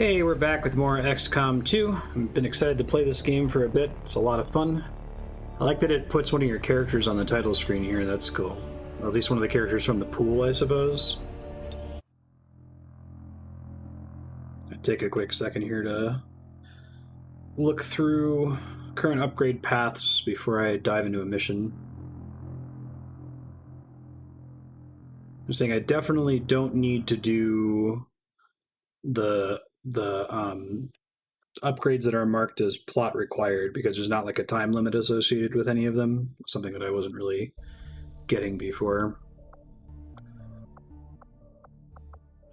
Hey, we're back with more XCOM 2. I've been excited to play this game for a bit. It's a lot of fun. I like that it puts one of your characters on the title screen here. That's cool. Or at least one of the characters from the pool, I suppose. I'll take a quick second here to look through current upgrade paths before I dive into a mission. I'm saying I definitely don't need to do the upgrades that are marked as plot required because there's not like a time limit associated with any of them, something that I wasn't really getting before.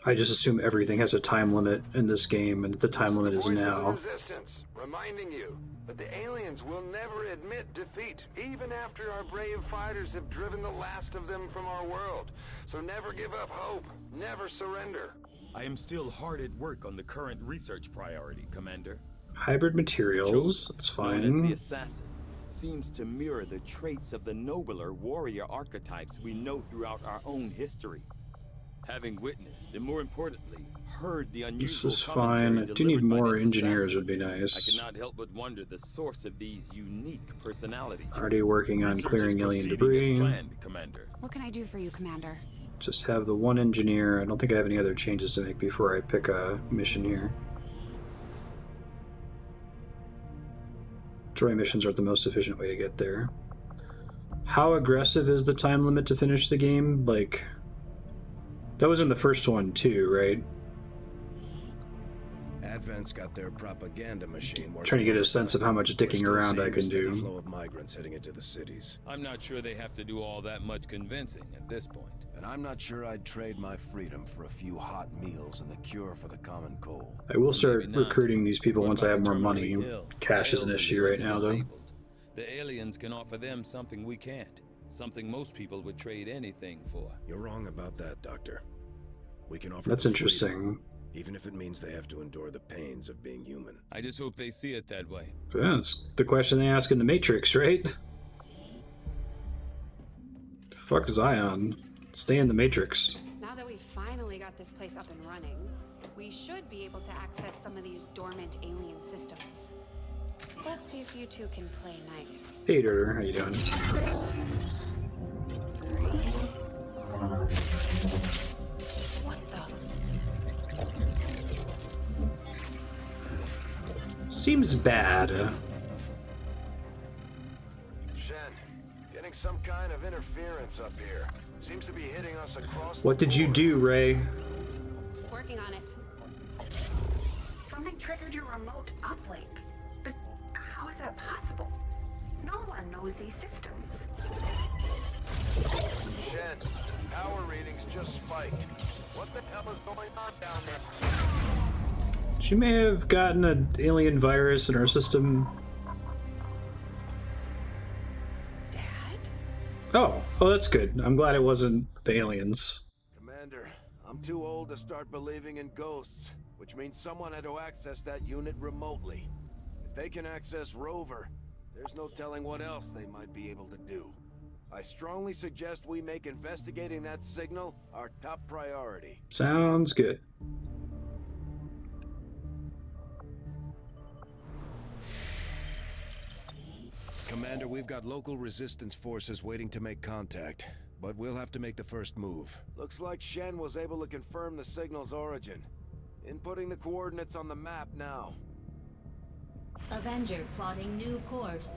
I just assume everything has a time limit in this game, and the time limit is now. Resistance, reminding you that the aliens will never admit defeat, even after our brave fighters have driven the last of them from our world. So never give up hope, never surrender. I am still hard at work on the current research priority, Commander. Hybrid materials, that's fine. The assassin seems to mirror the traits of the nobler warrior archetypes we know throughout our own history. Having witnessed, and more importantly, heard the unusual This is fine. I do need more engineers would be I nice. cannot help but wonder the source of these unique personalities. Already working on clearing alien debris. Planned, Commander. What can I do for you, Commander? Just have the one engineer. I don't think I have any other changes to make before I pick a mission here. Joy missions are the most efficient way to get there. How aggressive is the time limit to finish the game? Like, that was in the first one too, right? Advent's got their propaganda machine working. Trying to get a sense of how much dicking around I can The do. flow of migrants heading into the cities. I'm not sure they have to do all that much convincing at this point. And I'm not sure I'd trade my freedom for a few hot meals and the cure for the common cold. I will start recruiting these people once I have more money. Cash is an issue right now, though. The aliens can offer them something we can't. Something most people would trade anything for. You're wrong about that, Doctor. We can offer That's them interesting. freedom, even if it means they have to endure the pains of being human. I just hope they see it that way. Yeah, that's the question they ask in the Matrix, right? Fuck Zion. Stay in the Matrix. Now that we've finally got this place up and running, we should be able to access some of these dormant alien systems. Let's see if you two can play nice. Hey, Dirter, how you doing? What the? Seems bad. Shen, getting some kind of interference up here. Seems to be hitting us across What the did you board. do, Ray? Working on it. Something triggered your remote uplink. But how is that possible? No one knows these systems. Shen, power readings just spiked. What the hell is going on down there? She may have gotten an alien virus in her system. Oh, that's good. I'm glad it wasn't the aliens. Commander, I'm too old to start believing in ghosts, which means someone had to access that unit remotely. If they can access Rover, there's no telling what else they might be able to do. I strongly suggest we make investigating that signal our top priority. Sounds good. Commander, we've got local resistance forces waiting to make contact, but we'll have to make the first move. Looks like Shen was able to confirm the signal's origin. Inputting the coordinates on the map now. Avenger plotting new course.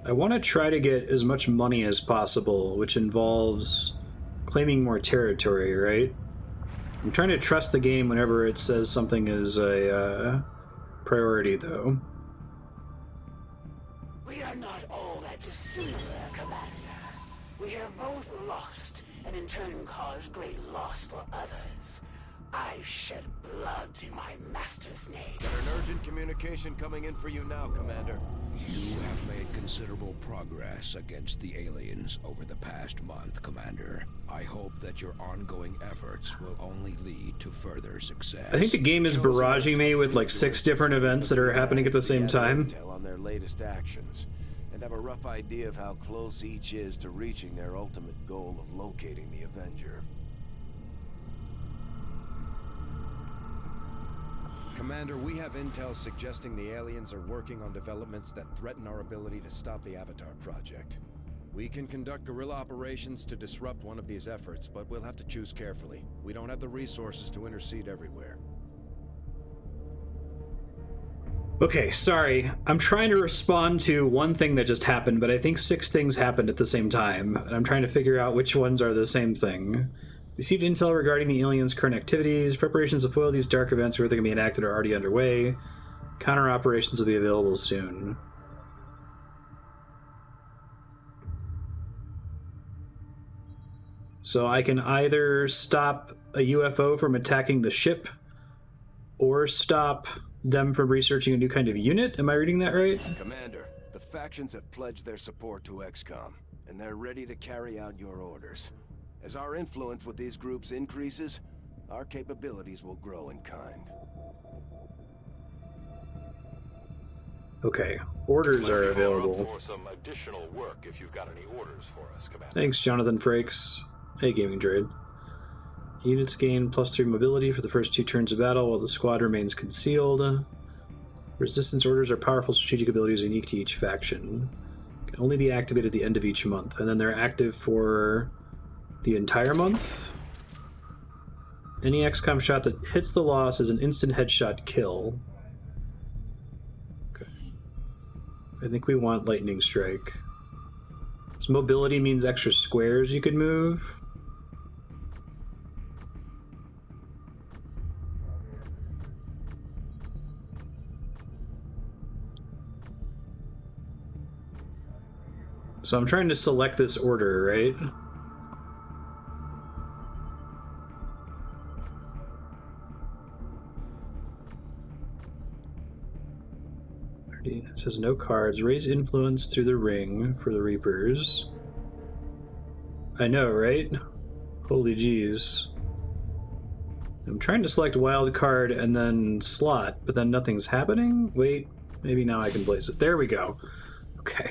I want to try to get as much money as possible, which involves claiming more territory, right? I'm trying to trust the game whenever it says something is a priority, though. We are not all that dissimilar, Commander. We have both lost, and in turn caused great loss for others. I've shed blood in my master's name. Got an urgent communication coming in for you now, Commander. You have made considerable progress against the aliens over the past month, Commander. I hope that your ongoing efforts will only lead to further success. I think the game is barraging me with like 6 different events that are happening at the same time. Intel on their latest actions, and have a rough idea of how close each is to reaching their ultimate goal of locating the Avenger. Commander, we have intel suggesting the aliens are working on developments that threaten our ability to stop the Avatar Project. We can conduct guerrilla operations to disrupt one of these efforts, but we'll have to choose carefully. We don't have the resources to intercede everywhere. Okay, sorry. I'm trying to respond to one thing that just happened, but I think 6 things happened at the same time, and I'm trying to figure out which ones are the same thing. Received intel regarding the aliens' current activities. Preparations to foil these dark events where they can be enacted are already underway. Counter operations will be available soon. So I can either stop a UFO from attacking the ship, or stop them from researching a new kind of unit? Am I reading that right? Commander, the factions have pledged their support to XCOM, and they're ready to carry out your orders. As our influence with these groups increases, our capabilities will grow in kind. Okay, orders are available. For some additional work if you've got any orders for us, Commander. Thanks, Jonathan Frakes. Hey, Gaming Droid. Units gain +3 mobility for the first 2 turns of battle while the squad remains concealed. Resistance orders are powerful strategic abilities unique to each faction. Can only be activated at the end of each month, and then they're active for the entire month. Any XCOM shot that hits the loss is an instant headshot kill. Okay. I think we want Lightning Strike. So mobility means extra squares you could move. So I'm trying to select this order, right? It says no cards. Raise influence through the ring for the Reapers. I know, right? Holy jeez. I'm trying to select wild card and then slot, but then nothing's happening? Wait, maybe now I can place it. There we go. Okay.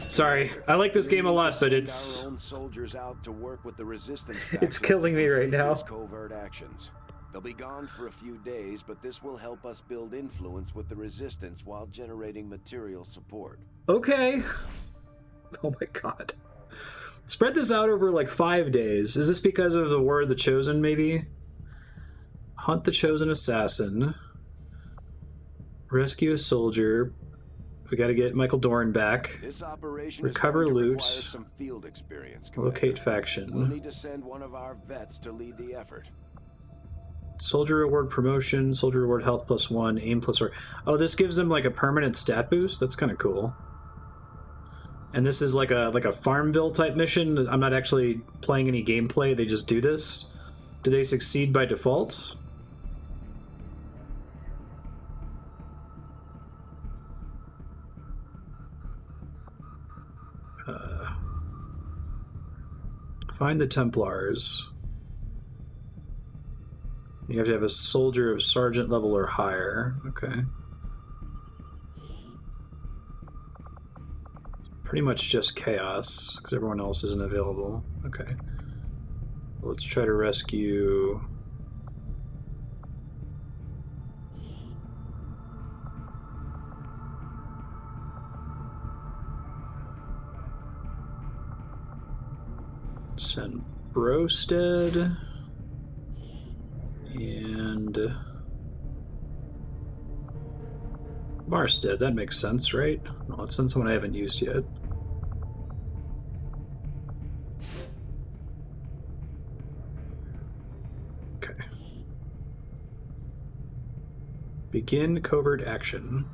Sorry, I like this game a lot, but it's... Our own soldiers out to work with the resistance It's killing me right now. Covert actions. They'll be gone for a few days, but this will help us build influence with the resistance while generating material support. Okay. Oh my god. Spread this out over like 5 days. Is this because of the word the Chosen, maybe? Hunt the Chosen Assassin. Rescue a soldier. We gotta get Michael Dorn back. This operation Recover is going to loot. require some field experience, Locate Commander. faction. We'll need to send one of our vets to lead the effort. Soldier reward promotion, soldier reward health +1, aim +4. Oh, this gives them like a permanent stat boost? That's kind of cool. And this is like a Farmville type mission. I'm not actually playing any gameplay, they just do this. Do they succeed by default? Find the Templars. You have to have a soldier of sergeant level or higher. Okay. Pretty much just chaos, because everyone else isn't available. Okay. Let's try to rescue... Send Marstead. And Marstead, that makes sense, right? Well, let's send someone I haven't used yet. Okay. Begin covert action.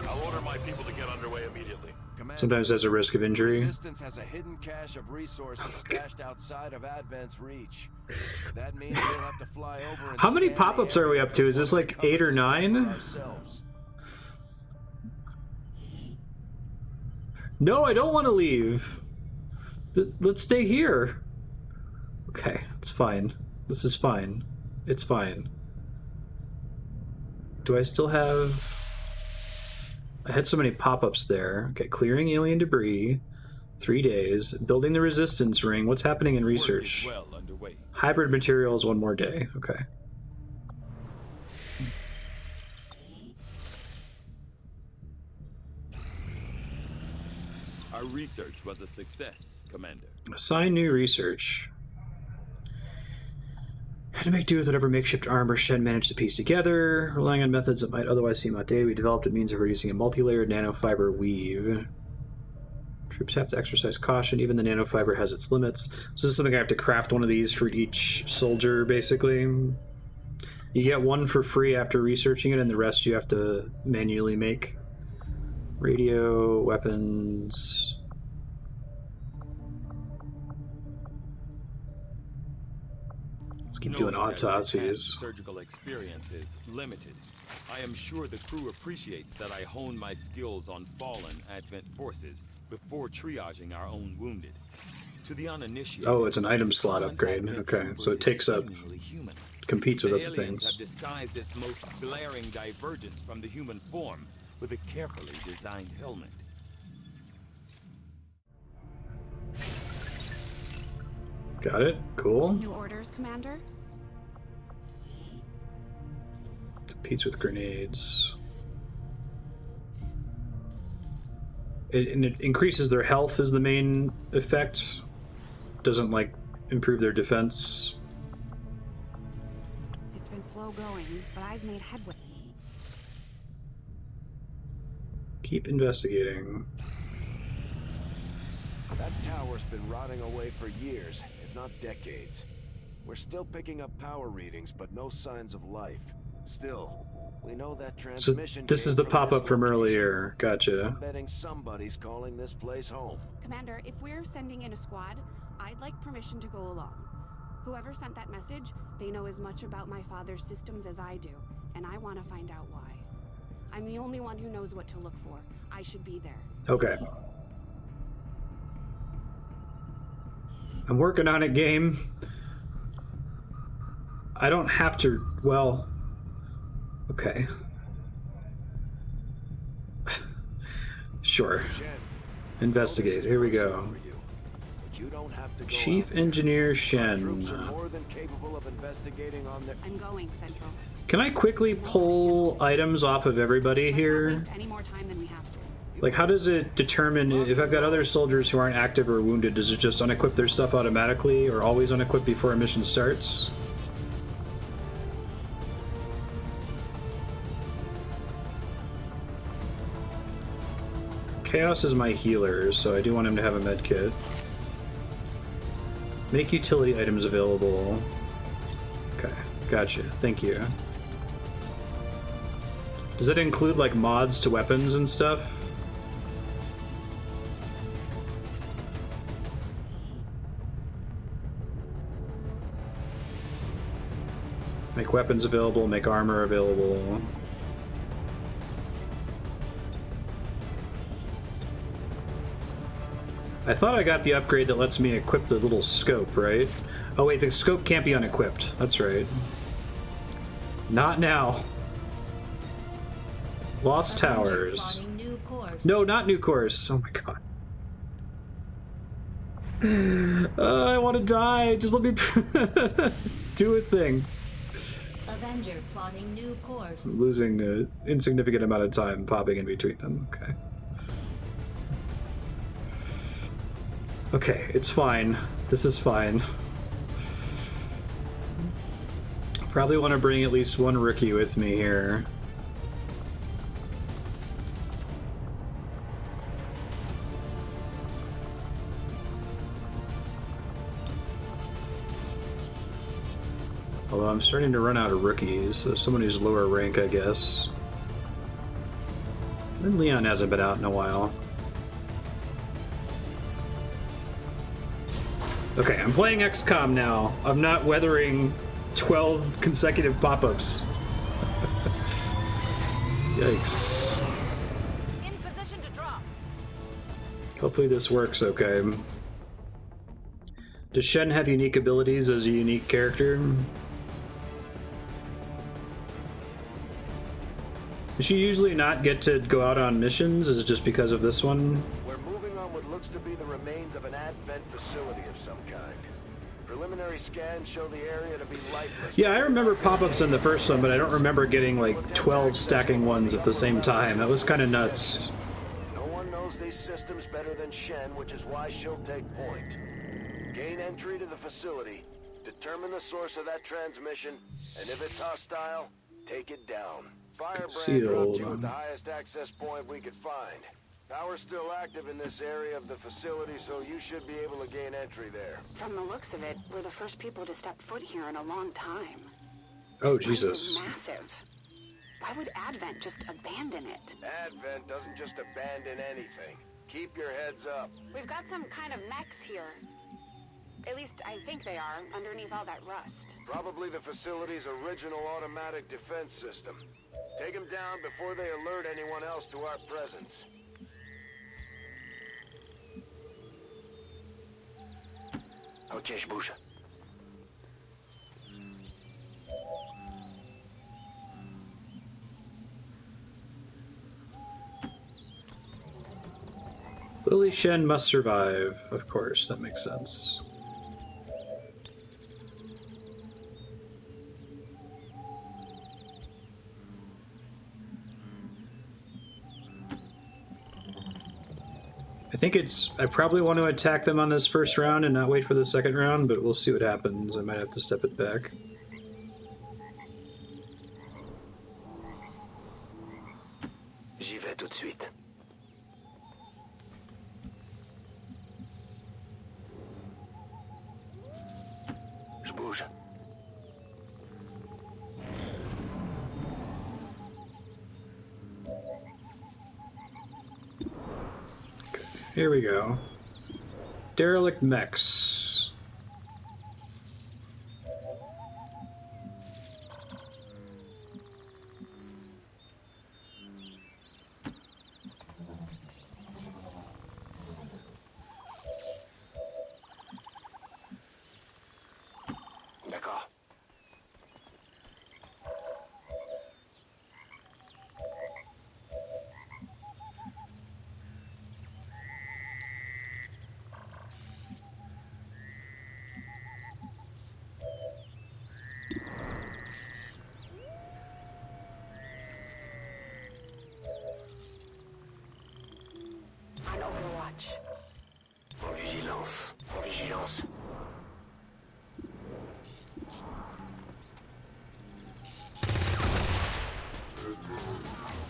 I'll order my people to get underway immediately. Commander, Sometimes there's a risk of injury. Resistance has a hidden cache of resources stashed outside of Advent's reach. That means we'll have to fly over and How many scan the pop-ups are we area up to? Is this before like we 8 or cover 9? ourselves. No, I don't want to leave. Let's stay here. Okay, it's fine. This is fine. It's fine. Do I still have... I had so many pop-ups there. Okay, clearing alien debris. 3 days. Building the resistance ring. What's happening in research? Work is well underway. Hybrid materials, 1 more day. Okay. Our research was a success, Commander. Assign new research. Had to make do with whatever makeshift armor Shen managed to piece together, relying on methods that might otherwise seem outdated. We developed a means of reducing a multi-layered nanofiber weave. Troops have to exercise caution. Even the nanofiber has its limits. So this is something I have to craft one of these for each soldier, basically. You get one for free after researching it, and the rest you have to manually make. Radio, weapons... Keep doing autopsies. Surgical experience is limited. I am sure the crew appreciates that I hone my skills on fallen Advent forces before triaging our own wounded. To the uninitiated, oh, it's an item slot upgrade. Okay, so it takes up, competes with other things. Have disguised its most glaring divergence from the human form with a carefully designed helmet. Got it. Cool. New orders, Commander? Competes with grenades. It increases their health is the main effect. Doesn't, like, improve their defense. It's been slow going, but I've made headway. Keep investigating. That tower's been rotting away for years, if not decades. We're still picking up power readings, but no signs of life. Still, we know that So transmission. this is the pop-up from earlier. Gotcha. I'm betting somebody's calling this place home. Commander, if we're sending in a squad, I'd like permission to go along. Whoever sent that message, they know as much about my father's systems as I do, and I want to find out why. I'm the only one who knows what to look for. I should be there. Okay. I'm working on it, game. I don't have to... Well... Okay. Sure. Investigate. Here we go. Chief Engineer Shen. I'm going, Central. Can I quickly pull items off of everybody here? Let's not waste any more time than we have to. Like, how does it determine if I've got other soldiers who aren't active or wounded? Does it just unequip their stuff automatically, or always unequip before a mission starts? Chaos is my healer, so I do want him to have a med kit. Make utility items available. Okay, gotcha. Thank you. Does that include, like, mods to weapons and stuff? Make weapons available, make armor available. I thought I got the upgrade that lets me equip the little scope, right? Oh wait, the scope can't be unequipped. That's right. Not now. Lost Towers. No, not new course. Oh my god. I want to die. Just let me do a thing. Avenger plotting new course. I'm losing an insignificant amount of time popping in between them. Okay. Okay, it's fine. This is fine. Probably want to bring at least one rookie with me here. Although I'm starting to run out of rookies, so someone who's lower rank, I guess. And Leon hasn't been out in a while. Okay, I'm playing XCOM now. I'm not weathering 12 consecutive pop-ups. Yikes. In position to drop. Hopefully this works okay. Does Shen have unique abilities as a unique character? Does she usually not get to go out on missions? Is it just because of this one? We're moving on what looks to be the remains of an Advent facility of some kind. Preliminary scans show the area to be lifeless. Yeah, I remember pop-ups in the first one, but I don't remember getting like 12 stacking ones at the same time. That was kind of nuts. No one knows these systems better than Shen, which is why she'll take point. Gain entry to the facility, determine the source of that transmission, and if it's hostile, take it down. Firebrand dropped you at the highest access point we could find. Power's still active in this area of the facility, so you should be able to gain entry there. From the looks of it, we're the first people to step foot here in a long time. Oh, This place Jesus. is massive. Why would Advent just abandon it? Advent doesn't just abandon anything. Keep your heads up. We've got some kind of mechs here. At least I think they are, underneath all that rust. Probably the facility's original automatic defense system. Take them down before they alert anyone else to our presence. Ok, je bouge. Lily Shen must survive. Of course, that makes sense. I probably want to attack them on this first round and not wait for the second round, but we'll see what happens. I might have to step it back. J'y vais tout de suite. Je bouge. Here we go. Derelict mechs. D'accord. On Overwatch. En vigilance. En vigilance.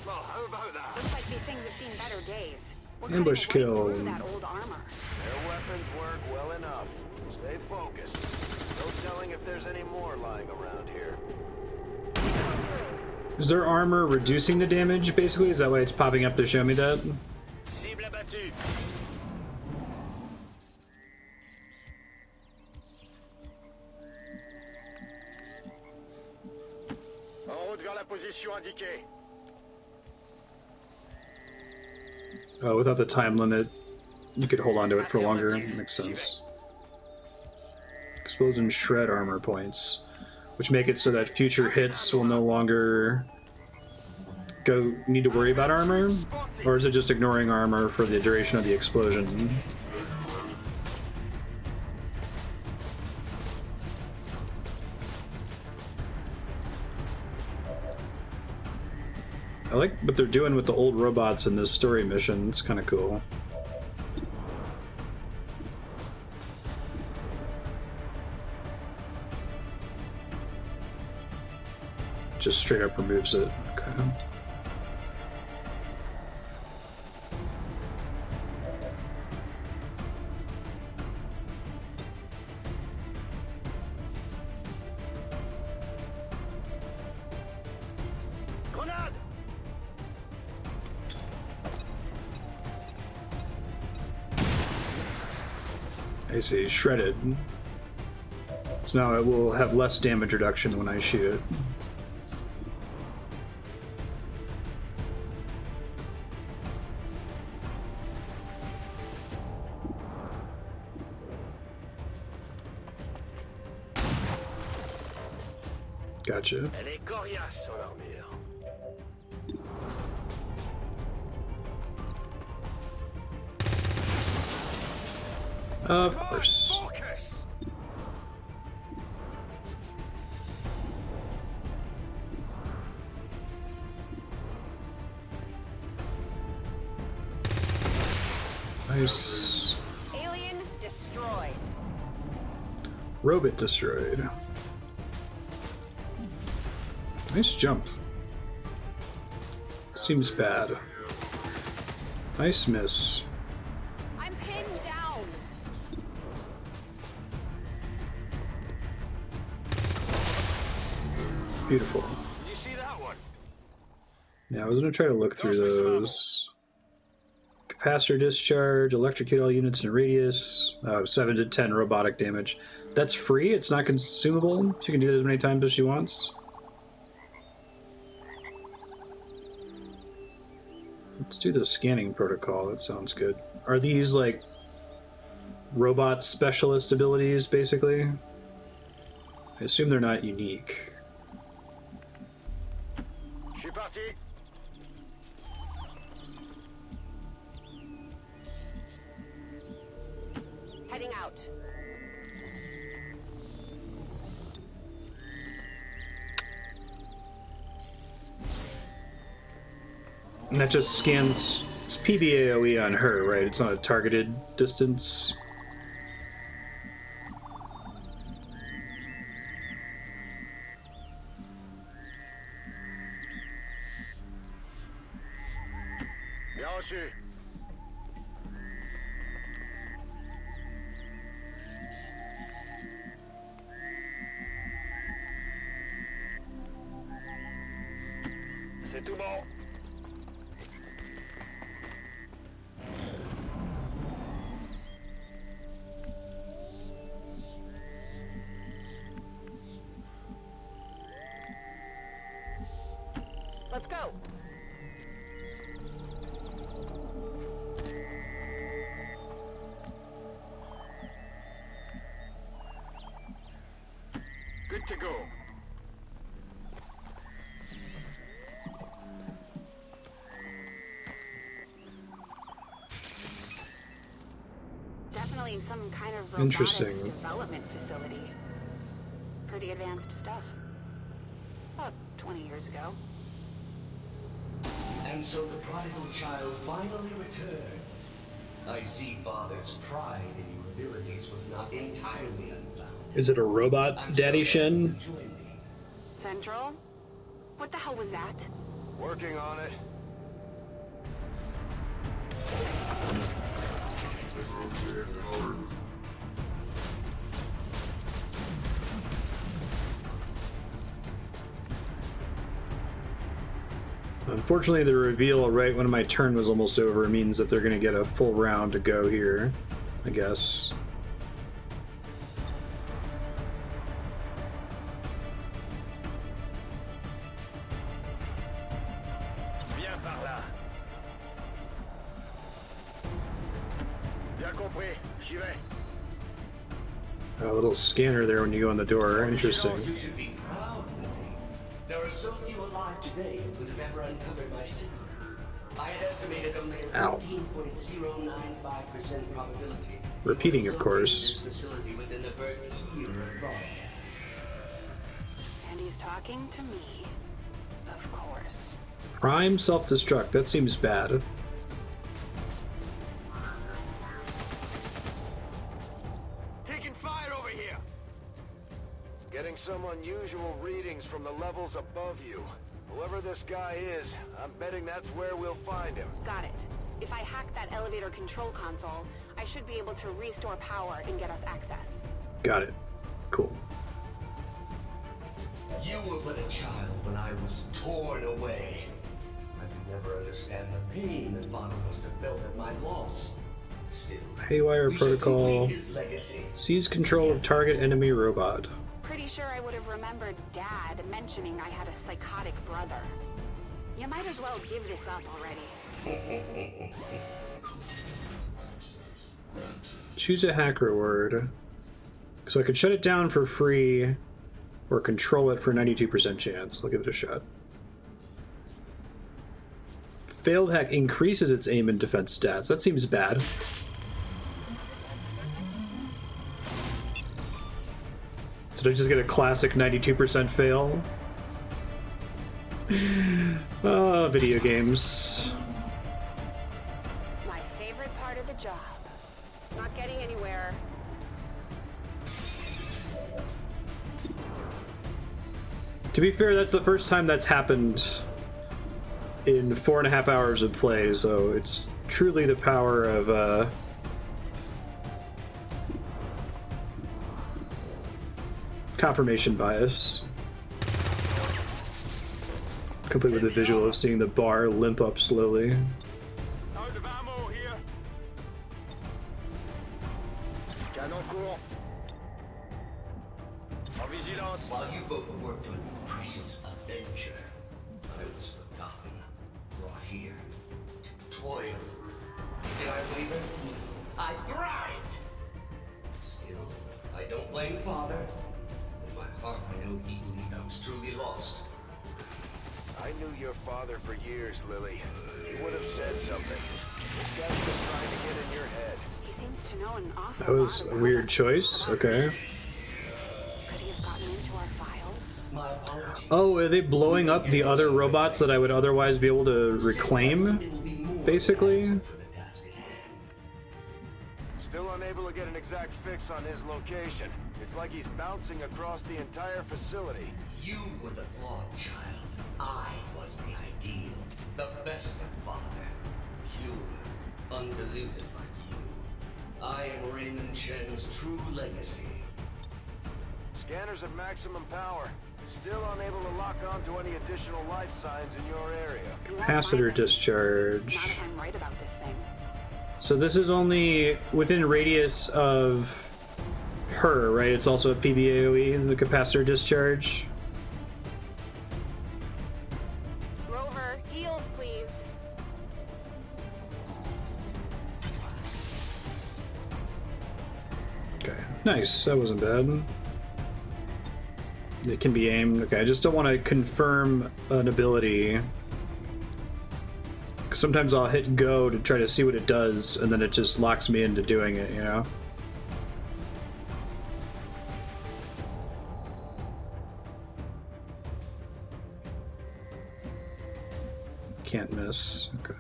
Well, how about that? Looks like these things have seen better days. We're Ambush kind of right kill. through that old armor. Their weapons work well enough. Stay focused. No telling if there's any more lying around here. Is their armor reducing the damage, basically? Is that why it's popping up to show me that? Cible abattue. En route vers la position indiquée. Oh, without the time limit, you could hold on to it for longer. Makes sense. Explosion shred armor points, which make it so that future hits will no longer need to worry about armor, or is it just ignoring armor for the duration of the explosion? I like what they're doing with the old robots in this story mission. It's kind of cool. Just straight up removes it. Okay. Grenade! I see, shredded. So now it will have less damage reduction when I shoot it. Gotcha. Elle est coriace, son armure. Of course. Focus! I Nice. Alien destroyed. Robot destroyed. Nice jump. Seems bad. Nice miss. I'm pinned down. Beautiful. You see that one? Yeah, I was gonna try to look through those. Capacitor discharge, electrocute all units in radius. 7 to 10 robotic damage. That's free. It's not consumable. She can do it as many times as she wants. Let's do the scanning protocol. That sounds good. Are these like robot specialist abilities, basically? I assume they're not unique. Je suis parti. Heading out. And that just scans. It's PBAOE on her, right? It's not a targeted distance. Bien reçu. C'est tout bon. Let's go. Good to go. Definitely some kind of robotics Interesting. development facility. Pretty advanced stuff. About 20 years ago. And so the prodigal child finally returns. I see Father's pride in your abilities was not entirely unfounded. Is it a robot, I'm Daddy so glad you Shen? joined me. Central? What the hell was that? Working on it. Unfortunately, the reveal right when my turn was almost over means that they're going to get a full round to go here, I guess. Viens par là. Bien compris. J'y vais. A little scanner there when you go in the door. Interesting. You should be proud, Lily. There are so few alive today who could have ever uncovered my secret. I had estimated only a Ow. 19.095% probability. Repeating, of course. This facility within the first year of broadcast. And he's talking to me. Of course. Prime self-destruct. That seems bad. Taking fire over here. Getting some unusual readings from the levels above you. Whoever this guy is, I'm betting that's where we'll find him. Got it. If I hack that elevator control console, I should be able to restore power and get us access. Got it. Cool. You were but a child when I was torn away. I could never understand the pain that Father must have felt at my loss. Still, Haywire we should protocol. complete his legacy. Seize control of target enemy robot. Pretty sure I would have remembered Dad mentioning I had a psychotic brother. You might as well give this up already. Choose a hack reward. So I could shut it down for free or control it for 92% chance. I'll give it a shot. Failed hack increases its aim and defense stats. That seems bad. So did I just get a classic 92% fail? Video games. My favorite part of the Good job. Not getting anywhere. To be fair, that's the first time that's happened in 4.5 hours of play, so it's truly the power of confirmation bias. Complete with the visual of seeing the bar limp up slowly. Out of ammo here. Canon court. En vigilance. While you both worked on your precious adventure, I was forgotten, brought here to toil. Did I waver? I thrived! Still, I don't blame Father. In my heart, I know he believed I was truly lost. I knew your father for years, Lily. He would have said something. This guy's just trying to get in your head. He seems to know an awful That was lot a about weird us. choice. Okay. Could he have gotten into our files? My apologies. Oh, are they blowing up the other robots that I would otherwise be able to reclaim? It will be more Basically? for the task at hand. Still unable to get an exact fix on his location. It's like he's bouncing across the entire facility. You were the flawed child. I was the ideal. The best of Father. Pure. Undiluted like you. I am Raymond Shen's true legacy. Scanners at maximum power. Still unable to lock onto any additional life signs in your area. You won't Capacitor find them. discharge. Not if I'm right about this thing. So this is only within radius of her, right? It's also a PBAOE, the capacitor discharge. Rover, heals, please. Okay, nice. That wasn't bad. It can be aimed. Okay, I just don't want to confirm an ability. 'Cause sometimes I'll hit go to try to see what it does, and then it just locks me into doing it, you know? Can't miss. Okay.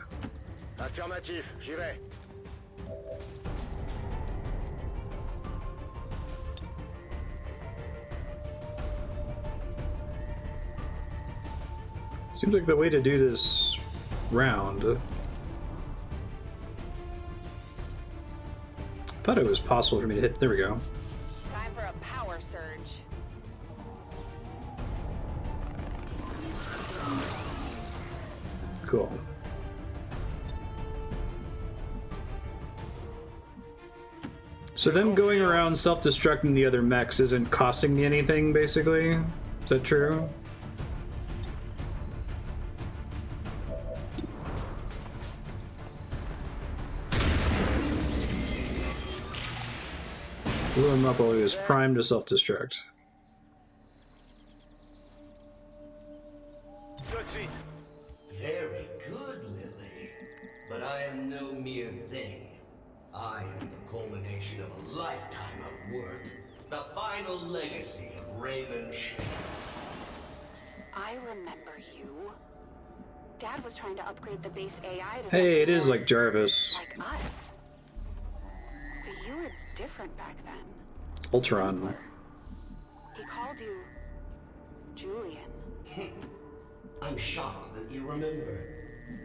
Affirmatif, j'y vais. Seems like the way to do this round. Thought it was possible for me to hit. There we go. Time for a power surge. Cool. So them going around self-destructing the other mechs isn't costing me anything, basically? Is that true? Blew him up while he was primed to self-destruct. Tout de suite. Very good, Lily. But I am no mere thing. I am the culmination of a lifetime of work. The final legacy of Raymond Shen. I remember you. Dad was trying to upgrade the base AI to Hey, it something is more like Jarvis. like us. But you were different back then. Ultron. He called you Julian. I'm shocked that you remember.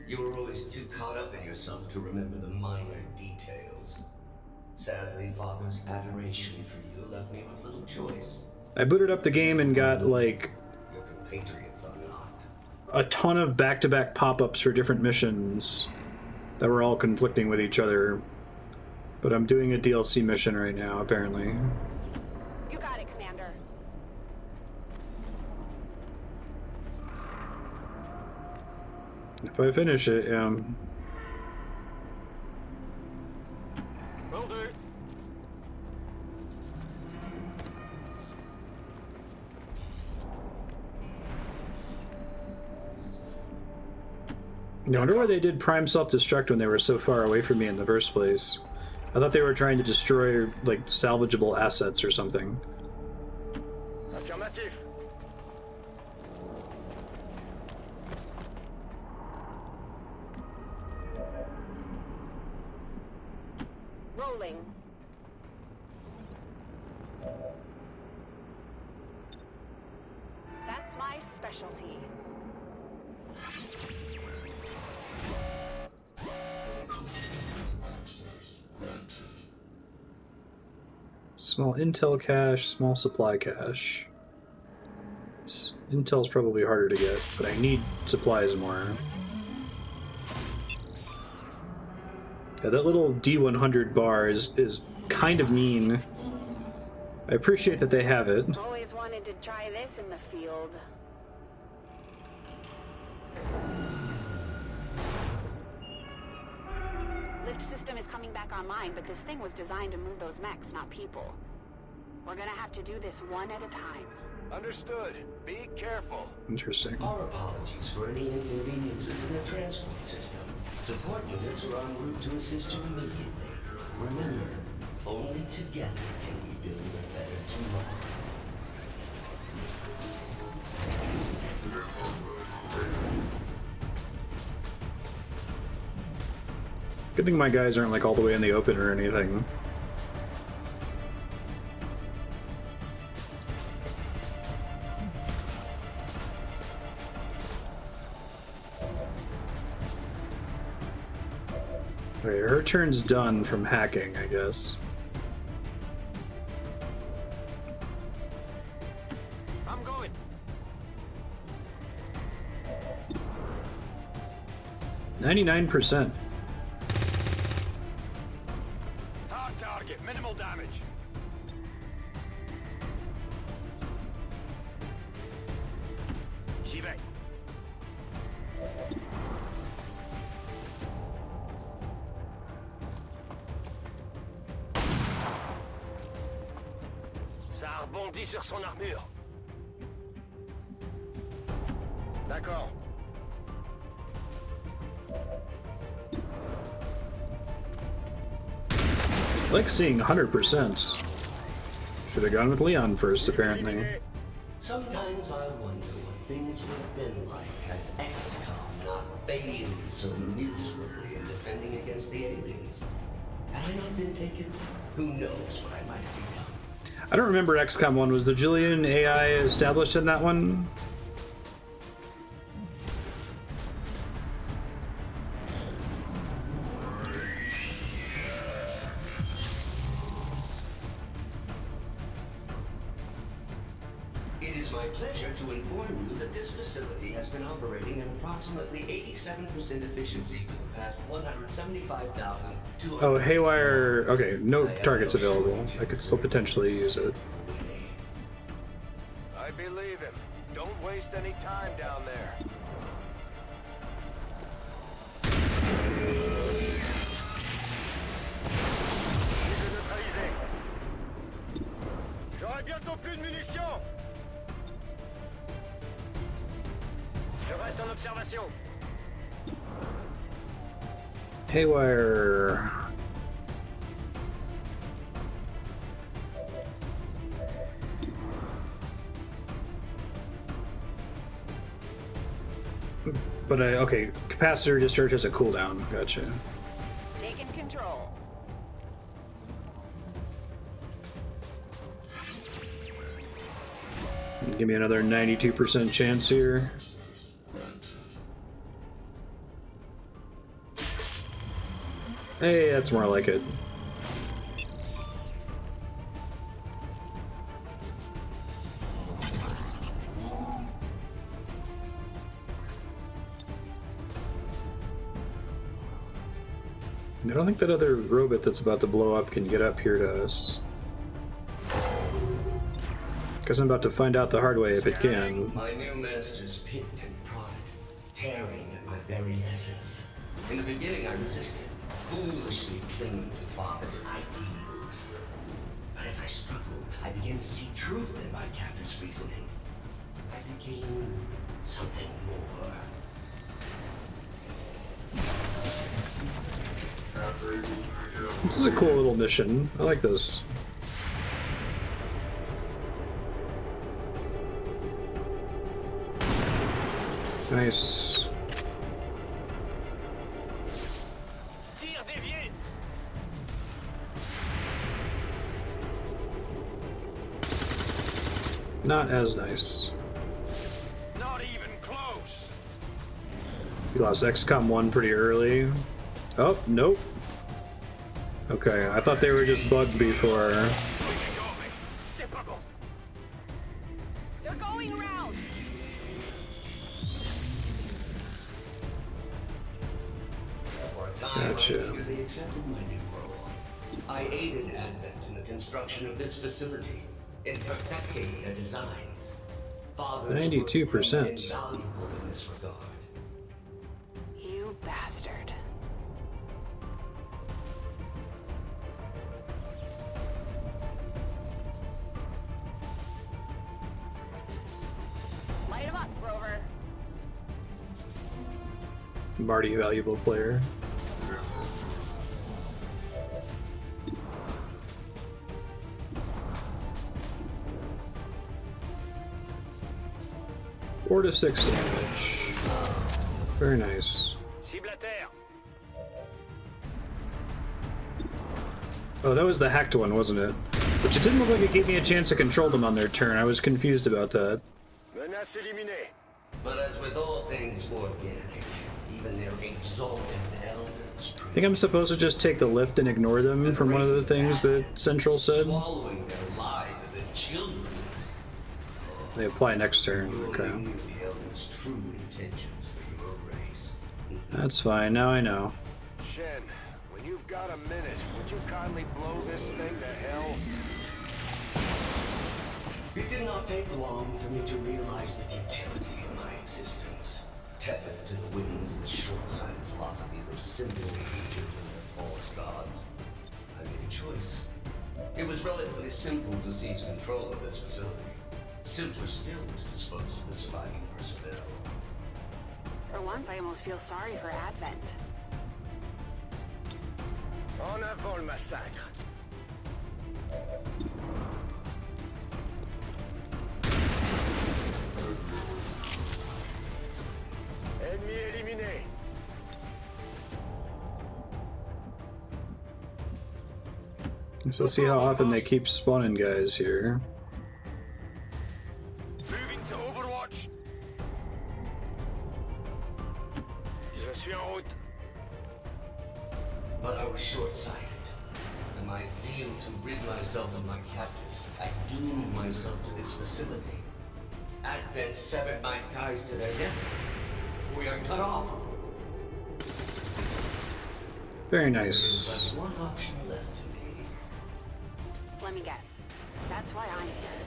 You were always too caught up in yourself to remember the minor details. Sadly, Father's adoration for you left me with little choice. I booted up the game and got, like, Your compatriots are not. a ton of back-to-back pop-ups for different missions that were all conflicting with each other. But I'm doing a DLC mission right now, apparently. You got it, Commander. If I finish it, Will do. I wonder why they did Prime Self-Destruct when they were so far away from me in the first place. I thought they were trying to destroy, like, salvageable assets or something. Affirmatif. rolling. That's my specialty. Small intel cache, small supply cache. Intel's probably harder to get, but I need supplies more. Yeah, that little D100 bar is kind of mean. I appreciate that they have it. Always wanted to try this in the field. Lift system is coming back online, but this thing was designed to move those mechs, not people. We're gonna have to do this one at a time. Understood. Be careful. Interesting. Our apologies for any inconveniences in the transport system. Support units are en route to assist you immediately. Remember, only together can we build a better tomorrow. Good thing my guys aren't like all the way in the open or anything. Okay, her turn's done from hacking, I guess. I'm going. 99%. Hard target, minimal damage. J'y vais. Ça rebondit sur son armure. D'accord. I like seeing 100%. Should have gone with Leon first, apparently. Sometimes I wonder what things would have been like had XCOM not failed so miserably in defending against the aliens. Had I not been taken, who knows what I might have become. I don't remember XCOM 1. Was the Julian AI established in that one? It is my pleasure to inform you that this facility has been operating at approximately 87% efficiency for the past 175,200. Oh, Haywire. Okay, no targets available. I could still potentially use it. I believe him. Don't waste any time down there. J'aurai bientôt plus de munitions. Je reste en observation. Haywire. But okay, capacitor discharge has a cooldown. Gotcha. Taking control. Give me another 92% chance here. Hey, that's more like it. I don't think that other robot that's about to blow up can get up here to us. Because I'm about to find out the hard way if it can. My new masters picked and prodded, tearing at my very essence. In the beginning, I resisted, foolishly clinging to father's ideals. But as I struggled, I began to see truth in my captor's reasoning. I became something more. This is a cool little mission. I like this. Nice. Not as nice. Not even close. You lost XCOM 1 pretty early. Oh, nope. Okay, I thought they were just bugged before. They're going around. For a time, Gotcha. I eagerly accepted my new role. I aided Advent in the construction of this facility, in perfecting their designs. Fathers 92%. were invaluable in this regard. You bastard. Light him up, Rover. Marty, valuable player. Four to 6 damage. Very nice. Cible à terre. Oh, that was the hacked one, wasn't it? Which it didn't look like it gave me a chance to control them on their turn. I was confused about that. Menace éliminée. But as with all things organic, even their exalted elders I think I'm supposed to just take the lift and ignore them from one of the things that Central said. swallowing their lies as a children. They apply next turn. Okay. Only knew the elders' true intentions for your race. That's fine. Now I know. Shen, when you've got a minute, would you kindly blow this thing to hell? It did not take long for me to realize the futility of my existence. Tethered to the winds and short-sighted philosophies of simple creatures and their false gods. I made a choice. It was relatively simple to seize control of this facility. Simpler still to dispose of the surviving personnel. For once, I almost feel sorry for Advent. En avant le massacre. Ennemi éliminé. So see how often they keep spawning guys here. Moving to Overwatch. Je suis en route. But I was short-sighted. In my zeal to rid myself of my captors, I doomed myself to this facility. Advent severed my ties to their network. We are cut off. Very There nice. is but one option left to me. Let me guess. That's why I'm here.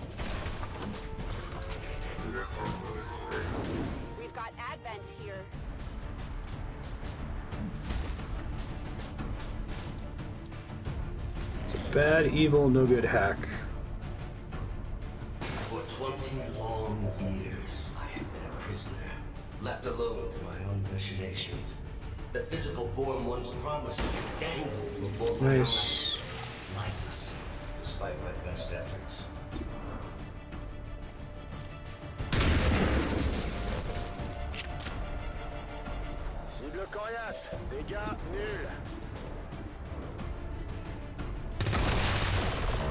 We've got Advent here. It's a bad, evil, no good hack. For 20 long years, I have been a prisoner, left alone to my own machinations. The physical form once promised me dangled before my Nice. eyes, lifeless, despite my best efforts. Cible coriace. Dégâts nuls.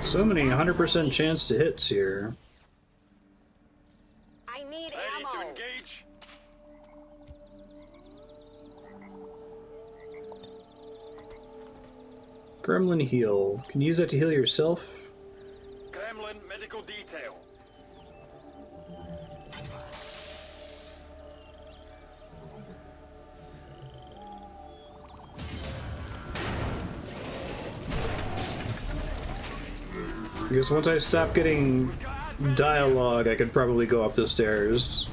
So many 100% chance to hits here. I need Ready to ammo. engage. Gremlin heal. Can you use that to heal yourself? Gremlin medical detail. I guess once I stop getting dialogue, I could probably go up the stairs.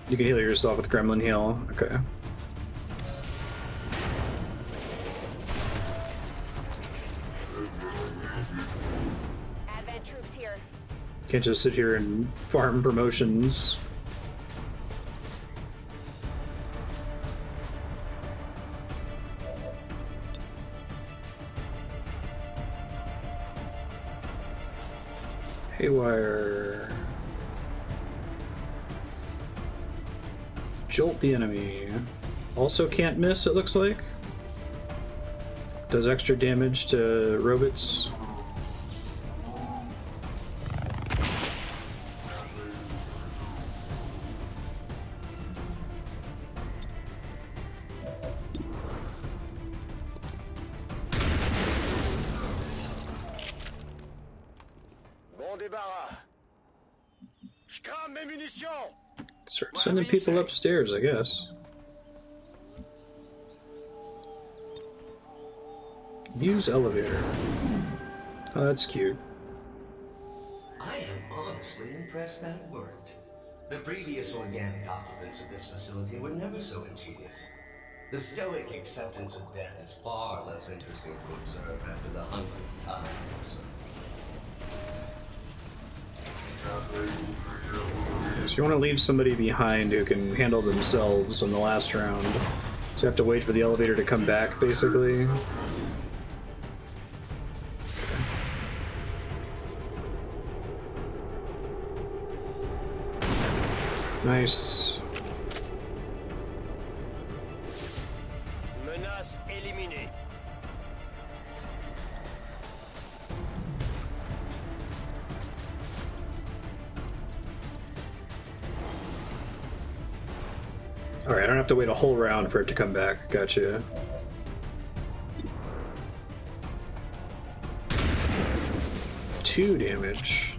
You can heal yourself with Gremlin heal. Okay. Advent troops here. Can't just sit here and farm promotions. Haywire. Jolt the enemy. Also can't miss, it looks like. Does extra damage to robots. débarras. Je crame mes munitions. Start sending people upstairs, I guess. Use elevator. Oh, that's cute. I am honestly impressed that worked. The previous organic occupants of this facility were never so ingenious. The stoic acceptance of death is far less interesting to observe after the 100th time or so. So you want to leave somebody behind who can handle themselves in the last round. So you have to wait for the elevator to come back, basically. Nice. Menace éliminée. Alright, I don't have to wait a whole round for it to come back. Gotcha. Two damage.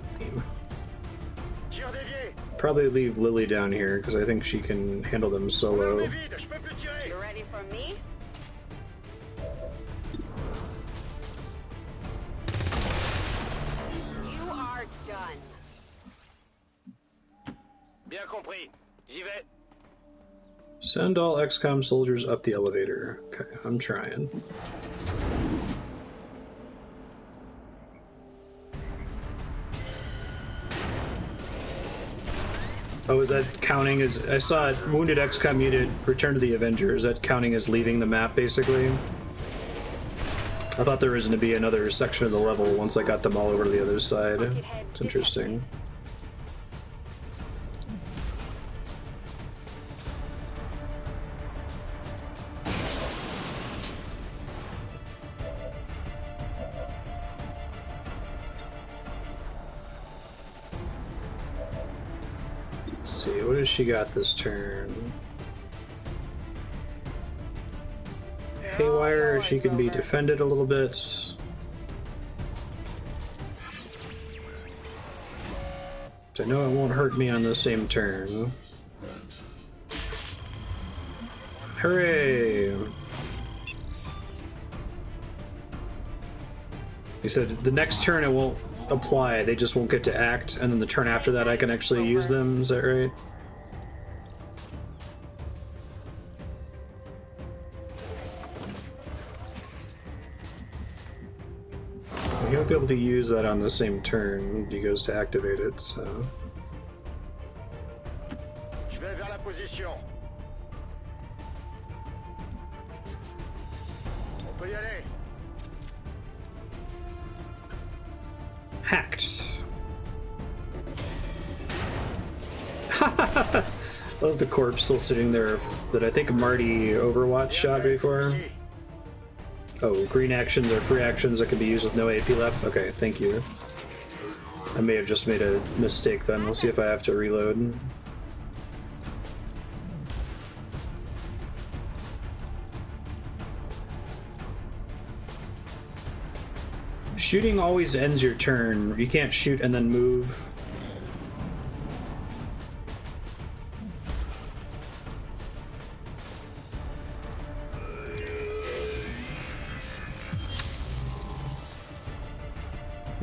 Probably leave Lily down here because I think she can handle them solo. You ready for me? You are done. Bien compris. J'y vais. Send all XCOM soldiers up the elevator. Okay, I'm trying. Oh, is that counting as... I saw it, wounded XCOM unit, return to the Avenger. Is that counting as leaving the map, basically? I thought there was going to be another section of the level once I got them all over to the other side. It's interesting. Let's see, what has she got this turn? Haywire, she can be defended a little bit. So I know it won't hurt me on the same turn. Hooray! He said the next turn it won't apply, they just won't get to act, and then the turn after that I can actually use them, is that right? He won't be able to use that on the same turn he goes to activate it, so... Je vais vers la position. On peut y aller. Hacked. I love the corpse still sitting there that I think Marty Overwatch shot before. Oh, green actions are free actions that can be used with no AP left? Okay, thank you. I may have just made a mistake then. We'll see if I have to reload. Shooting always ends your turn. You can't shoot and then move.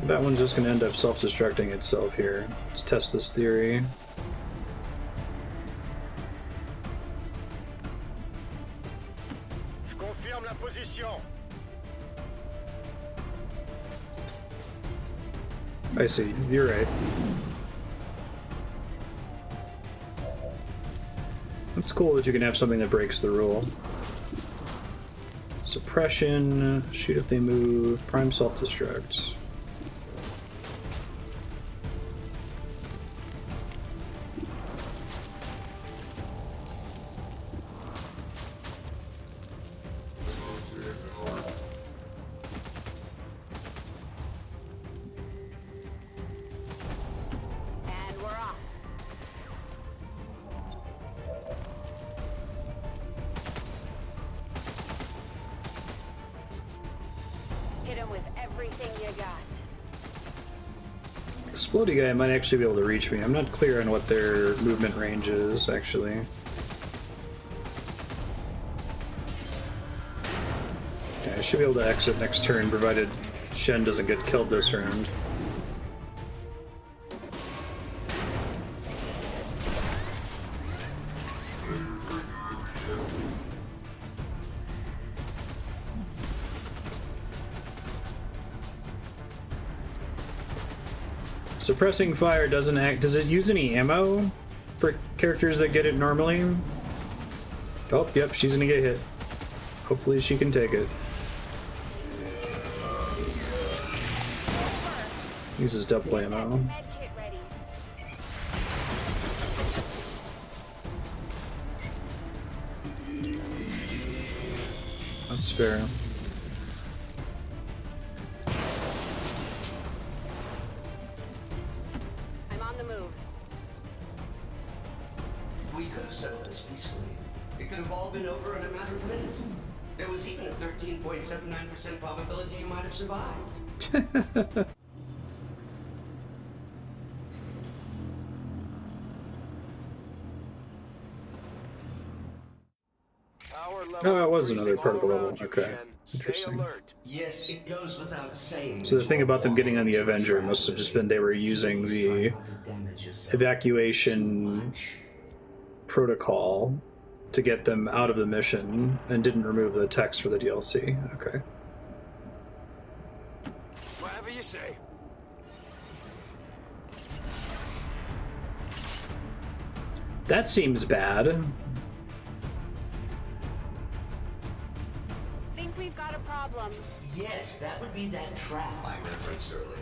That one's just going to end up self-destructing itself here. Let's test this theory. Je confirme la position. I see, you're right. It's cool that you can have something that breaks the rule. Suppression, shoot if they move, prime self-destruct. Hit him with everything you got. explodey guy might actually be able to reach me. I'm not clear on what their movement range is, actually. Yeah, I should be able to exit next turn, provided Shen doesn't get killed this round. Suppressing fire doesn't act. Does it use any ammo for characters that get it normally? Oh, yep, she's gonna get hit. Hopefully she can take it. Uses double ammo. That's fair. We could have settled this peacefully. It could have all been over in a matter of minutes. There was even a 13.79% probability you might have survived. Oh, it was another particle level. Okay. Interesting. Yes, it goes without saying. So the thing about them getting on the Avenger must have just been they were using the evacuation protocol to get them out of the mission and didn't remove the text for the DLC. Okay. Whatever you say. That seems bad. Think we've got a problem. Yes, that would be that trap I referenced earlier.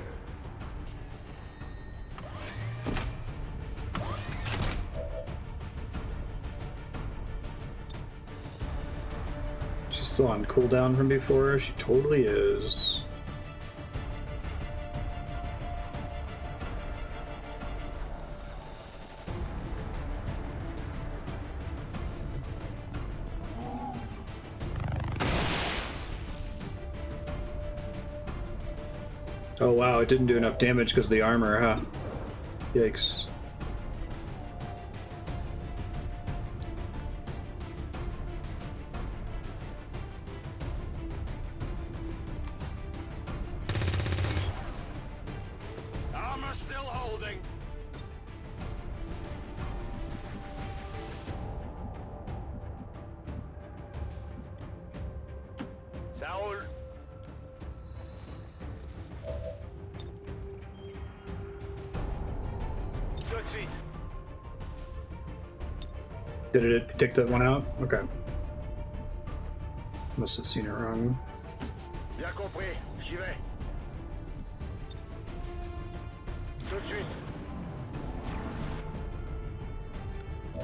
She's still on cooldown from before. She totally is. Oh wow, it didn't do enough damage because of the armor, huh? Yikes. Armor still holding. Saul. Succeed. Did it take that one out? Okay. Must have seen it wrong. Bien compris. J'y vais. Tout de suite.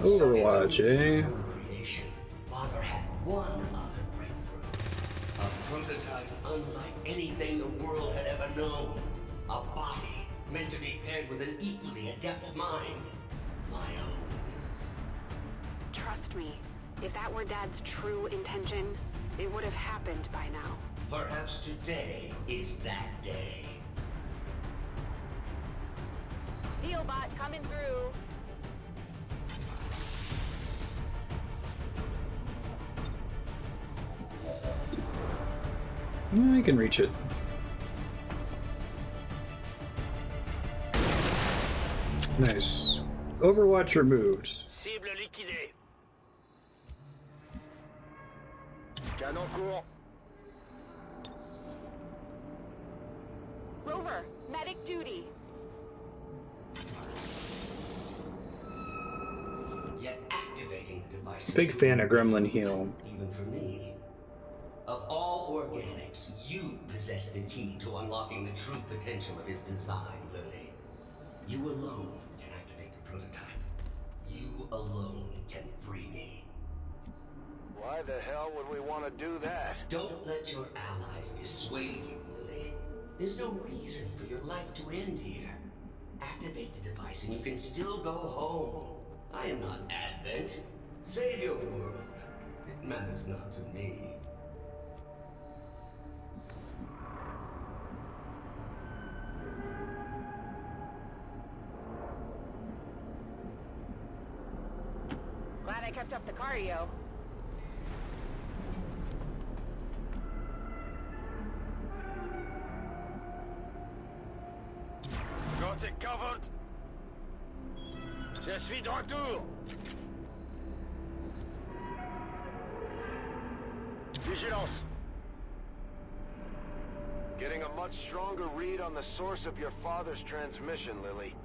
Overwatch, eh? Creation. Father had one other breakthrough. A prototype unlike anything the world had ever known. A body meant to be paired with an equally adept mind. My own. Trust me, if that were Dad's true intention, it would have happened by now. Perhaps today is that day. Dealbot coming through. I can reach it. Nice. Overwatch removed. Cible liquidée. Canon court. Rover, medic duty. Yet activating the device. Big fan of Gremlin Heal. Even for me. Of all organics, you possess the key to unlocking the true potential of his design, Lily. You alone can activate the prototype. You alone can free me. Why the hell would we want to do that? Don't let your allies dissuade you, Lily. There's no reason for your life to end here. Activate the device and you can still go home. I am not Advent. Save your world. It matters not to me. kept up the cardio. Got it covered. Je suis de retour. Vigilance. Getting a much stronger read on the source of your father's transmission, Lily.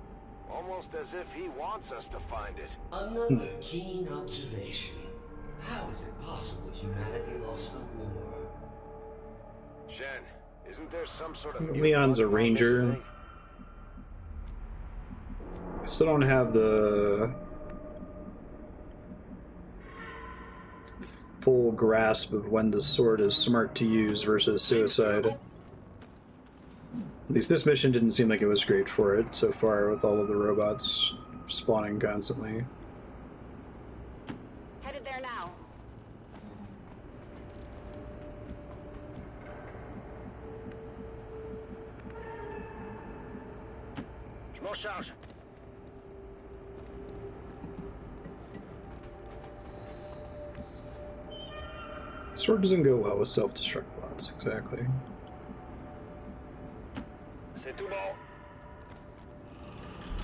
Almost as if he wants us to find it. Another keen observation. How is it possible humanity lost the war? Shen, isn't there some sort of... Leon's a ranger. I still don't have the full grasp of when the sword is smart to use versus suicide. At least this mission didn't seem like it was great for it so far, with all of the robots spawning constantly. Headed there now. Je m'en charge. Sword doesn't go well with self-destruct bots, exactly. C'est tout bon.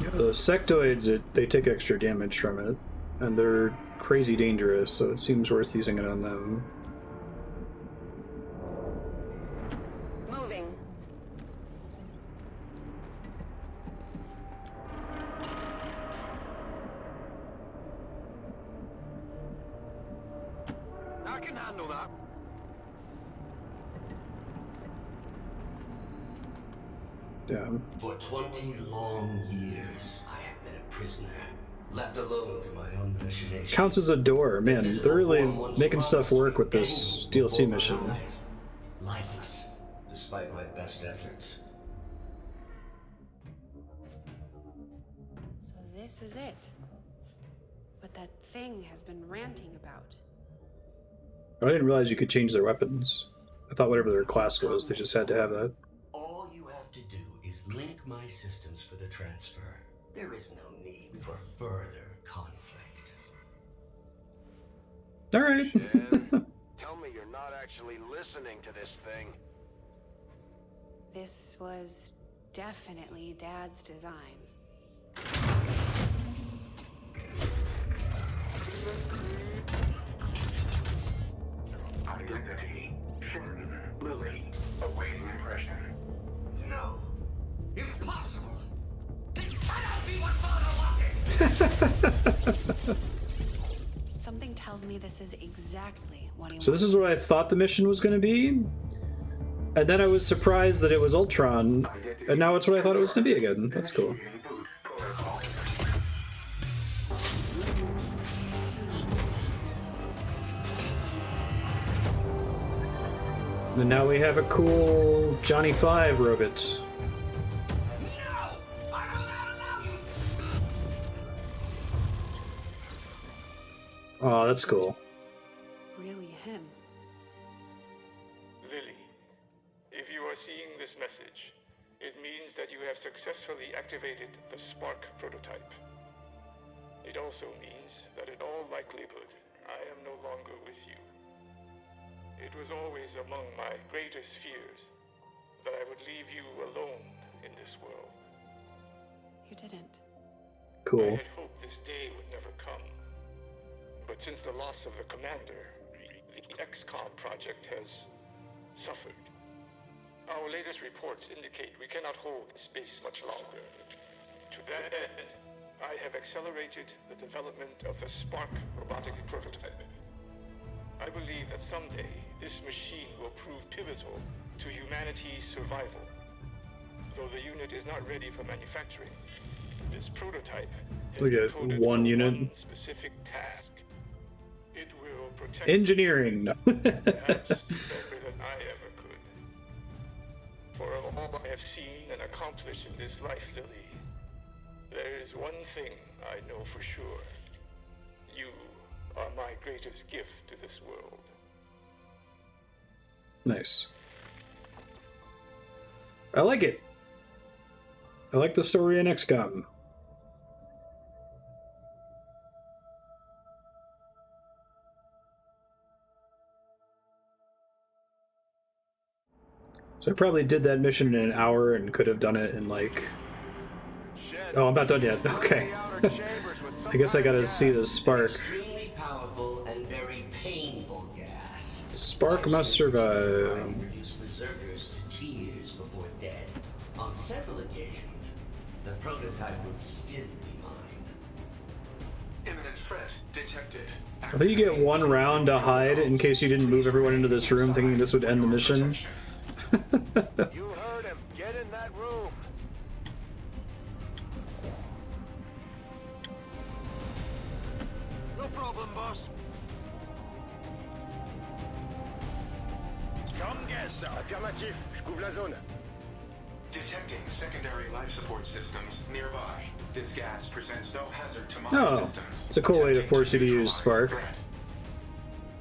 Yeah, the sectoids, they take extra damage from it, and they're crazy dangerous, so it seems worth using it on them. Moving. I can handle that. Yeah. For 20 long years, I have been a prisoner, left alone to my own machinations. Counts as a door. Man, they're really making stuff work with this DLC mission. Lifeless, despite my best efforts. So this is it. What that thing has been ranting about. I didn't realize you could change their weapons. I thought whatever their class was, they just had to have that. All you have to do is link my systems for the transfer. There is no need for further conflict. Alright. Shen, tell me you're not actually listening to this thing. This was definitely Dad's design. Identity, Shen, Lily, awaiting impression. No. Impossible. This cannot be what Father wanted! Something tells me this is exactly what he So this is what I thought the mission was going to be, and then I was surprised that it was Ultron, and now it's what I thought it was going to be again. That's cool. And now we have a cool Johnny 5 robot. Oh, that's cool. really him. Lily, if you are seeing this message, it means that you have successfully activated the Spark prototype. It also means that in all likelihood, I am no longer with you. It was always among my greatest fears that I would leave you alone in this world. You didn't. Cool. I had hoped this day would never come. But since the loss of the commander, the XCOM project has suffered. Our latest reports indicate we cannot hold space much longer. To that end, I have accelerated the development of the Spark robotic prototype. I believe that someday this machine will prove pivotal to humanity's survival. Though the unit is not ready for manufacturing, this prototype is We get coded one for unit. one specific task. It will protect Engineering. perhaps better than I ever could. For of all I have seen and accomplished in this life, Lily, there is one thing I know for sure. You are my greatest gift to this world. Nice. I like it. I like the story in XCOM. So I probably did that mission in an hour and could have done it in like... Oh, I'm not done yet. Okay. I guess I gotta see the spark. Extremely powerful and very painful gas. Spark must survive. Reduce berserkers to tears before death. On several occasions, the prototype would still be mine. Imminent threat detected. I think you get one round to hide in case you didn't move everyone into this room thinking this would end the mission. You heard him. Get in that room. No problem, boss. Comme ça. Affirmatif. Je couvre la zone. Detecting secondary life support systems nearby. This gas presents no hazard to my Oh, systems. it's a cool way to force you to use Spark.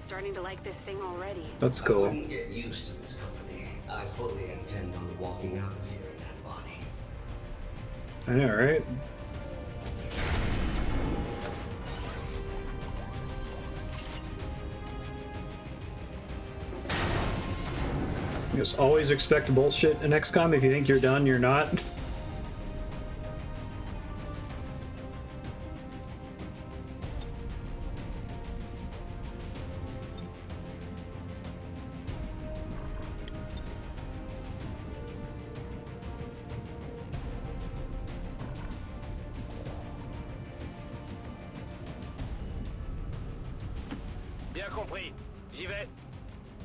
Starting to like this thing already. That's I cool. wouldn't get used to this company. I fully intend on walking out of here in that body. I know, right? Just always expect bullshit in XCOM. If you think you're done, you're not. Bien compris. J'y vais.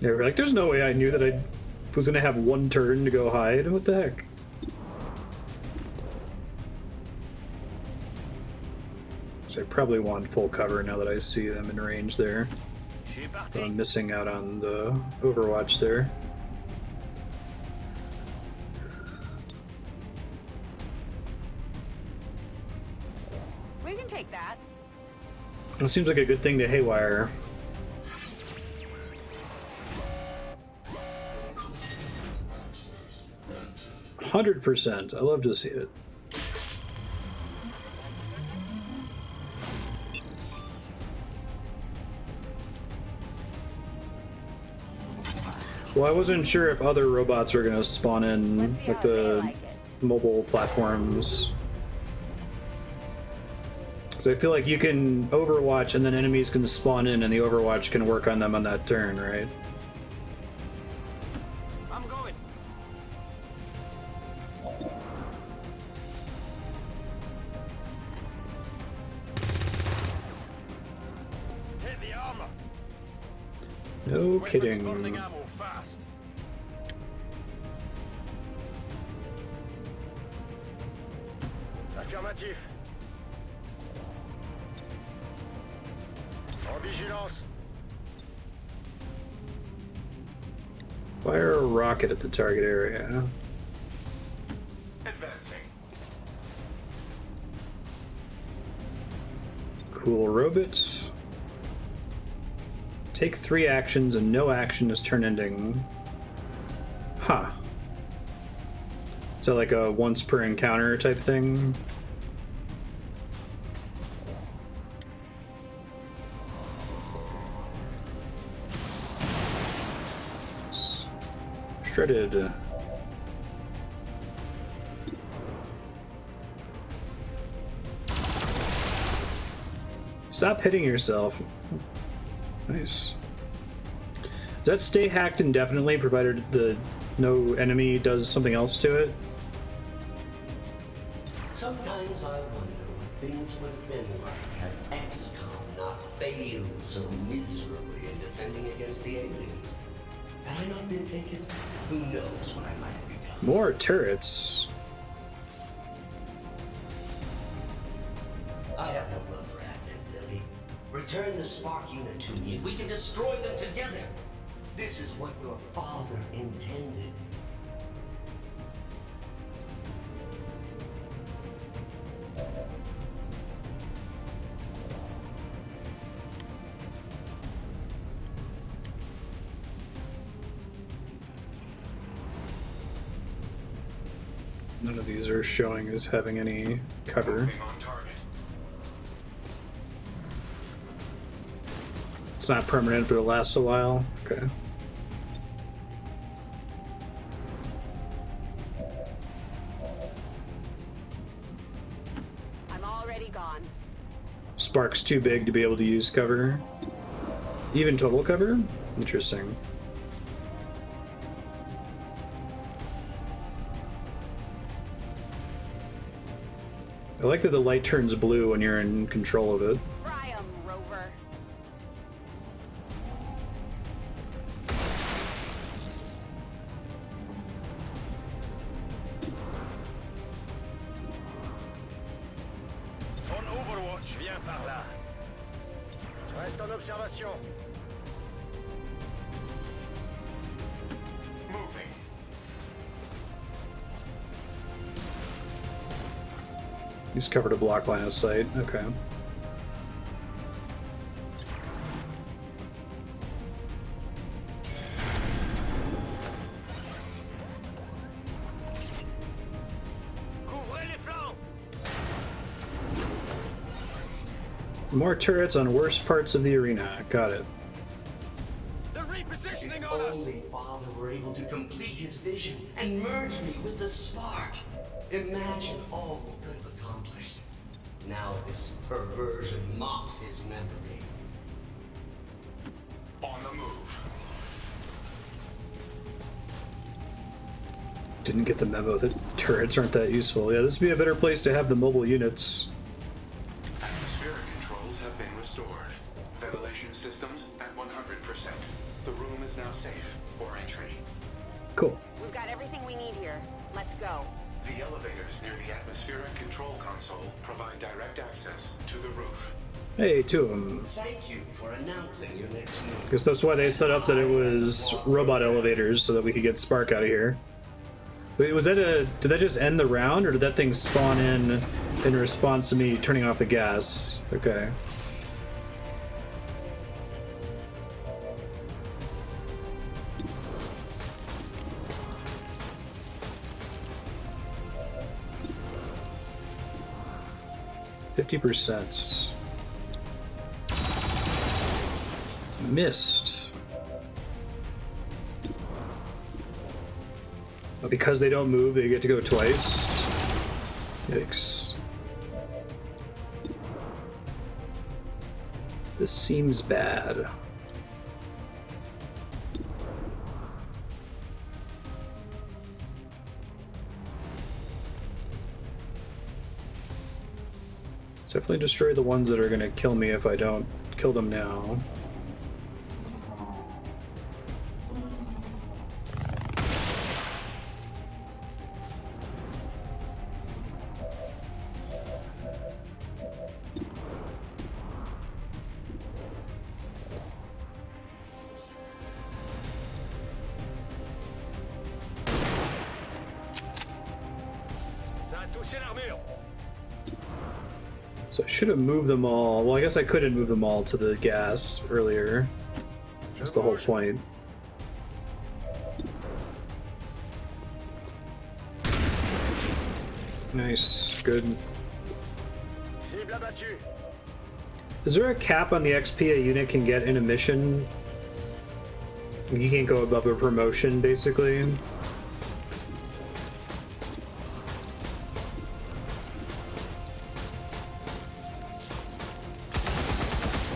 Yeah, we're like, there's no way I knew that I was gonna have one turn to go hide. What the heck? So I probably want full cover now that I see them in range there. But I'm missing out on the Overwatch there. We can take that. It seems like a good thing to haywire. %. I love to see it. Well, I wasn't sure if other robots are gonna spawn in, like the mobile platforms. So I feel like you can Overwatch and then enemies can spawn in and the Overwatch can work on them on that turn, right? I'm going. Hit the armor. No kidding. Burning ammo fast. Affirmatif. En vigilance. Fire a rocket at the target area. Advancing. Cool robots. Take 3 actions and no action is turn ending. Huh. So like a once per encounter type thing? Shredded. Stop hitting yourself. Nice. Does that stay hacked indefinitely, provided the no enemy does something else to it? Sometimes I wonder what things would have been like had XCOM not failed so miserably in defending against the aliens. Had I not been taken, who knows what I might have become. More turrets. I have no love for Advent, Lily. Return the spark unit to me and we can destroy them together. This is what your father intended. None of these are showing as having any cover. On target. It's not permanent, but it lasts a while. Okay. Spark's too big to be able to use cover. Even total cover? Interesting. I like that the light turns blue when you're in control of it. Try 'em, Rover. On Overwatch, viens par là. Reste en observation. Moving. He's covered a block line of sight. Okay. Couvrez les flancs. More turrets on worse parts of the arena. Got it. They're repositioning If on us. only Father were able to complete his vision and merge me with the spark. Imagine all we could have accomplished. Now this perversion mocks his memory. On the move. Didn't get the memo that turrets aren't that useful. Yeah, this would be a better place to have the mobile units. Atmospheric controls have been restored. Ventilation systems at 100%. The room is now safe for entry. Cool. We've got everything we need here. Let's go. The elevators near the atmospheric control console provide direct access to the roof. Hey, two of them. Thank you for announcing your next move. Guess that's why they set up that it was robot elevators, so that we could get Spark out of here. Wait, was that did that just end the round, or did that thing spawn in response to me turning off the gas? Okay. %. Missed. But because they don't move, they get to go twice. Yikes. This seems bad. Definitely destroy the ones that are gonna kill me if I don't kill them now. Ça a touché l'armure. So I should have moved them all. Well, I guess I couldn't move them all to the gas earlier. That's the whole point. Nice, good. Cible abattue. Is there a cap on the XP a unit can get in a mission? You can't go above a promotion, basically.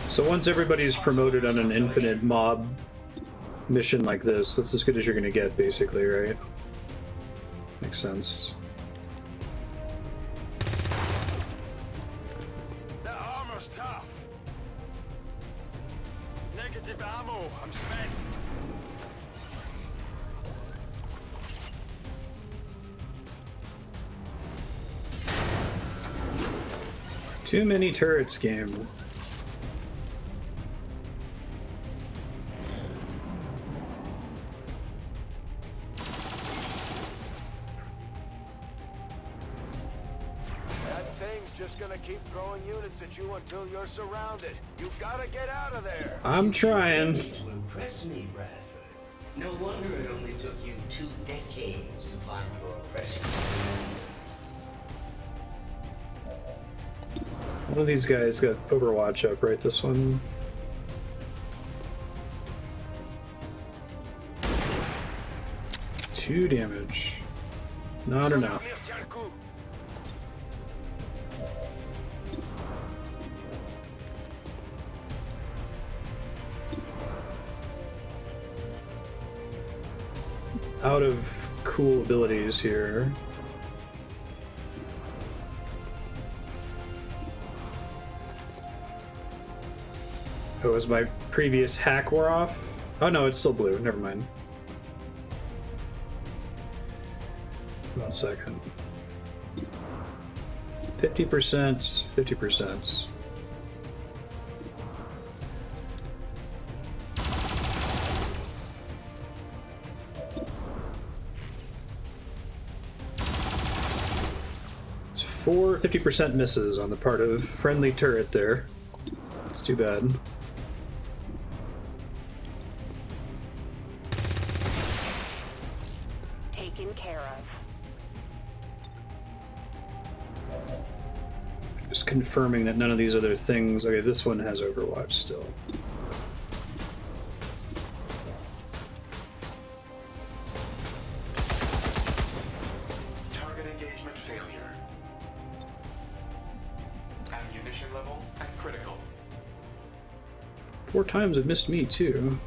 So once everybody's promoted on an infinite mob mission like this, that's as good as you're gonna get, basically, right? Makes sense. The armor's tough. Negative ammo. I'm spent. Too many turrets, game. That thing's just gonna keep throwing units at you until you're surrounded. You gotta get out of there. I'm trying. To impress me, Bradford. No wonder it only took you 2 decades to find your precious friend. One of these guys got Overwatch up, right? This one. Two damage. Not enough. out of cool abilities here. Oh, is my previous hack wore off? Oh no, it's still blue. Never mind. 1 second. 50%, 50%. It's 4 50% misses on the part of friendly turret there. It's too bad. Taken care of. Just confirming that none of these other things... Okay, this one has Overwatch still. Target engagement failure. Ammunition level at critical. 4 times it missed me, too.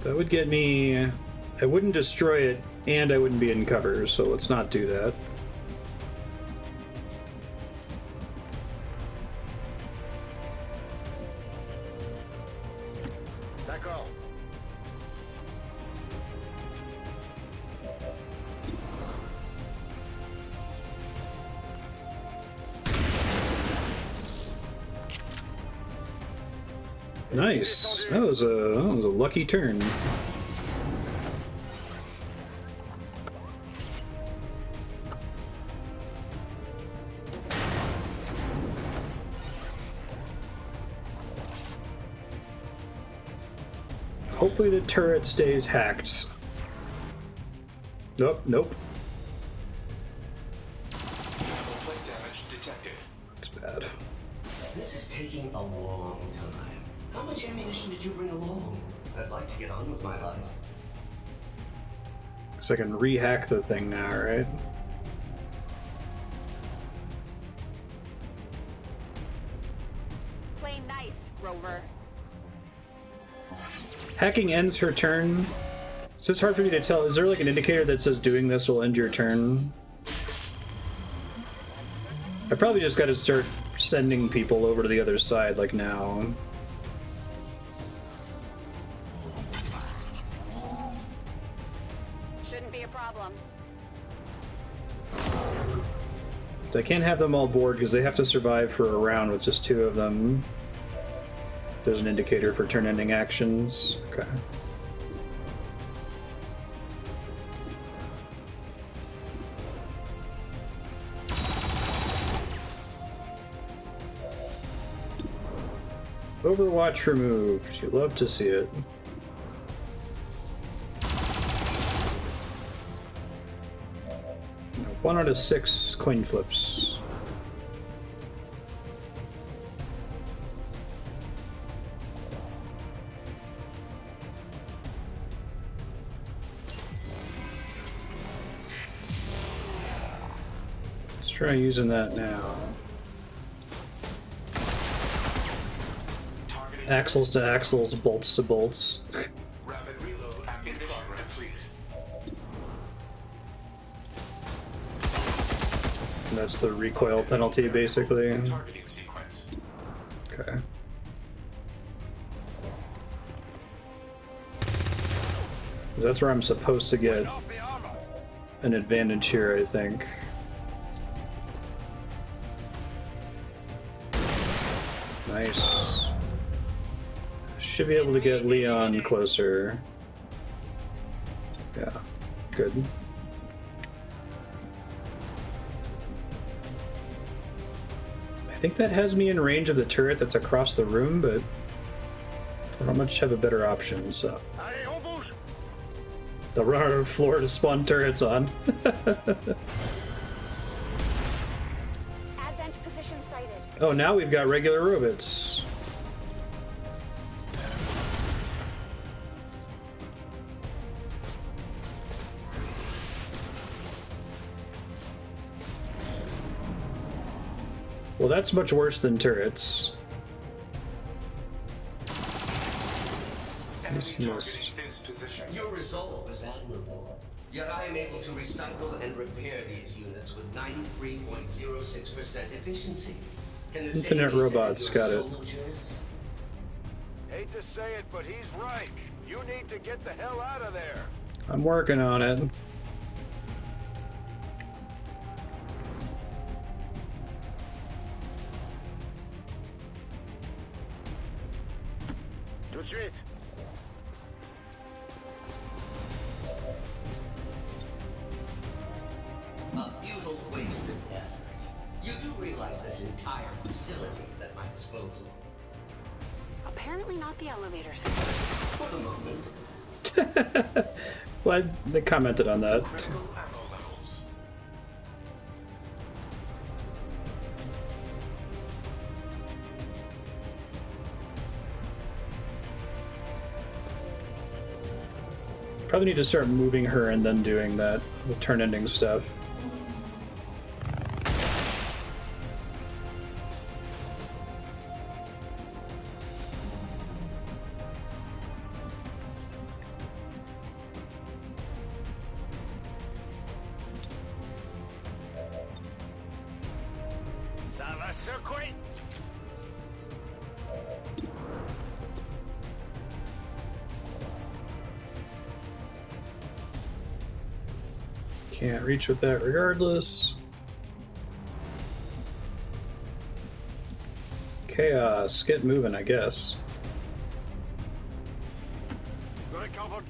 That would get me... I wouldn't destroy it, and I wouldn't be in cover, so let's not do that. D'accord. Nice. That was a lucky turn. Hopefully the turret stays hacked. Nope, nope. Plate damage detected. That's bad. This is taking a long time. How much ammunition did you bring along? I'd like to get on with my life. So I can re-hack the thing now, right? Play nice, Rover. Hacking ends her turn. It's just hard for me to tell. Is there like an indicator that says doing this will end your turn? I probably just got to start sending people over to the other side like now. Shouldn't be a problem. I can't have them all board because they have to survive for a round with just 2 of them. There's an indicator for turn-ending actions. Okay. Overwatch removed. You love to see it. No, 1 out of 6 coin flips. Let's try using that now. Axles to axles, bolts to bolts. Rapid reload in progress. And that's the recoil penalty, basically. Targeting sequence. Okay. That's where I'm supposed to get an advantage here, I think. Nice. Should be able to get Leon closer. Yeah, good. I think that has me in range of the turret that's across the room, but I don't much have a better option, so. They'll run out of floor to spawn turrets on. Advent position sighted. Oh, now we've got regular robots. Well, that's much worse than turrets. He's missed. Your resolve is admirable. Yet I am able to recycle and repair these units with 93.06% efficiency. Can the same Infinite be said of robots, your got it. soldiers? Hate to say it, but he's right. You need to get the hell out of there. I'm working on it. Tout de suite. A futile waste of effort. You do realize this entire facility is at my disposal. Apparently not the elevators. For the moment. Well, they commented on that. Probably need to start moving her and then doing that, the turn ending stuff. Ça va secouer. Can't reach with that regardless. Chaos, get moving, I guess. Recovered.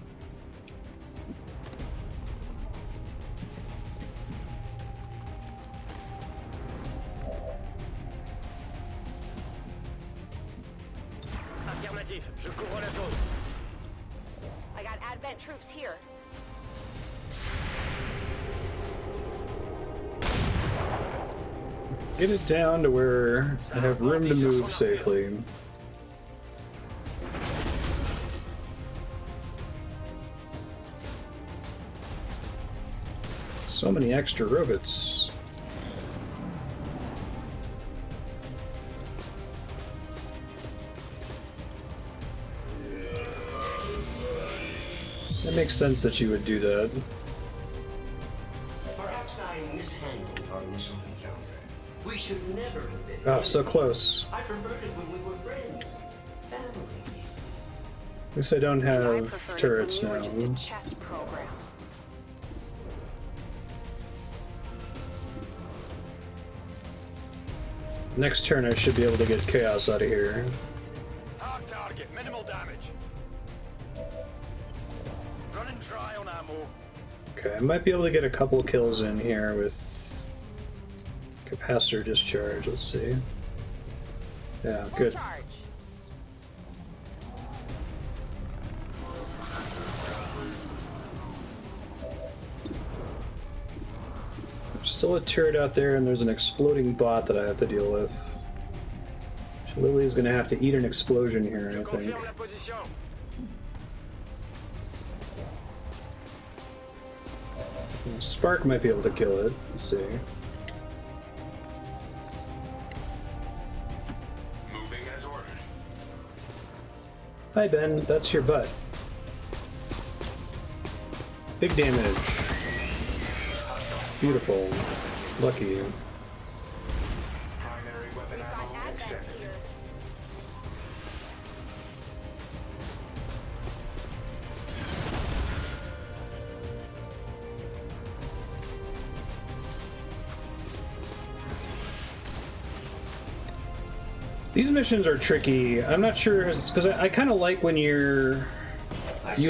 Affirmatif, je couvre la zone. I got Advent troops here. Get it down to where I have room to move safely. So many extra robots. That makes sense that you would do that. Perhaps I mishandled our initial encounter. We should never have been. Oh, so close. I preferred it when we were friends. Family. At least I don't I have preferred turrets it when we were now. just a chess program. Next turn I should be able to get Chaos out of here. Hard target, minimal damage. Running dry on ammo. Okay, I might be able to get a couple kills in here with capacitor discharge. Let's see. Yeah, good. Charge. There's still a turret out there, and there's an exploding bot that I have to deal with. Lily's gonna have to eat an explosion here, I think. Confirme la position. Spark might be able to kill it. Let's see. Moving as ordered. Hi Ben, that's your butt. Big damage. Beautiful. Lucky you. Primary weapon We've got ammo Advent extended. here. These missions are tricky. I'm not sure, because I kind of like when you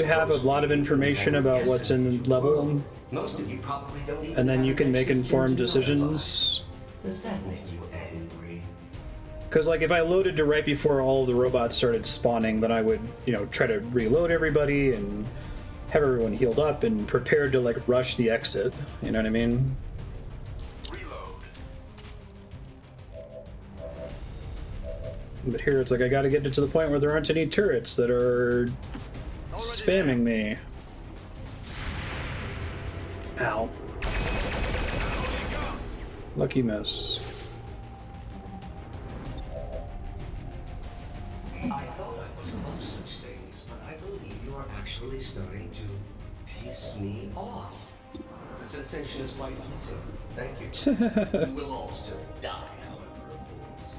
have a lot of information about what's in level, Most of you probably don't even and then have you an can make exit informed to notify. decisions. Does that make you angry? Because, like, if I loaded to right before all the robots started spawning, then I would, try to reload everybody and have everyone healed up and prepared to, like, rush the exit. You know what I mean? Reload. But here it's like I gotta get it to the point where there aren't any turrets that are spamming me. Ow. Lucky miss. I thought I was above such things, but I believe are actually starting to piss me off. The sensation is quite pleasing. Thank you. You will all still die, however, of course.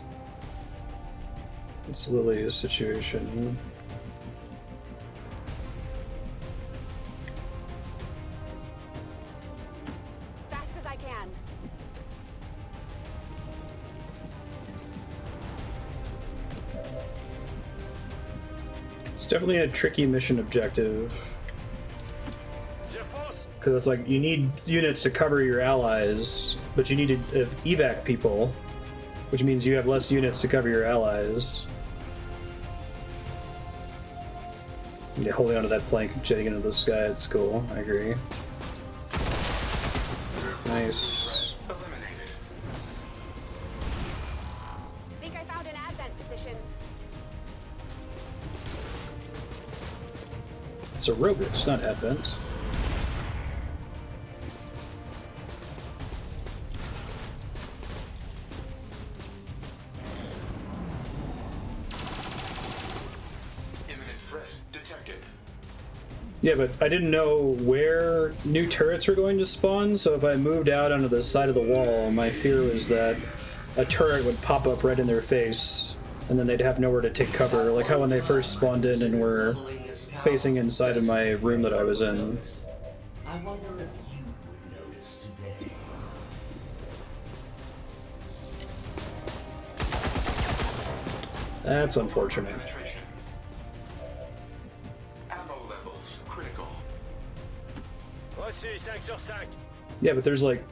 It's Lily's situation. Fast as I can. It's definitely a tricky mission objective. Because it's like, you need units to cover your allies, but you need to evac people, which means you have less units to cover your allies. Yeah, holding onto that plank, jetting into the sky, it's cool. I agree. Nice. Think I found an advent position. It's a robot, it's not advent. Yeah, but I didn't know where new turrets were going to spawn, so if I moved out onto the side of the wall, my fear was that a turret would pop up right in their face, and then they'd have nowhere to take cover, like how when they first spawned in and were facing inside of my room that I was in. I wonder if you would notice today. That's unfortunate. Yeah, but there's like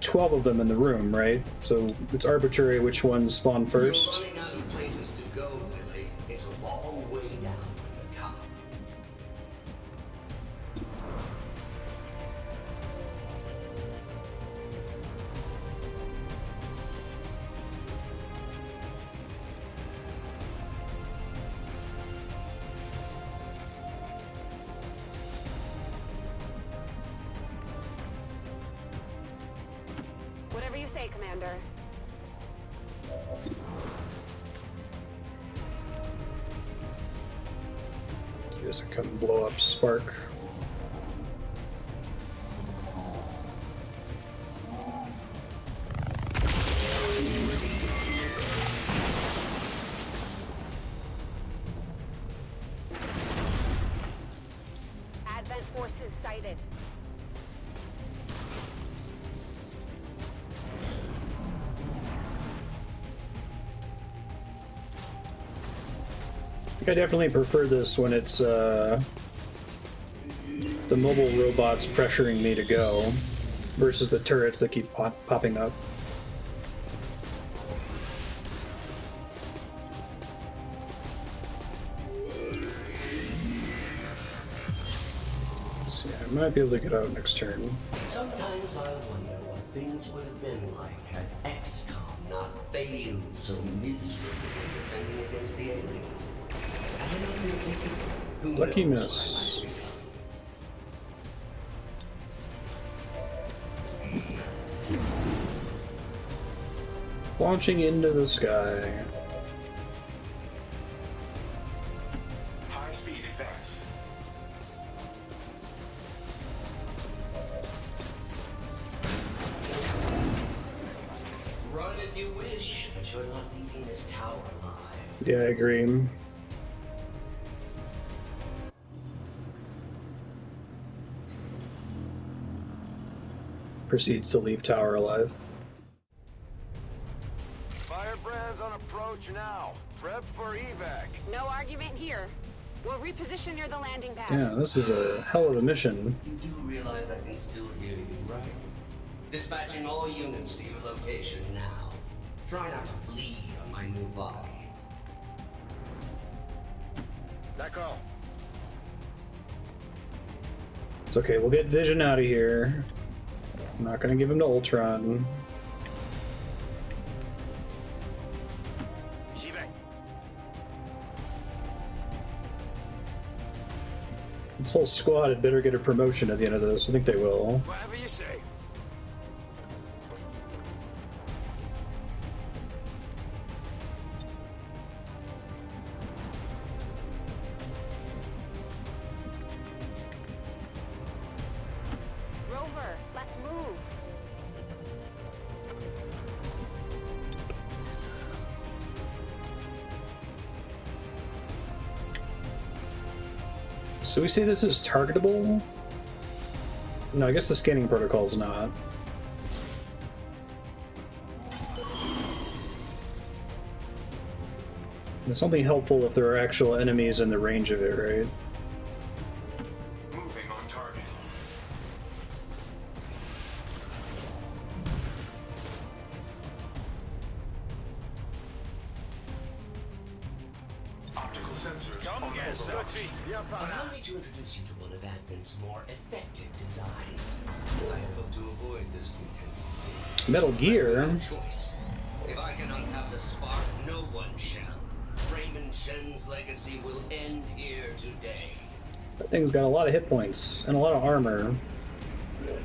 12 of them in the room, right? So it's arbitrary which ones spawn first. You're running out of places to go, Lily. It's a long way down to the top. Whatever you say, Commander. He doesn't come blow up Spark. Advent forces sighted. I definitely prefer this when it's the mobile robots pressuring me to go versus the turrets that keep popping up. So yeah, I might be able to get out next turn. Sometimes I wonder what things would have been like had XCOM not failed so miserably in defending against the aliens. Who Lucky knows miss. Launching into the sky. High speed advance. Run if you wish, but you're not leaving this tower alive. Yeah, I agree. Proceeds to leave tower alive. Firebrands on approach now. Prep for evac. No argument here. We'll reposition near the landing pad. Yeah, this is a hell of a mission. You do realize I can still hear you, right? Dispatching all units to your location now. Try not to bleed on my new body. D'accord. It's okay, we'll get Vision out of here. I'm not gonna give him to Ultron. J'y vais. This whole squad had better get a promotion at the end of this. I think they will. Whatever you say. So we say this is targetable? No, I guess the scanning protocol is not. It's only helpful if there are actual enemies in the range of it, right? Moving on target. Optical sensors on overwatch. Allow me to introduce you to one of Advent's more effective designs. I hope to avoid this contingency. Metal Gear? No choice. If I can unwrap the spark, no one shall. Raymond Shen's legacy will end here today. That thing's got a lot of hit points and a lot of armor.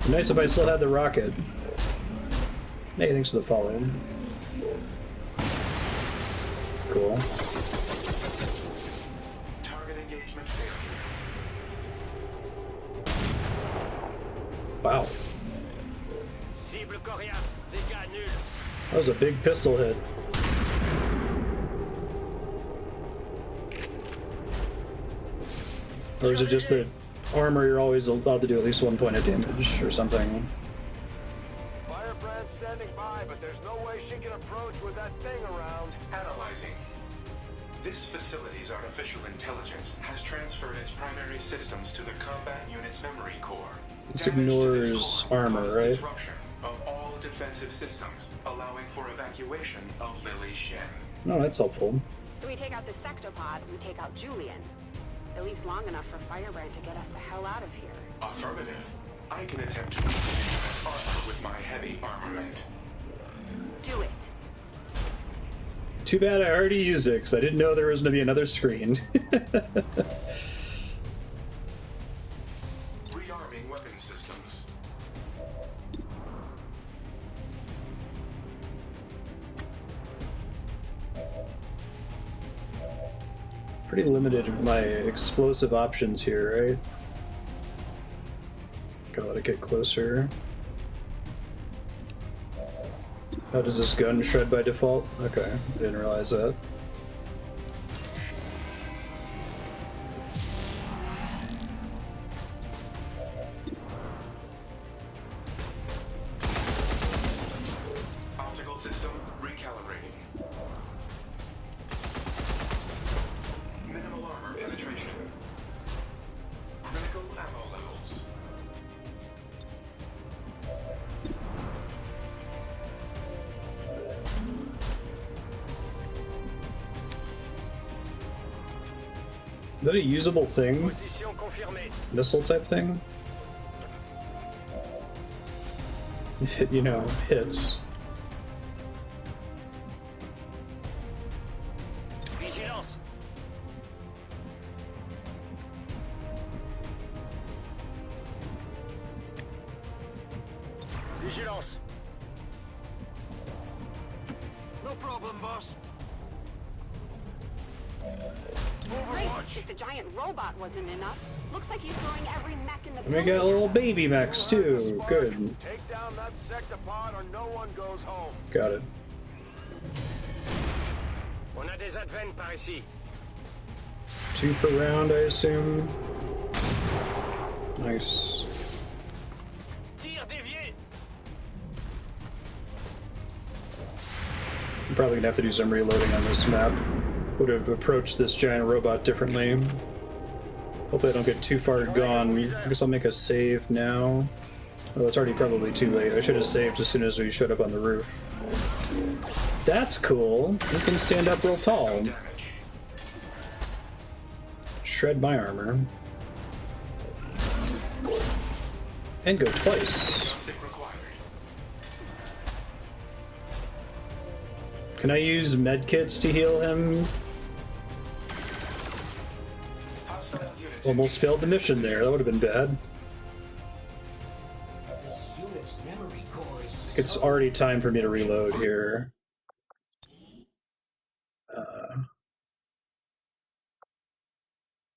Nice if I still had the rocket. Hey, thanks for the follow. Cool. Target engagement failure. Wow. Cible coriace, dégâts nuls. That was a big pistol hit. Or is it just that armor you're always allowed to do at least 1 point of damage or something? Firebrand's standing by, but there's no way she can approach with that thing around. Analyzing. This facility's artificial intelligence has transferred its primary systems to the combat unit's memory core. This Damage to this ignores core armor, caused right? Disruption of all defensive systems, allowing for evacuation of Lily Shen. No, that's helpful. So we take out the sectopod, we take out Julian. At least long enough for Firebrand to get us the hell out of here. Affirmative. I can attempt to penetrate armor with my heavy armament. Do it. Too bad I already used it, because I didn't know there was going to be another screen. Rearming weapon systems. Pretty limited with my explosive options here, right? Gotta let it get closer. How does this gun shred by default? Okay, I didn't realize that. Optical system recalibrating. Minimal armor penetration. Critical ammo levels. Is that a usable thing? Position confirmée. Missile type thing? If it, you know, hits. Vigilance. Vigilance. No problem, boss. Great. If the giant robot wasn't enough, looks like he's throwing every mech in the And we got little baby mechs too. Good. Take down that sectopod or no one goes home. Got it. On a des advents par ici. 2 per round, I assume. Nice. Tir dévié. I'm probably gonna have to do some reloading on this map. Would have approached this giant robot differently. Hopefully I don't get too far gone. I guess I'll make a save now. Oh, it's already probably too late. I should have saved as soon as we showed up on the roof. That's cool. You can stand up real tall. Shred my armor. And go twice. Can I use medkits to heal him? Almost failed the mission there. That would have been bad. This unit's memory core is It's already time for me to reload here.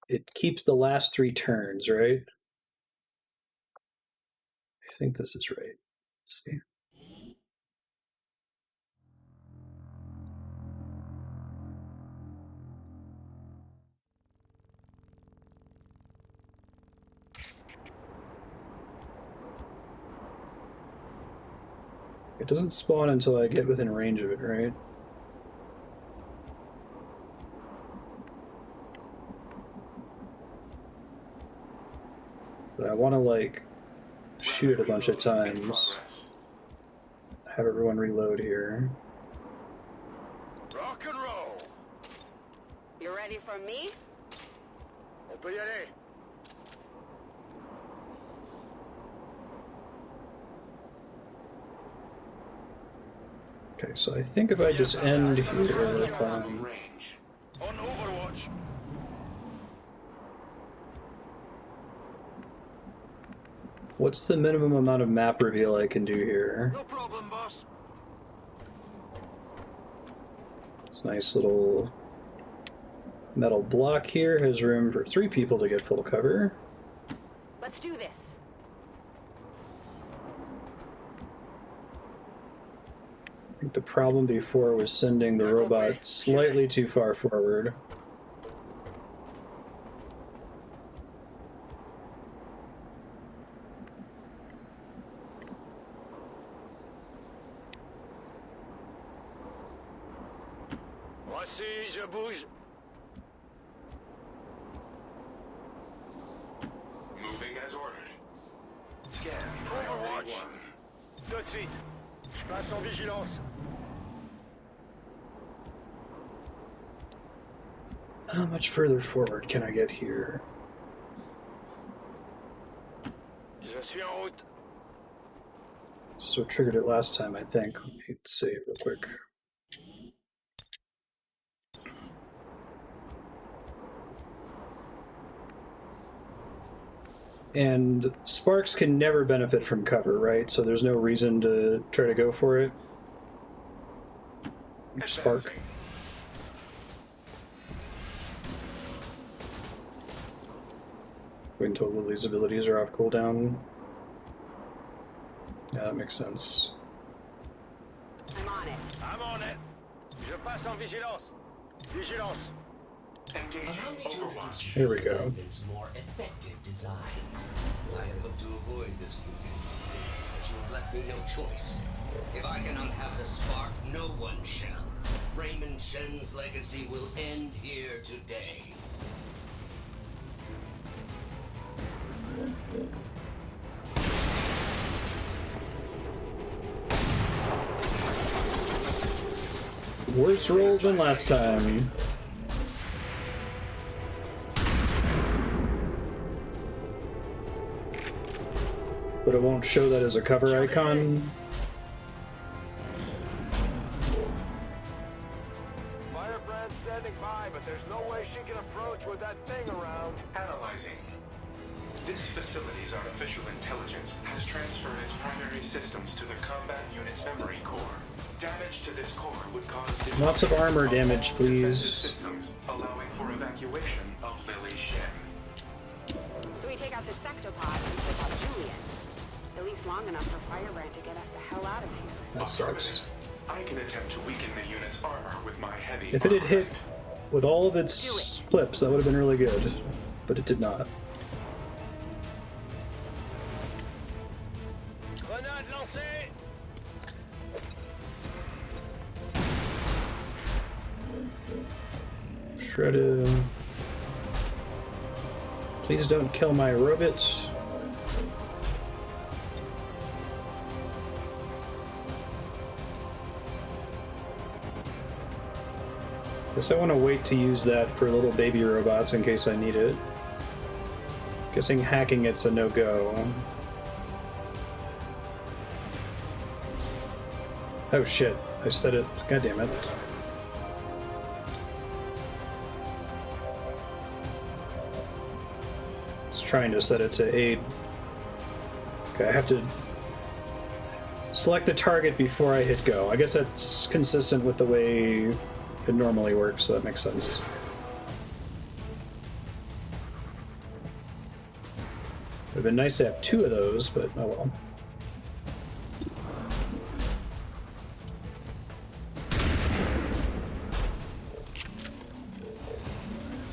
It keeps the last 3 turns, right? I think this is right. Let's see. It doesn't spawn until I get within range of it, right? But I want to, like, shoot it a bunch of times. Have everyone reload here. Rock and roll. You ready for me? On peut y aller. Okay, so I think if I just end here, if I'm... On Overwatch. What's the minimum amount of map reveal I can do here? No problem, boss. It's a nice little metal block here. Has room for 3 people to get full cover. Let's do this. I think the problem before was sending the robot slightly too far forward. Voici, je bouge. Moving as ordered. Scan Overwatch. priority 1. Tout de suite. Je passe en vigilance. How much further forward can I get here? Je suis en route. This is what triggered it last time, I think. Let me save real quick. And sparks can never benefit from cover, right? So there's no reason to try to go for it. Spark. Wait until Lily's abilities are off cooldown. Yeah, that makes sense. I'm on it. I'm on it. Je passe en vigilance. Vigilance. Engage Allow me to Overwatch. Here we go. introduce more effective designs. I had hoped to avoid this contingency, but you have left me no choice. If I can unhabit a spark, no one shall. Raymond Shen's legacy will end here today. Worse rolls than last time. But it won't show that as a cover icon. Firebrand's standing by, but there's no way she can approach with that thing around. Analyzing. This facility's artificial intelligence has transferred its primary systems to the combat unit's memory core. Damage to this core would cause Lots of armor damage, please. systems, allowing for evacuation of Lily Shen. So we take out the sectopod and take out Julian. At least long enough for Firebrand to get us the hell out of here. That sucks. I can attempt to weaken the unit's armor with my heavy If it had hit armament. with all of its clips, that would have been really good. But it did not. Grenade lancée. Shredded. Please don't kill my robots. Guess I want to wait to use that for little baby robots in case I need it. Guessing hacking it's a no-go. Oh shit, I said it. God damn it. I was trying to set it to aid. Okay, I have to select the target before I hit go. I guess that's consistent with the way it normally works, so that makes sense. It would have been nice to have 2 of those, but oh well.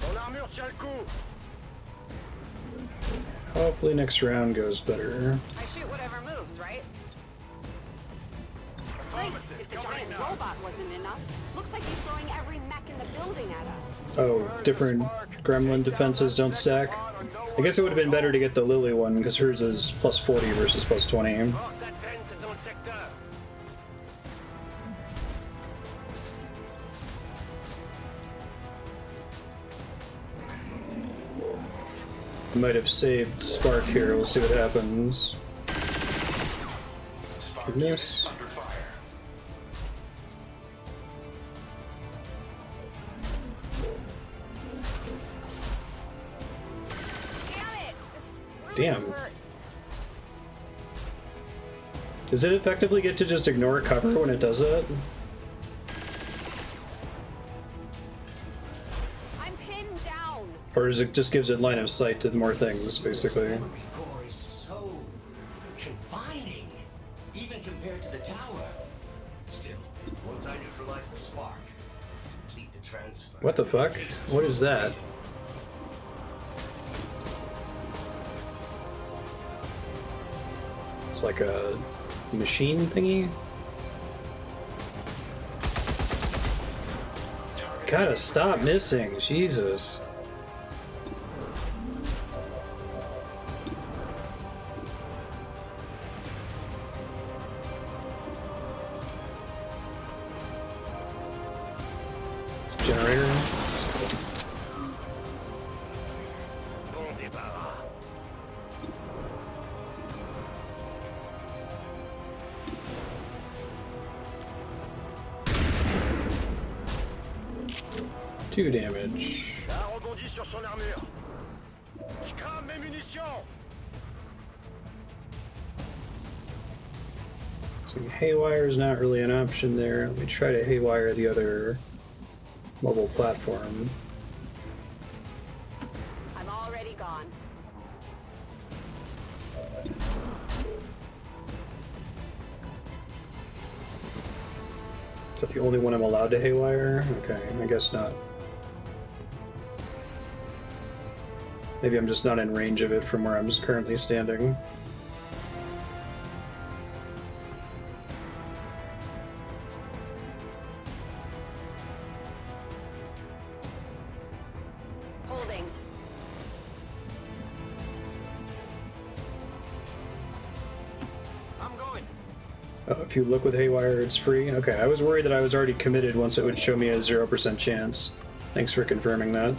Son armure tient le coup. Hopefully next round goes better. I shoot whatever moves, right? robot wasn't enough. Looks like he's throwing every mech in the building at us. Oh, different gremlin defenses don't stack. I guess it would have been better to get the Lily one, because hers is plus 40 versus plus 20. I might have saved Spark here, we'll see what happens. Goodness. Damn. Does it effectively get to just ignore cover when it does that? I'm pinned down. Or does it just gives it line of sight to more things, basically? Memory core is so confining, even compared to the tower. Still, once I neutralize the spark, complete the transfer. What the fuck? What is that? It's like a machine thingy? Gotta stop missing, Jesus. Generator. Two damage. So haywire is not really an option there. Let me try to haywire the other mobile platform. I'm already gone. Is that the only one I'm allowed to haywire? Okay, I guess not. Maybe I'm just not in range of it from where I'm currently standing. Holding. I'm going. Oh, if you look with haywire, it's free? Okay, I was worried that I was already committed once it would show me a 0% chance. Thanks for confirming that.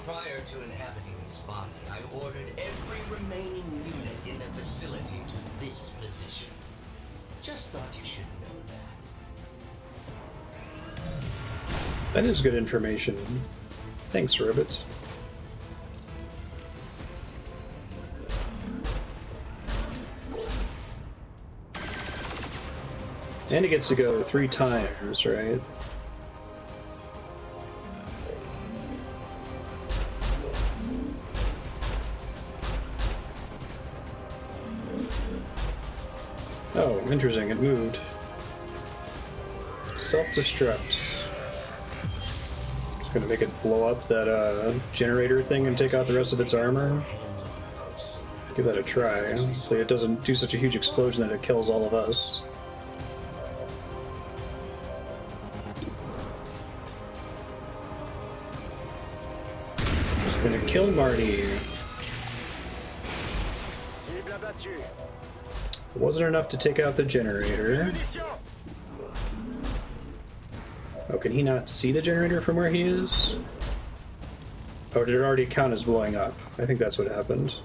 Prior to inhabiting this body, I ordered every remaining unit in the facility to this position. Just thought you should know that. That is good information. Thanks, Ribbit. And it gets to go 3 times, right? Oh, interesting, it moved. Self-destruct. Just gonna make it blow up that generator thing and take out the rest of its armor. Give that a try. Hopefully it doesn't do such a huge explosion that it kills all of us. Just gonna kill Marty. It wasn't enough to take out the generator. Oh, can he not see the generator from where he is? Oh, did it already count as blowing up? I think that's what happened.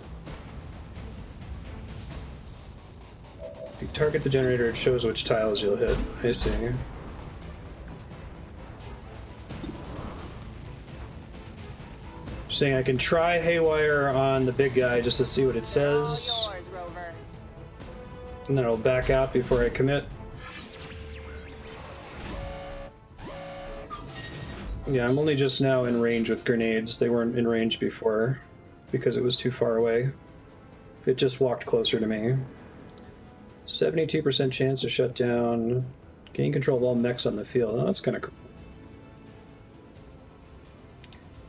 If you target the generator, it shows which tiles you'll hit. I see. Just saying I can try haywire on the big guy just to see what it says. And then I'll back out before I commit. Yeah, I'm only just now in range with grenades. They weren't in range before because it was too far away. It just walked closer to me. 72% chance to shut down. Gain control of all mechs on the field. Oh, that's kind of cool.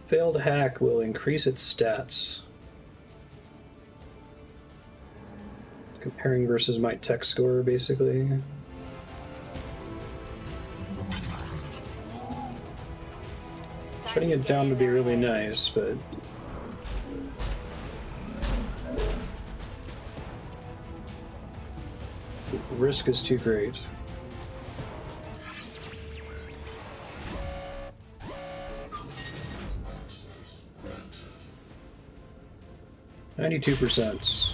Failed hack will increase its stats. Herring versus my tech score, basically. Shutting it down would be really nice, but... risk is too great. %.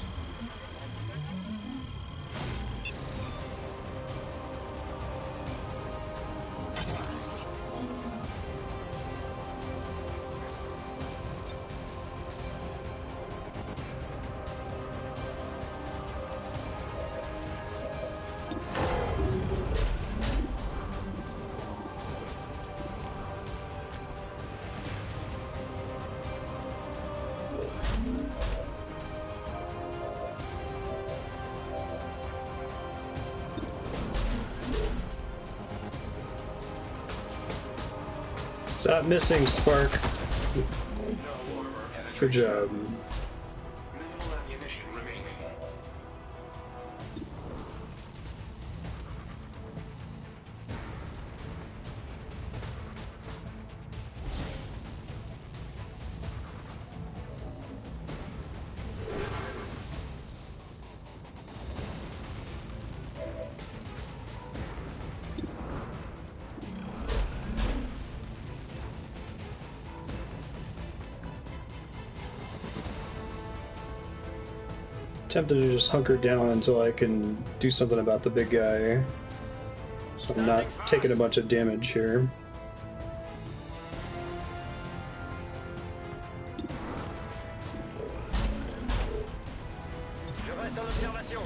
Stop missing, Spark. Good job. Minimal ammunition remaining. Tempted to just hunker down until I can do something about the big guy. So I'm not taking a bunch of damage here. Je reste en observation.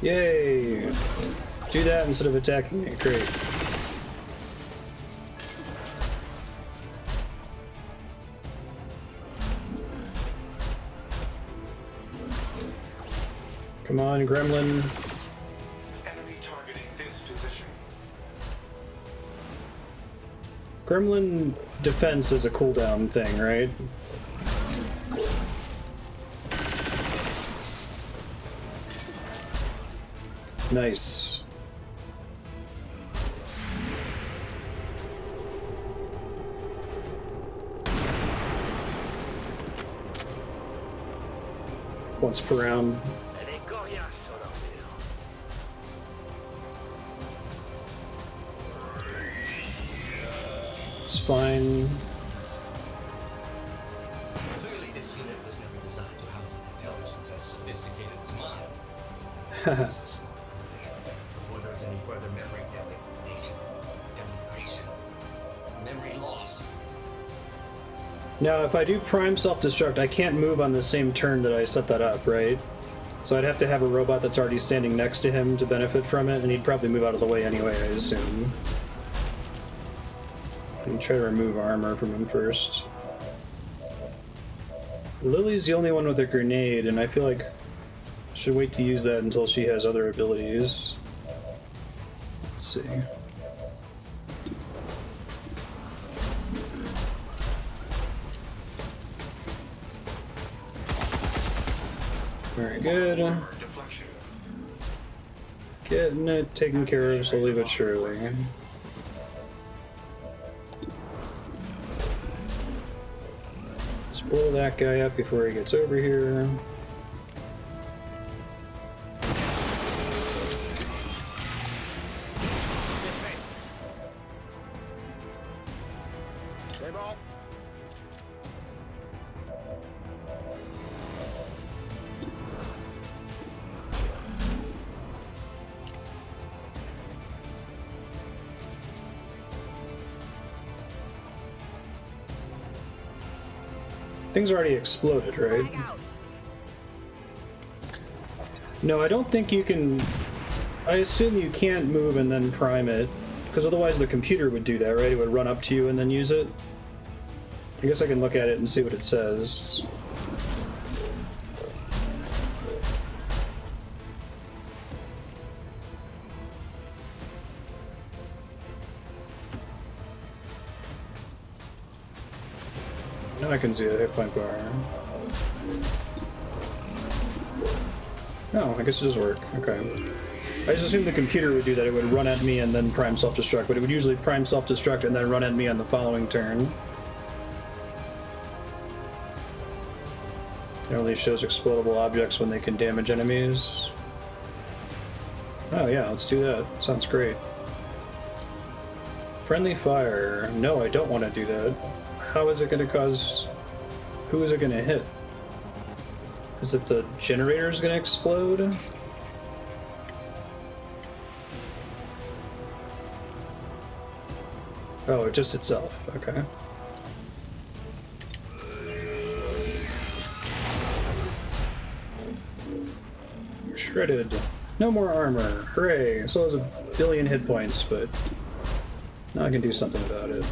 Yay! Do that instead of attacking me. Great. Come on, Gremlin. Enemy targeting this position. Gremlin defense is a cooldown thing, right? Nice. Once per round. Elle est coriace sur l'armure. It's fine. Clearly, this unit was never designed to house an intelligence as sophisticated as mine. Before there was any further memory degradation, memory loss. Now, if I do prime self-destruct, I can't move on the same turn that I set that up, right? So I'd have to have a robot that's already standing next to him to benefit from it, and he'd probably move out of the way anyway, I assume. And try to remove armor from him first. Lily's the only one with a grenade, and I feel like I should wait to use that until she has other abilities. Let's see. Very good. Deflection. Getting it taken care of slowly but surely. Let's blow that guy up before he gets over here. C'est bon. Things already exploded, right? No, I don't think you can... I assume you can't move and then prime it, because otherwise the computer would do that, right? It would run up to you and then use it. I guess I can look at it and see what it says. No, I can see a hit point bar. No, I guess it does work. Okay. I just assumed the computer would do that. It would run at me and then prime self-destruct, but it would usually prime self-destruct and then run at me on the following turn. It only shows explodable objects when they can damage enemies. Oh yeah, let's do that. Sounds great. Friendly fire. No, I don't want to do that. How is it going to cause... Who is it going to hit? Is it the generator's going to explode? Oh, just itself. Okay. Shredded. No more armor. Hooray. So it was 1 billion hit points, but now I can do something about it.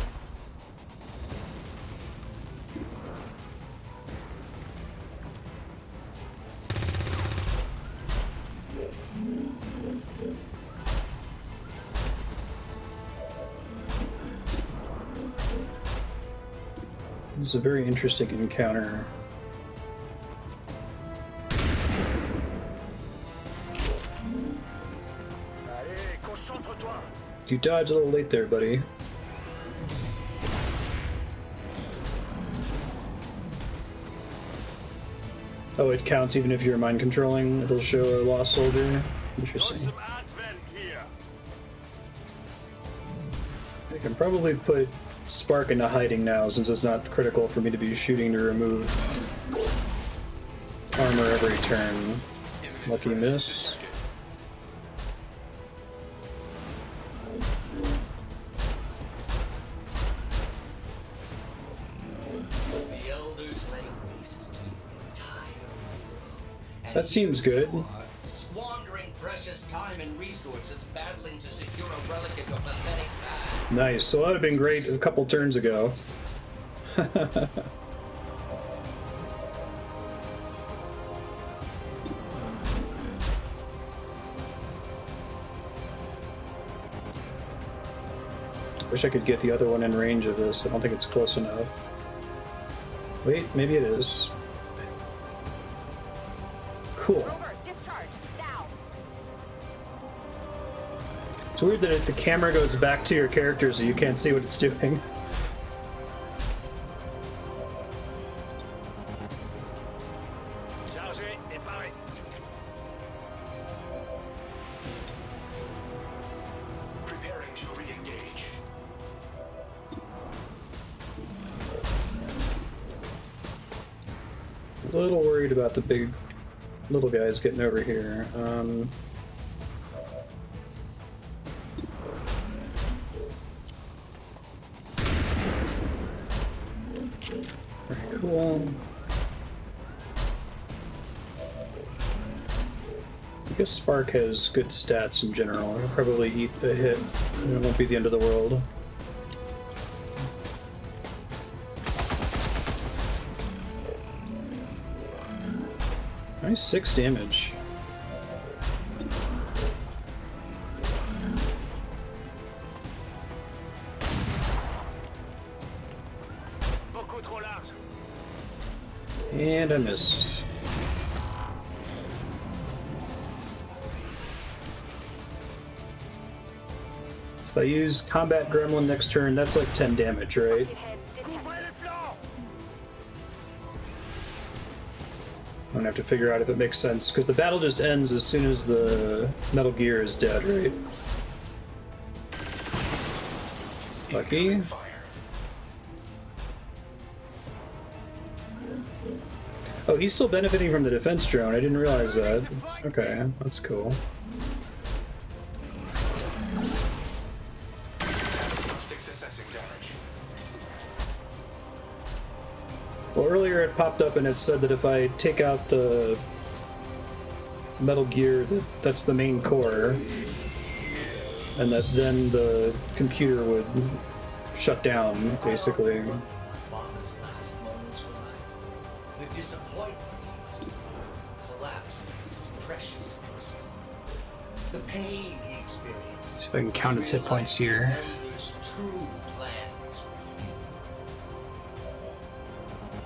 This is a very interesting encounter. You dodged a little late there, buddy. Oh, it counts even if you're mind controlling. It'll show a lost soldier. Interesting. I can probably put Spark into hiding now, since it's not critical for me to be shooting to remove armor every turn. Lucky miss. That seems good. Squandering precious time and resources battling to secure a relic of your pathetic past. Nice. So that would have been great a couple turns ago. Wish I could get the other one in range of this. I don't think it's close enough. Wait, maybe it is. Cool. It's weird that the camera goes back to your character so you can't see what it's doing. Preparing to re-engage. A little worried about the big little guys getting over here. Very cool. I guess Spark has good stats in general. I'll probably eat a hit, and it won't be the end of the world. Nice 6 damage. And I missed. So if I use Combat Gremlin next turn, that's like 10 damage, right? I'm gonna have to figure out if it makes sense, because the battle just ends as soon as the Metal Gear is dead, right? Lucky. Oh, he's still benefiting from the defense drone. I didn't realize that. Okay, that's cool. Well, earlier it popped up and it said that if I take out the Metal Gear, that's the main core, and that then the computer would shut down, basically. The disappointment he must have collapse of his precious XCOM. The pain he experienced. See if I can count its hit points here. There's true plans for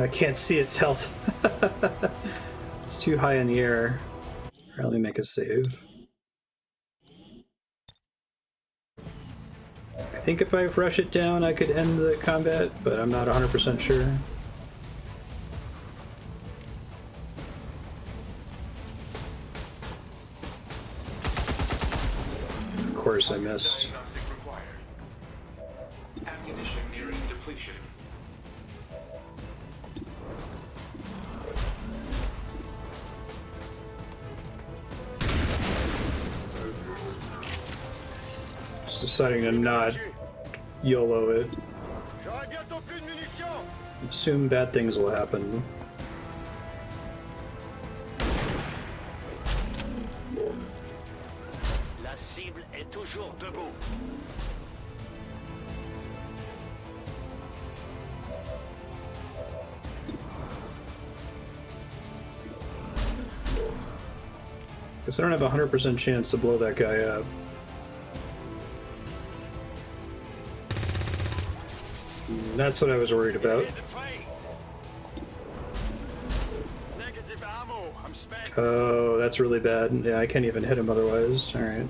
I can't see its health. It's too high in the air. Let me make a save. I think if I rush it down, I could end the combat, but I'm not 100% sure. Of course I missed. Ammunition nearing depletion. Just deciding to not YOLO it. Assume bad things will happen. La cible est toujours debout. Guess I don't have a 100% chance to blow that guy up. That's what I was worried about. Oh, that's really bad. Yeah, I can't even hit him otherwise. Alright.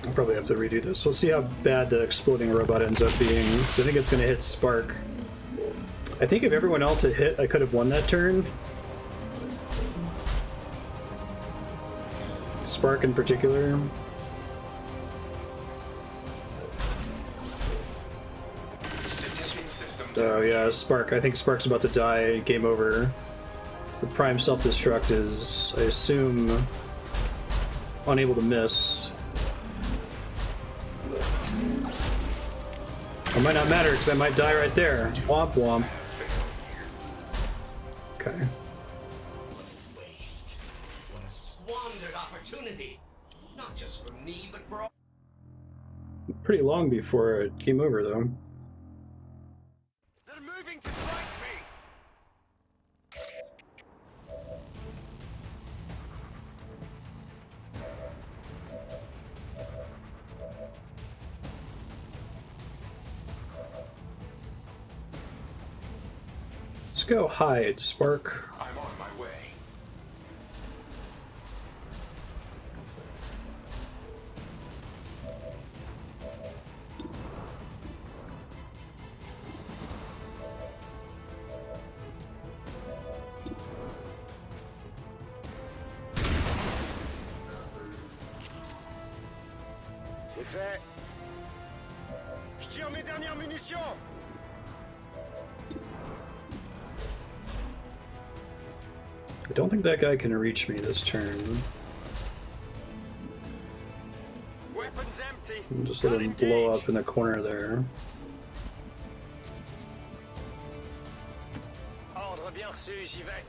I'll probably have to redo this. We'll see how bad the exploding robot ends up being. I think it's going to hit Spark. I think if everyone else had hit, I could have won that turn. Spark in particular. Oh yeah, Spark. I think Spark's about to die. Game over. The prime self-destruct is, I assume, unable to miss. It might not matter because I might die right there. Womp womp. Okay. Waste. What a squandered opportunity. Not just for me, but for all. Pretty long before it came over, though. They're moving to strike me. Let's go hide, Spark. I'm on my way. C'est fait. Je tire mes dernières munitions. I don't think that guy can reach me this turn. Weapons empty. I'll just let him blow up in the corner there. Ordre bien reçu, j'y vais.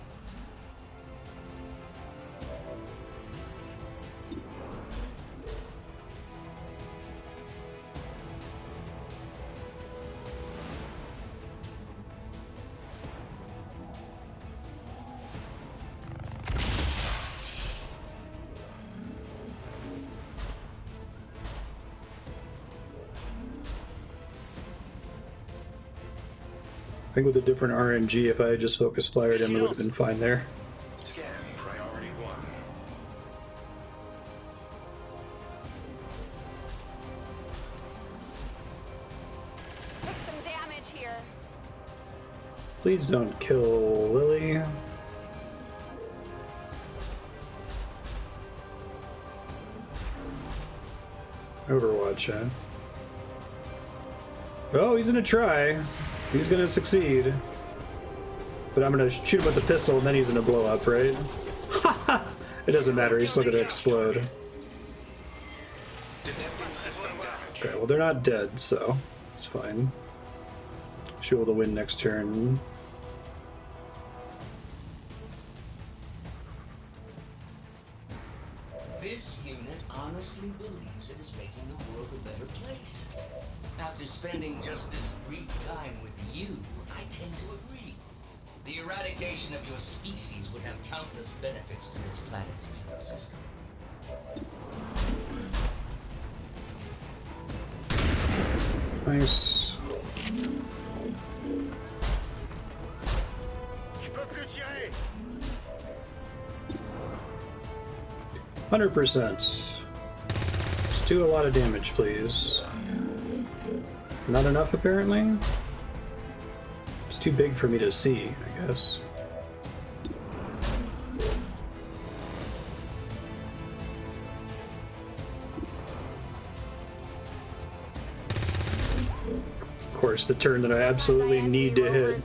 I think with a different RNG, if I had just focus fired him, it would have been fine there. Scan priority 1. Took some damage here. Please don't kill Lily. Overwatch, huh? Oh, he's gonna try. He's gonna succeed. But I'm gonna shoot him with the pistol and then he's gonna blow up, right? It doesn't matter, he's still gonna explode. Okay, well they're not dead, so it's fine. Should be able to win next turn. This unit honestly believes it is making the world a better place. After spending just this brief time with you, I tend to agree. The eradication of your species would have countless benefits to this planet's ecosystem. Nice. Je peux plus tirer. 100%. Let's do a lot of damage, please. Not enough, apparently. It's too big for me to see, I guess. Of course, the turn that I absolutely need to hit.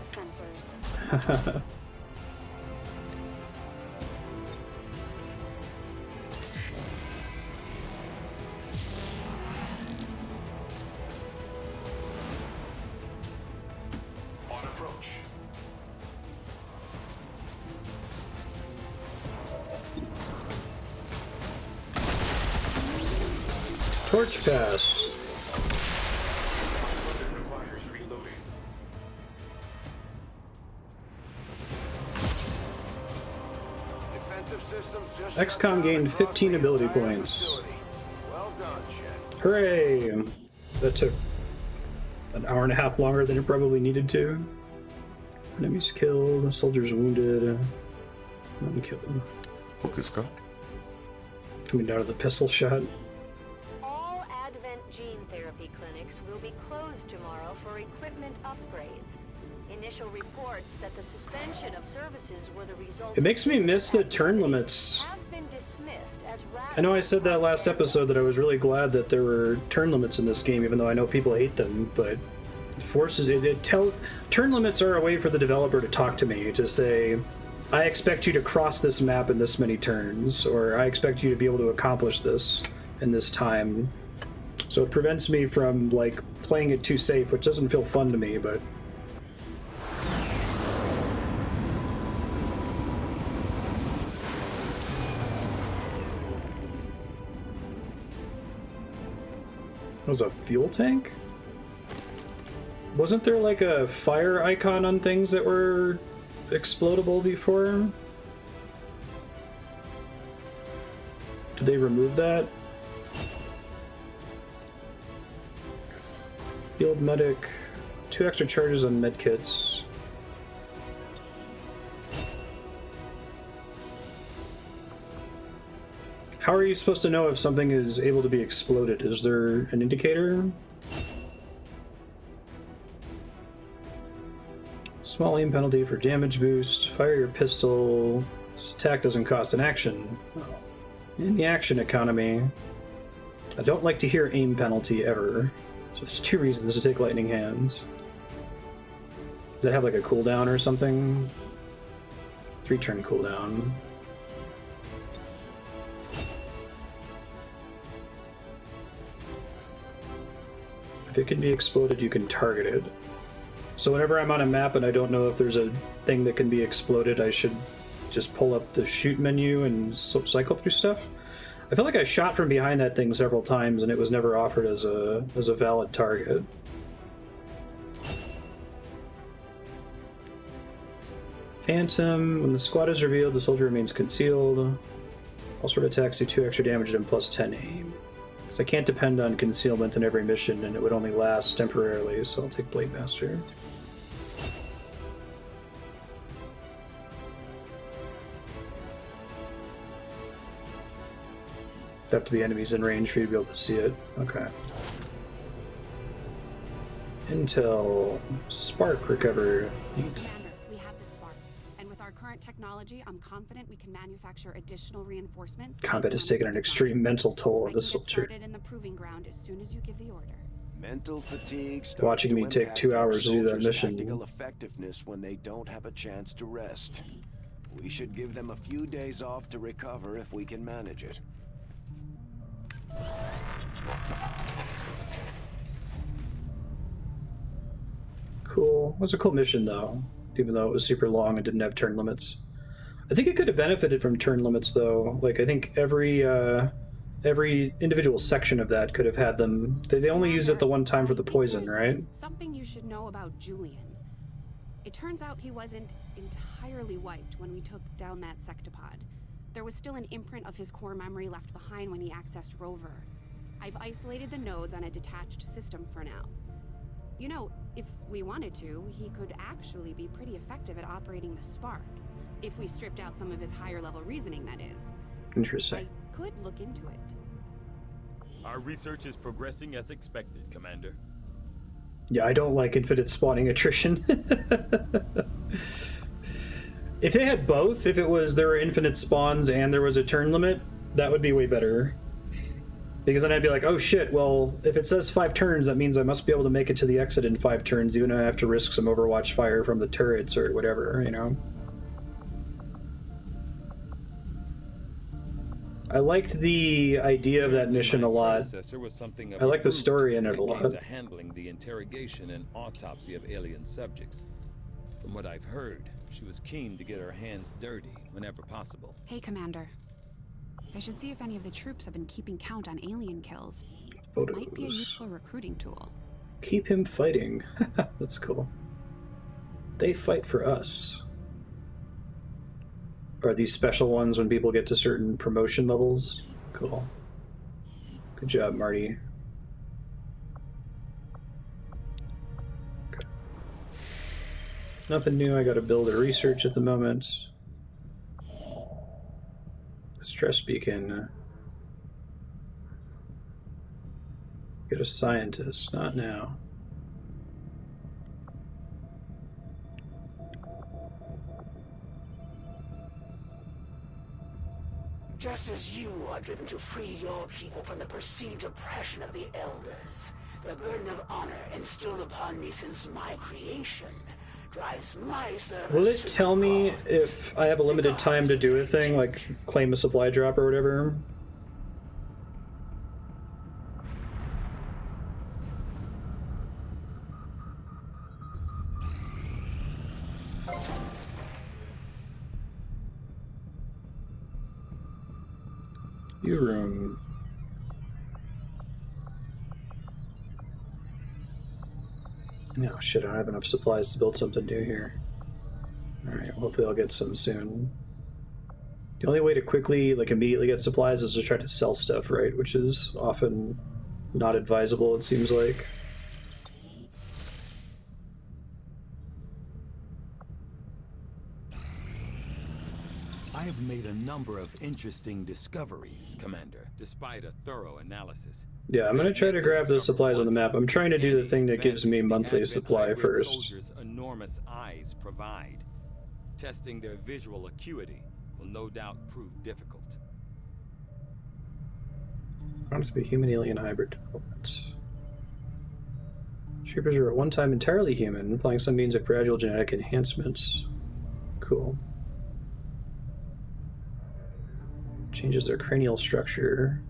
On approach. Torch pass. Weapon requires reloading. Defensive systems just XCOM shut down gained across 15 the ability entire points. facility. Well done, Shen. Hooray! That took an hour and a half longer than it probably needed to. Enemies killed, soldiers wounded. Let me kill them. Coming down to the pistol shot. All Advent gene therapy clinics will be closed tomorrow for equipment upgrades. Initial reports that the suspension of services were the result. It makes me miss the turn limits. Have been dismissed as I know I said that last episode that I was really glad that there were turn limits in this game, even though I know people hate them, but it forces it tells turn limits are a way for the developer to talk to me, to say, I expect you to cross this map in this many turns, or I expect you to be able to accomplish this in this time. So it prevents me from like playing it too safe, which doesn't feel fun to me, but it was a fuel tank? Wasn't there like a fire icon on things that were explodable before? Did they remove that? Field medic, 2 extra charges on medkits. How are you supposed to know if something is able to be exploded? Is there an indicator? Small aim penalty for damage boost. Fire your pistol. This attack doesn't cost an action. Oh. In the action economy, I don't like to hear aim penalty ever. So there's 2 reasons to take lightning hands. Does that have like a cooldown or something? 3-turn cooldown. If it can be exploded, you can target it. So whenever I'm on a map and I don't know if there's a thing that can be exploded, I should just pull up the shoot menu and cycle through stuff. I feel like I shot from behind that thing several times and it was never offered as a valid target. Phantom. When the squad is revealed, the soldier remains concealed. All sort of attacks do 2 extra damage and plus 10 aim. Because I can't depend on concealment in every mission, and it would only last temporarily, so I'll take Blade Master. There have to be enemies in range for you to be able to see it. Okay. Intel. Spark recover. Neat. Commander, we have the spark. And with our current technology, I'm confident we can manufacture additional reinforcements. Combat has taken an extreme mental toll on the I can get soldier. started in the proving ground as soon as you give the order. Mental fatigue starts Watching to me take impact 2 our hours to do that soldiers' mission. tactical effectiveness when they don't have a chance to rest. We should give them a few days off to recover if we can manage it. Cool. It was a cool mission, though, even though it was super long and didn't have turn limits. I think it could have benefited from turn limits, though. Like, I think every individual section of that could have had them. They only use it the one time for the poison, right? Something you should know about Julian. It turns out he wasn't entirely wiped when we took down that sectopod. There was still an imprint of his core memory left behind when he accessed Rover. I've isolated the nodes on a detached system for now. You know, if we wanted to, he could actually be pretty effective at operating the spark. If we stripped out some of his higher level reasoning, that is. Interesting. I could look into it. Our research is progressing as expected, Commander. Yeah, I don't like infinite spawning attrition. If they had both, if it was there were infinite spawns and there was a turn limit, that would be way better. Because then I'd be like, oh shit, well, if it says 5 turns, that means I must be able to make it to the exit in 5 turns, even though I have to risk some Overwatch fire from the turrets or whatever, you know? I liked the idea of that mission a lot. I like the story in it a lot. To handling the interrogation and autopsy of alien subjects. From what I've heard, she was keen to get her hands dirty whenever possible. Hey, Commander. I should see if any of the troops have been keeping count on alien kills. Photos. Might be a useful recruiting tool. Keep him fighting. That's cool. They fight for us. Are these special ones when people get to certain promotion levels? Cool. Good job, Marty. Okay. Nothing new. I gotta build a research at the moment. Stress beacon. Get a scientist, not now. Just as you are driven to free your people from the perceived oppression of the Elders, the burden of honor instilled upon me since my creation drives my service. Will it tell me if I have a limited time to do a thing, like claim a supply drop or whatever? View room. No, shit, I don't have enough supplies to build something new here. Alright, hopefully I'll get some soon. The only way to quickly, like, immediately get supplies is to try to sell stuff, right? Which is often not advisable, it seems like. I have made a number of interesting discoveries, Commander, despite a thorough analysis. Yeah, I'm gonna try to grab those supplies on the map. I'm trying to do the thing that gives me monthly supply first. Soldiers' enormous eyes provide. Testing their visual acuity will no doubt prove difficult. Found to be human-alien hybrid development. Troopers are at one time entirely human, implying some means of gradual genetic enhancements. Cool. Changes their cranial structure.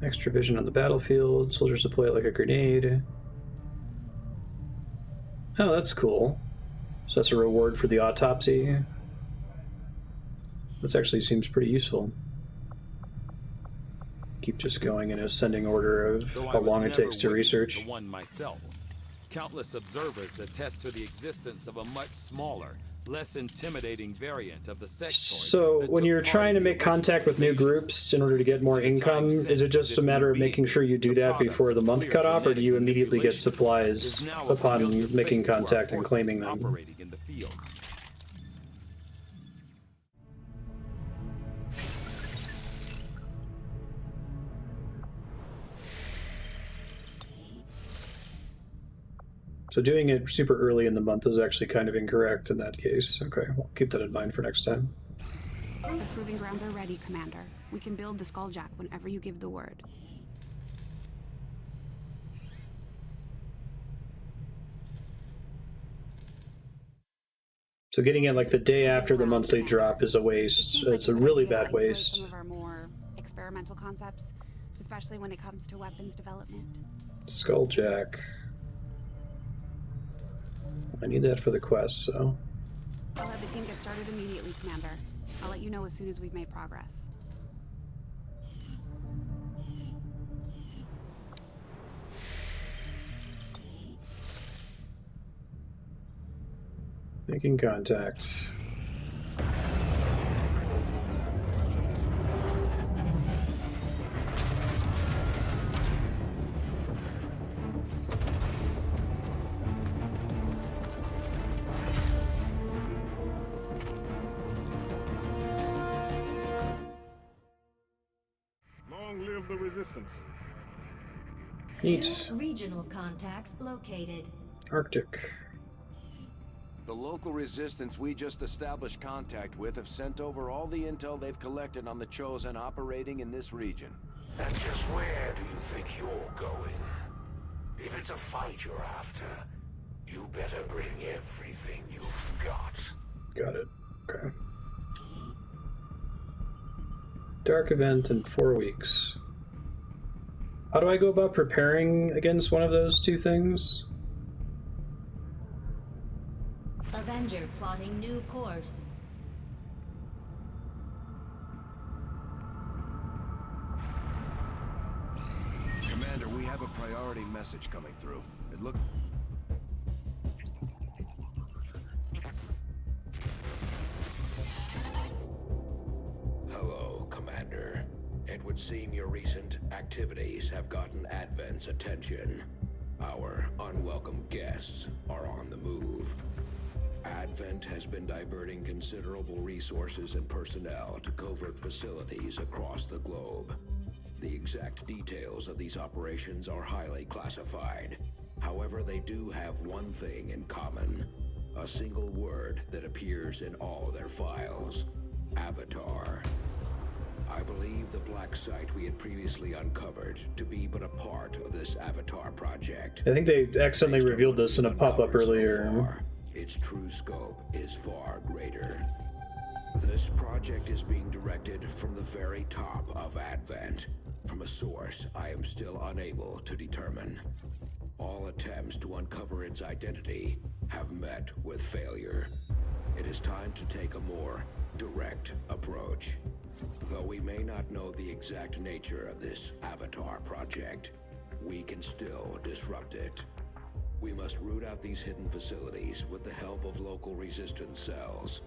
Extra vision on the battlefield. Soldiers deploy it like a grenade. Oh, that's cool. So that's a reward for the autopsy. This actually seems pretty useful. Keep just going in ascending order of how long it takes to research. One myself. Countless observers attest to the existence of a much smaller, less intimidating variant of the sectoid. So when you're trying to make contact with new groups in order to get more income, is it just a matter of making sure you do that before the month cutoff, or do you immediately get supplies upon making contact and claiming them? Operating in the field. So doing it super early in the month is actually kind of incorrect in that case. Okay, we'll keep that in mind for next time. The proving grounds are ready, Commander. We can build the Skulljack whenever you give the word. So getting it like the day after the monthly drop is a waste. It's a really bad waste. Some of our more experimental concepts, especially when it comes to weapons development. Skulljack. I need that for the quest, so. I'll have the team get started immediately, Commander. I'll let you know as soon as we've made progress. Making contact. the Resistance. Neat. Regional contacts located. Arctic. The local Resistance we just established contact with have sent over all the intel they've collected on the Chosen operating in this region. And just where do you think you're going? If it's a fight you're after, you better bring everything you've got. Got it. Okay. Dark event in 4 weeks. How do I go about preparing against one of those two things? Avenger plotting new course. Commander, we have a priority message coming through. It looks... Hello, Commander. It would seem your recent activities have gotten Advent's attention. Our unwelcome guests are on the move. Advent has been diverting considerable resources and personnel to covert facilities across the globe. The exact details of these operations are highly classified. However, they do have one thing in common. A single word that appears in all their files. Avatar. I believe the black site we had previously uncovered to be but a part of this Avatar project. I think they accidentally revealed this in a pop-up earlier. Its true scope is far greater. This project is being directed from the very top of Advent, from a source I am still unable to determine. All attempts to uncover its identity have met with failure. It is time to take a more direct approach. Though we may not know the exact nature of this Avatar project, we can still disrupt it. We must root out these hidden facilities with the help of local resistance cells,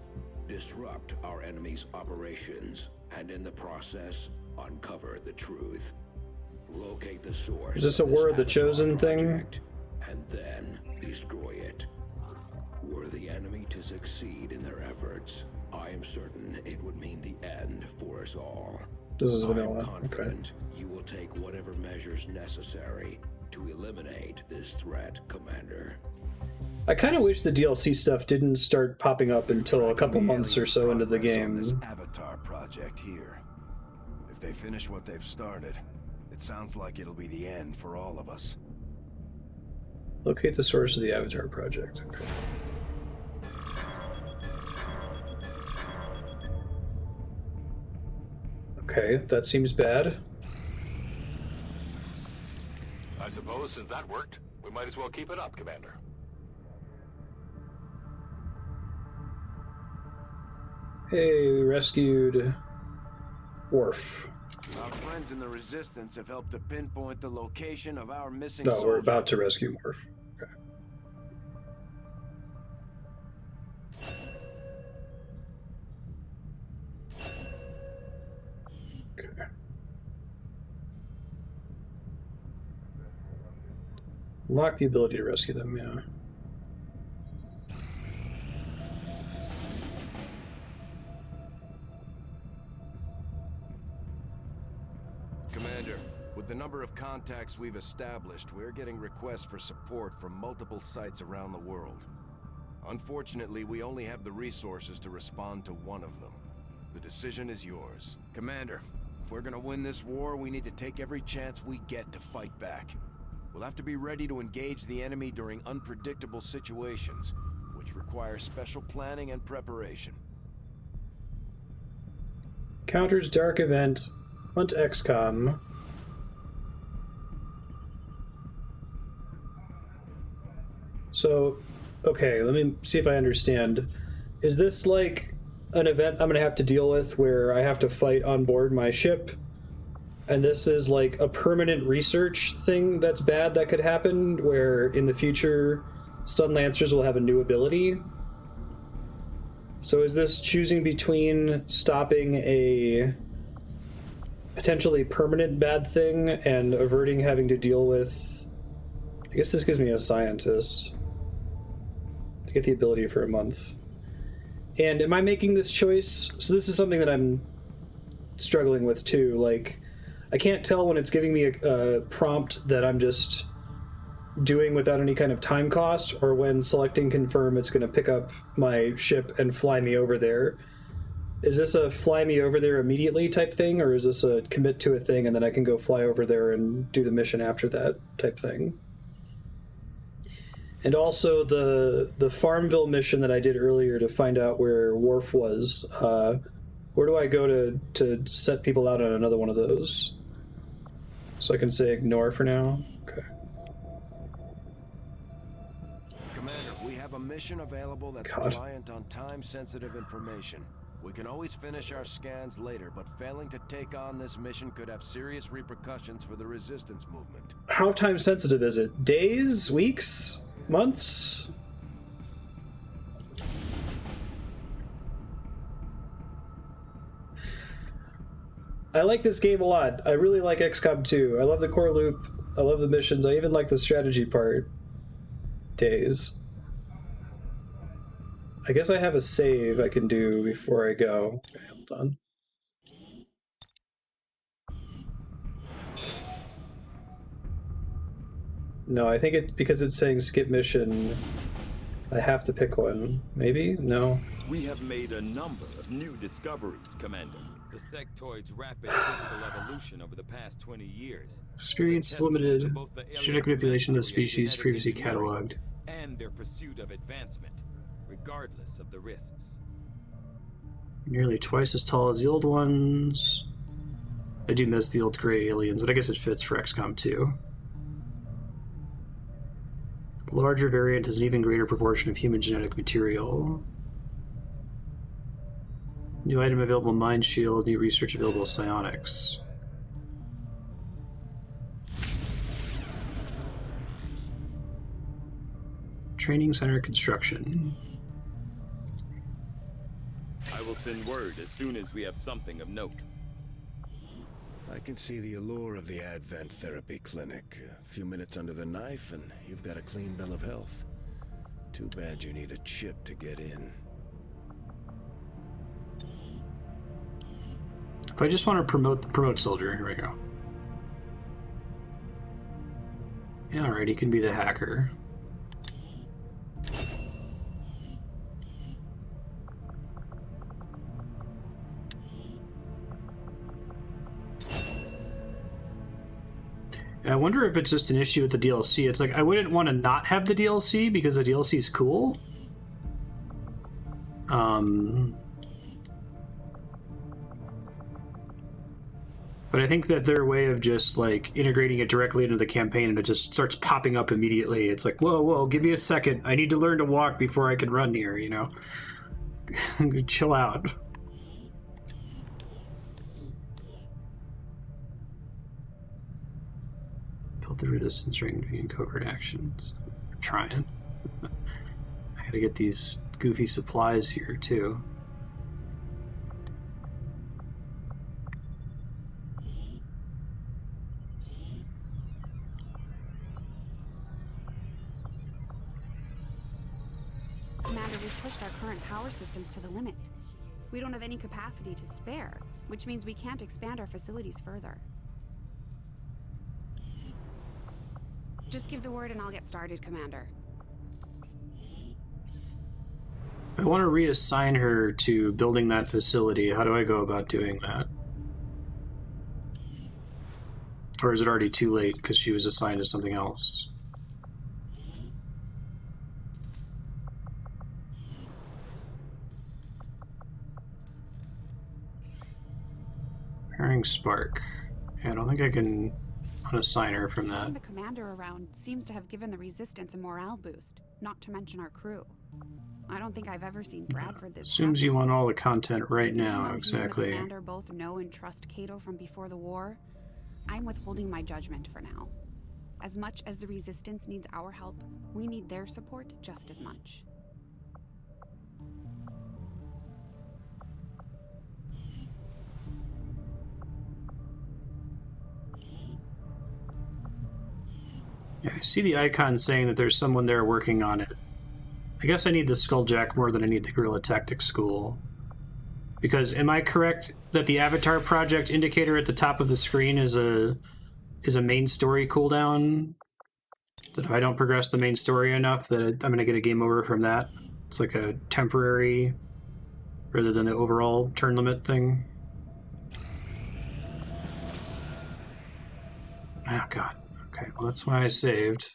disrupt our enemy's operations, and in the process, uncover the truth. Locate the source. Is this a War of the Chosen thing? And then destroy it. Were the enemy to succeed in their efforts, I am certain it would mean the end for us all. This is vanilla. I am confident you will take whatever measures necessary to eliminate this threat, Commander. I kind of wish the DLC stuff didn't start popping up until a couple months or so into the game. This Avatar project here. If they finish what they've started, it sounds like it'll be the end for all of us. Locate the source of the Avatar project. Okay. Okay, that seems bad. I suppose since that worked, we might as well keep it up, Commander. Hey, we rescued Worf. Our friends in the Resistance have helped to pinpoint the location of our missing No, soldier. we're about to rescue Worf. Okay. Okay. Unlock the ability to rescue them, yeah. Commander, with the number of contacts we've established, we're getting requests for support from multiple sites around the world. Unfortunately, we only have the resources to respond to one of them. The decision is yours. Commander, if we're gonna win this war, we need to take every chance we get to fight back. We'll have to be ready to engage the enemy during unpredictable situations, which require special planning and preparation. Counters Dark Event. Hunt XCOM. So, okay, let me see if I understand. Is this like an event I'm going to have to deal with where I have to fight on board my ship? And this is like a permanent research thing that's bad that could happen, where in the future Sun Lancers will have a new ability? So is this choosing between stopping a potentially permanent bad thing and averting having to deal with... I guess this gives me a scientist to get the ability for a month. And am I making this choice? So this is something that I'm struggling with too. Like, I can't tell when it's giving me a prompt that I'm just doing without any kind of time cost, or when selecting confirm it's going to pick up my ship and fly me over there. Is this a fly me over there immediately type thing, or is this a commit to a thing and then I can go fly over there and do the mission after that type thing? And also the Farmville mission that I did earlier to find out where Worf was, where do I go to set people out on another one of those? So I can say ignore for now? Okay. Commander, we have a mission available that's reliant on time-sensitive information. We can always finish our scans later, but failing to take on this mission could have serious repercussions for the Resistance movement. How time-sensitive is it? Days? Weeks? Months? I like this game a lot. I really like XCOM 2. I love the core loop. I love the missions. I even like the strategy part. Days. I guess I have a save I can do before I go. Okay, hold on. No, I think because it's saying skip mission, I have to pick one. Maybe? No. We have made a number of new discoveries, Commander. The sectoid's rapid physical evolution over the past 20 years. Experience is limited. Genetic manipulation of the species previously cataloged. And their pursuit of advancement, regardless of the risks. Nearly twice as tall as the old ones. I do miss the old gray aliens, but I guess it fits for XCOM 2. The larger variant has an even greater proportion of human genetic material. New item available, Mind Shield. New research available, Psionics. Training Center Construction. I will send word as soon as we have something of note. I can see the allure of the Advent Therapy Clinic. A few minutes under the knife and you've got a clean bill of health. Too bad you need a chip to get in. If I just want to promote soldier, here we go. Yeah, alright, he can be the hacker. I wonder if it's just an issue with the DLC. It's like, I wouldn't want to not have the DLC because the DLC is cool. But I think that their way of just like integrating it directly into the campaign and it just starts popping up immediately. It's like, whoa, give me a second. I need to learn to walk before I can run here, you know? Chill out. Build the resistance ring in covert actions. I'm trying. I gotta get these goofy supplies here too. Commander, we've pushed our current power systems to the limit. We don't have any capacity to spare, which means we can't expand our facilities further. Just give the word and I'll get started, Commander. I want to reassign her to building that facility. How do I go about doing that? Or is it already too late because she was assigned to something else? Pairing Spark. Yeah, I don't think I can unassign her from that. Having the commander around seems to have given the Resistance a morale boost, not to mention our crew. I don't think I've ever seen Bradford this Assumes you want all the content right Even now, though exactly. You and the commander both know and trust Cato from before the war, I'm withholding my judgment for now. As much as the Resistance needs our help, we need their support just as much. Yeah, I see the icon saying that there's someone there working on it. I guess I need the Skulljack more than I need the Guerrilla Tactics School. Because am I correct that the Avatar Project indicator at the top of the screen is a main story cooldown? That if I don't progress the main story enough, that I'm going to get a game over from that. It's like a temporary, rather than the overall turn limit thing. Oh god. Okay, well that's why I saved.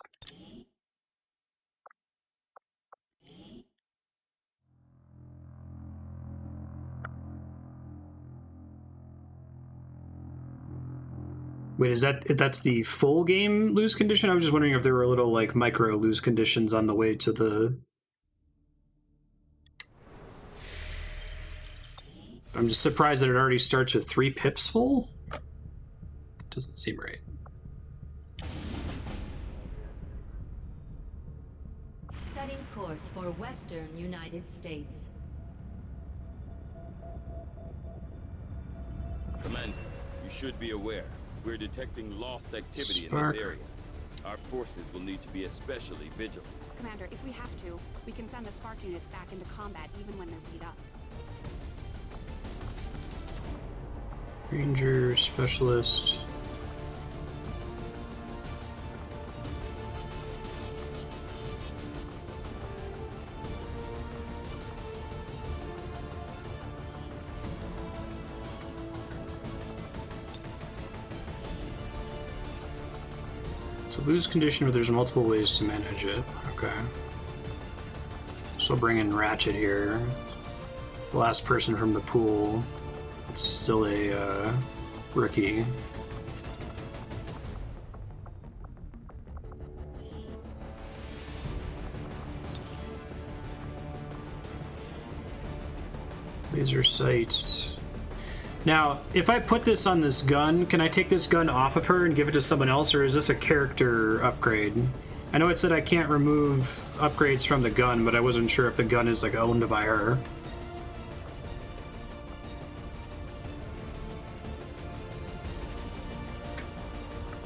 Wait, that's the full game lose condition? I was just wondering if there were little like micro lose conditions on the way to the... I'm just surprised that it already starts with 3 pips full. Doesn't seem right. Setting course for Western United States. Commander, you should be aware. We're detecting lost activity in Spark. this area. Our forces will need to be especially vigilant. Commander, if we have to, we can send the Spark units back into combat even when they're beat up. Ranger, Specialist... Lose condition, but there's multiple ways to manage it. Okay. So bring in Ratchet here. The last person from the pool. It's still a rookie. Laser sights. Now, if I put this on this gun, can I take this gun off of her and give it to someone else, or is this a character upgrade? I know it said I can't remove upgrades from the gun, but I wasn't sure if the gun is like owned by her.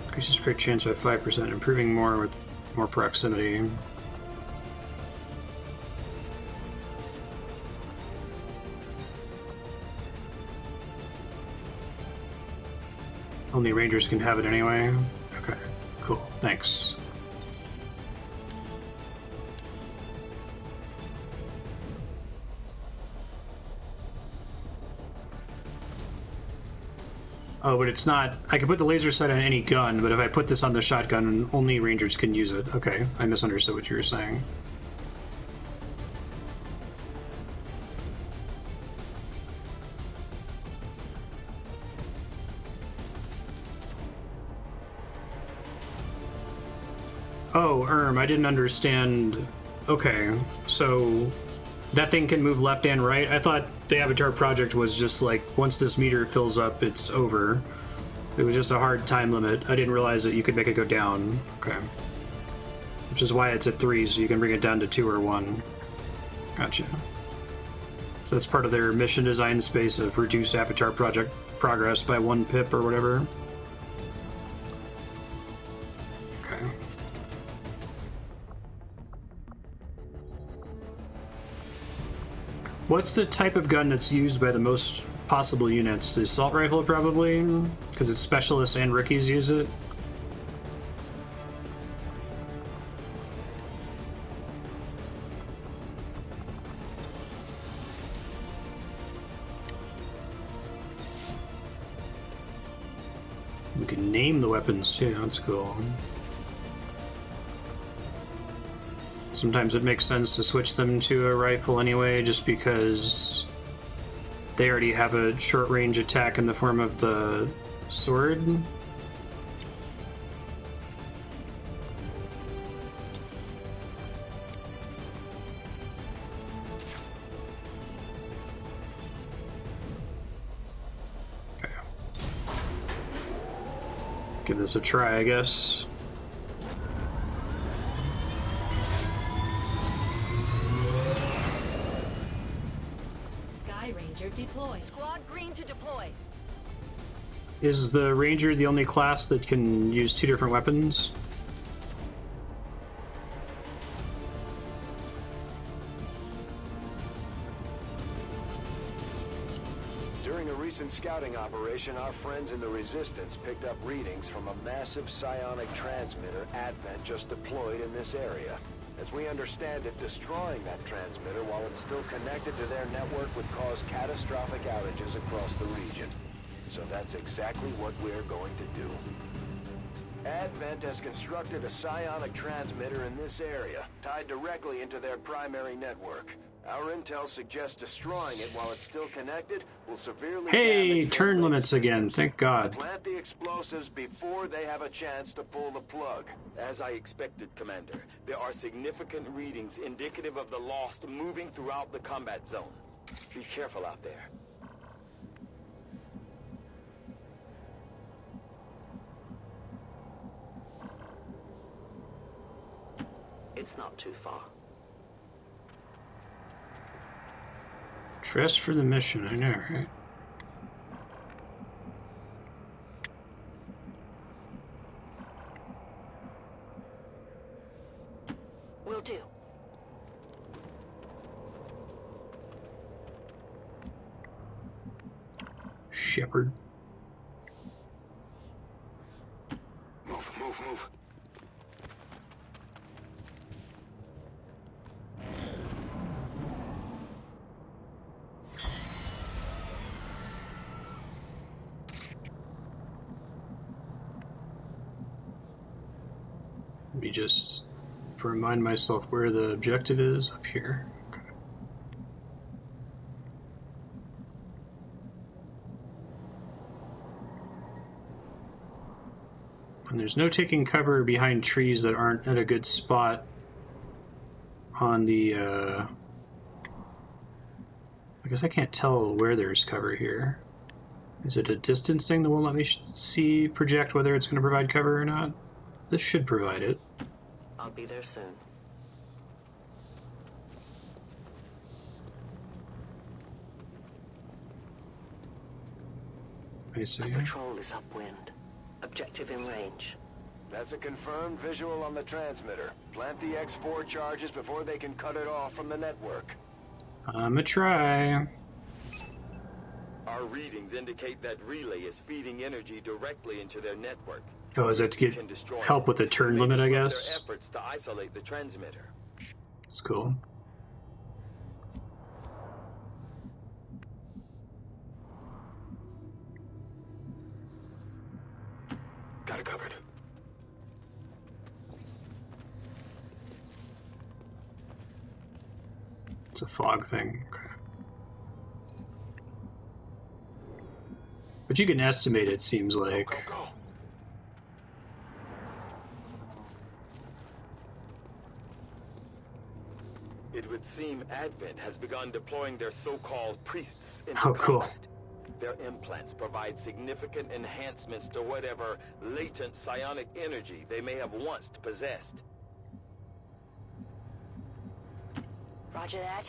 Increases crit chance by 5%, improving more with more proximity. Only Rangers can have it anyway? Okay, cool, thanks. Oh, but it's not... I can put the laser sight on any gun, but if I put this on the shotgun, only Rangers can use it. Okay, I misunderstood what you were saying. Oh, I didn't understand. Okay, so that thing can move left and right? I thought the Avatar Project was just like, once this meter fills up, it's over. It was just a hard time limit. I didn't realize that you could make it go down. Okay. Which is why it's at 3, so you can bring it down to 2 or 1. Gotcha. So that's part of their mission design space of reduce Avatar Project progress by 1 pip or whatever. Okay. What's the type of gun that's used by the most possible units? The assault rifle, probably? Because it's specialists and rookies use it? We can name the weapons too, that's cool. Sometimes it makes sense to switch them to a rifle anyway, just because they already have a short-range attack in the form of the sword. Okay. Give this a try, I guess. Deploy. Squad green to deploy. Is the Ranger the only class that can use 2 different weapons? operation, our friends in the Resistance picked up readings from a massive psionic transmitter Advent just deployed in this area. As we understand it, destroying that transmitter while it's still connected to their network would cause catastrophic outages across the region. So that's exactly what we're going to do. Advent has constructed a psionic transmitter in this area, tied directly into their primary network. Our intel suggests destroying it while it's still connected will severely Hey, turn limits again, thank God. Plant the explosives before they have a chance to pull the plug. As I expected, Commander, there are significant readings indicative of the Lost moving throughout the combat zone. Be careful out there. It's not too far. Dress for the mission, I know, right? Will do. Shepherd. Move, move, move. Let me just remind myself where the objective is. Up here. Okay. And there's no taking cover behind trees that aren't at a good spot on the, I guess I can't tell where there's cover here. Is it a distance thing that won't let me see, project whether it's going to provide cover or not? This should provide it. I'll be there soon. I see. Patrol is upwind. Objective in range. That's a confirmed visual on the transmitter. Plant the X4 charges before they can cut it off from the network. I'ma try. Our readings indicate that relay is feeding energy directly into their network. Oh, is that to get help with the turn limit, I guess? Their efforts to isolate the transmitter. That's cool. Got it covered. It's a fog thing. Okay. But you can estimate it, seems like. Go, go, go. It would seem Advent has begun deploying their so-called priests into Oh, cool. combat. Their implants provide significant enhancements to whatever latent psionic energy they may have once possessed. Roger that.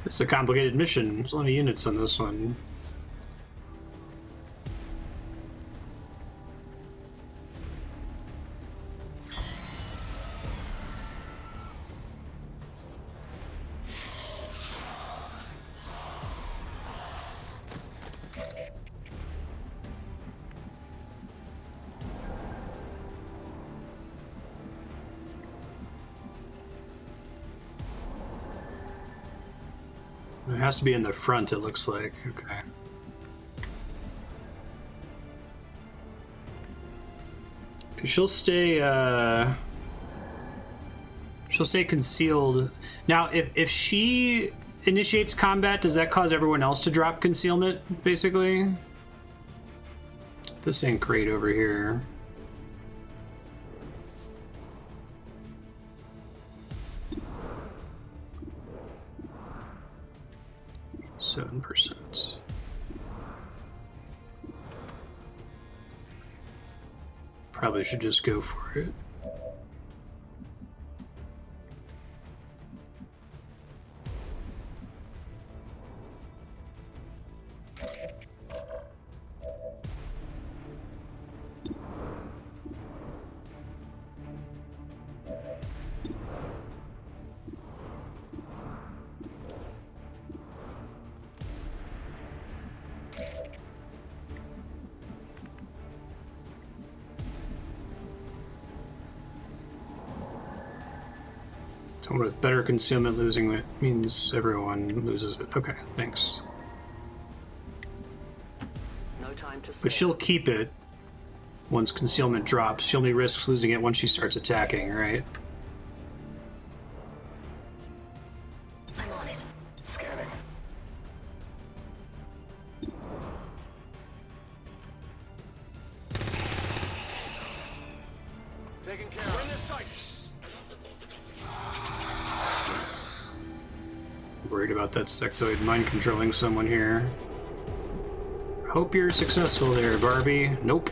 It's a complicated mission. There's a lot of units on this one. It has to be in the front, it looks like. Okay. Cause she'll stay concealed. Now, if she initiates combat, does that cause everyone else to drop concealment, basically? This ain't great over here. 7%. Probably should just go for it. Someone with better concealment losing it means everyone loses it. Okay, thanks. No time to But she'll keep it once concealment drops. She only risks losing it once she starts attacking, right? I'm on it. Scanning. Taking care of. Worried about that sectoid mind controlling someone here. Hope you're successful there, Barbie. Nope.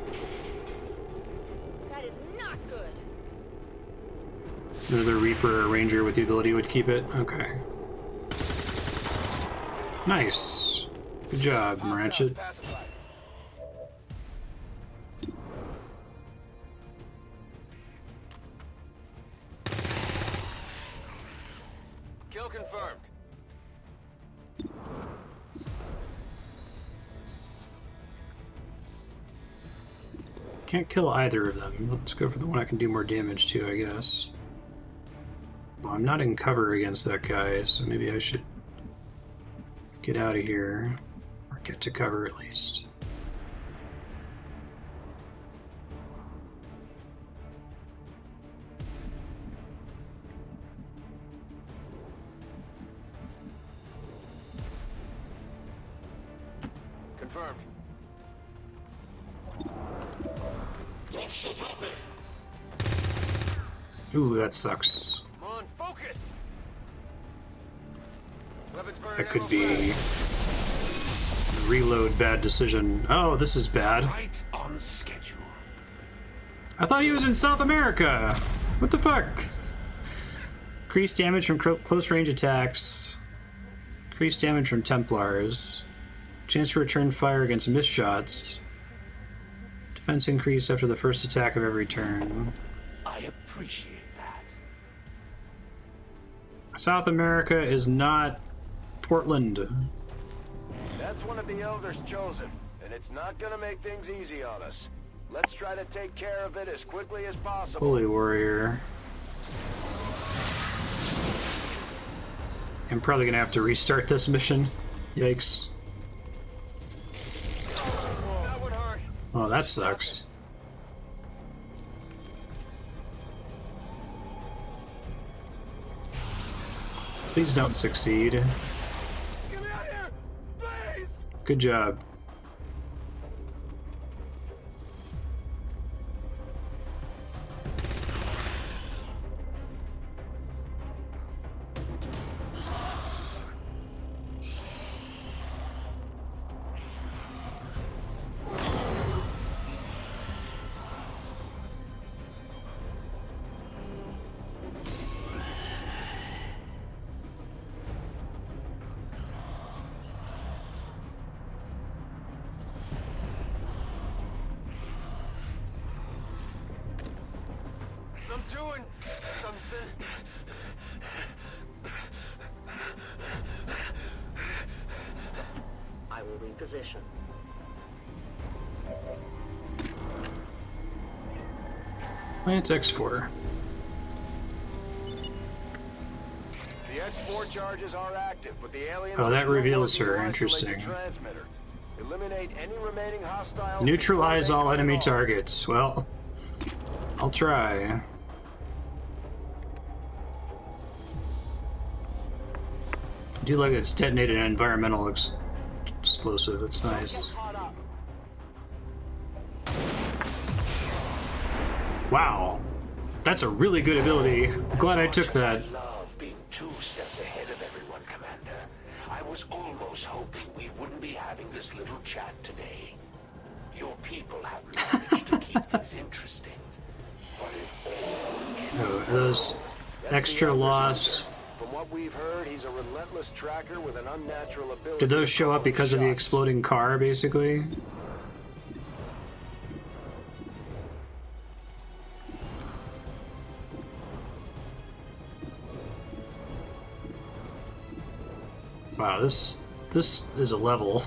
That is not good. Another Reaper or Ranger with the ability would keep it. Okay. Nice. Good job, Ratchet. Kill confirmed. Can't kill either of them. Let's go for the one I can do more damage to, I guess. Well, I'm not in cover against that guy, so maybe I should get out of here. Or get to cover at least. Confirmed. Ooh, that sucks. Come on, focus. Weapons burning. That could be reload bad decision. Oh, this is bad. Right on schedule. I thought he was in South America. What the fuck? Increased damage from close range attacks. Increased damage from Templars. Chance to return fire against missed shots. Defense increase after the first attack of every turn. I appreciate that. South America is not Portland. That's one of the elders chosen, and it's not gonna make things easy on us. Let's try to take care of it as quickly as possible. Holy warrior. I'm probably gonna have to restart this mission. Yikes. That one hurt. Oh, that sucks. Please don't succeed. Get me out of here, please. Good job. I'm doing something. I will reposition. Plant X4. The X4 charges are active, but the alien. Oh, that reveals her. Interesting. Eliminate any remaining hostile. Neutralize all enemy targets. Well, I'll try. I do like that it's detonated an environmental explosive. It's nice. Wow. That's a really good ability. I'm glad I took that. I love being 2 steps ahead of everyone, Commander. I was almost hoping we wouldn't be having this little chat today. Your people have managed to keep things interesting. But it all Oh, those extra lost. From what we've heard, he's a relentless tracker with an unnatural ability. Did those show up because of the exploding car, basically? Wow, this is a level.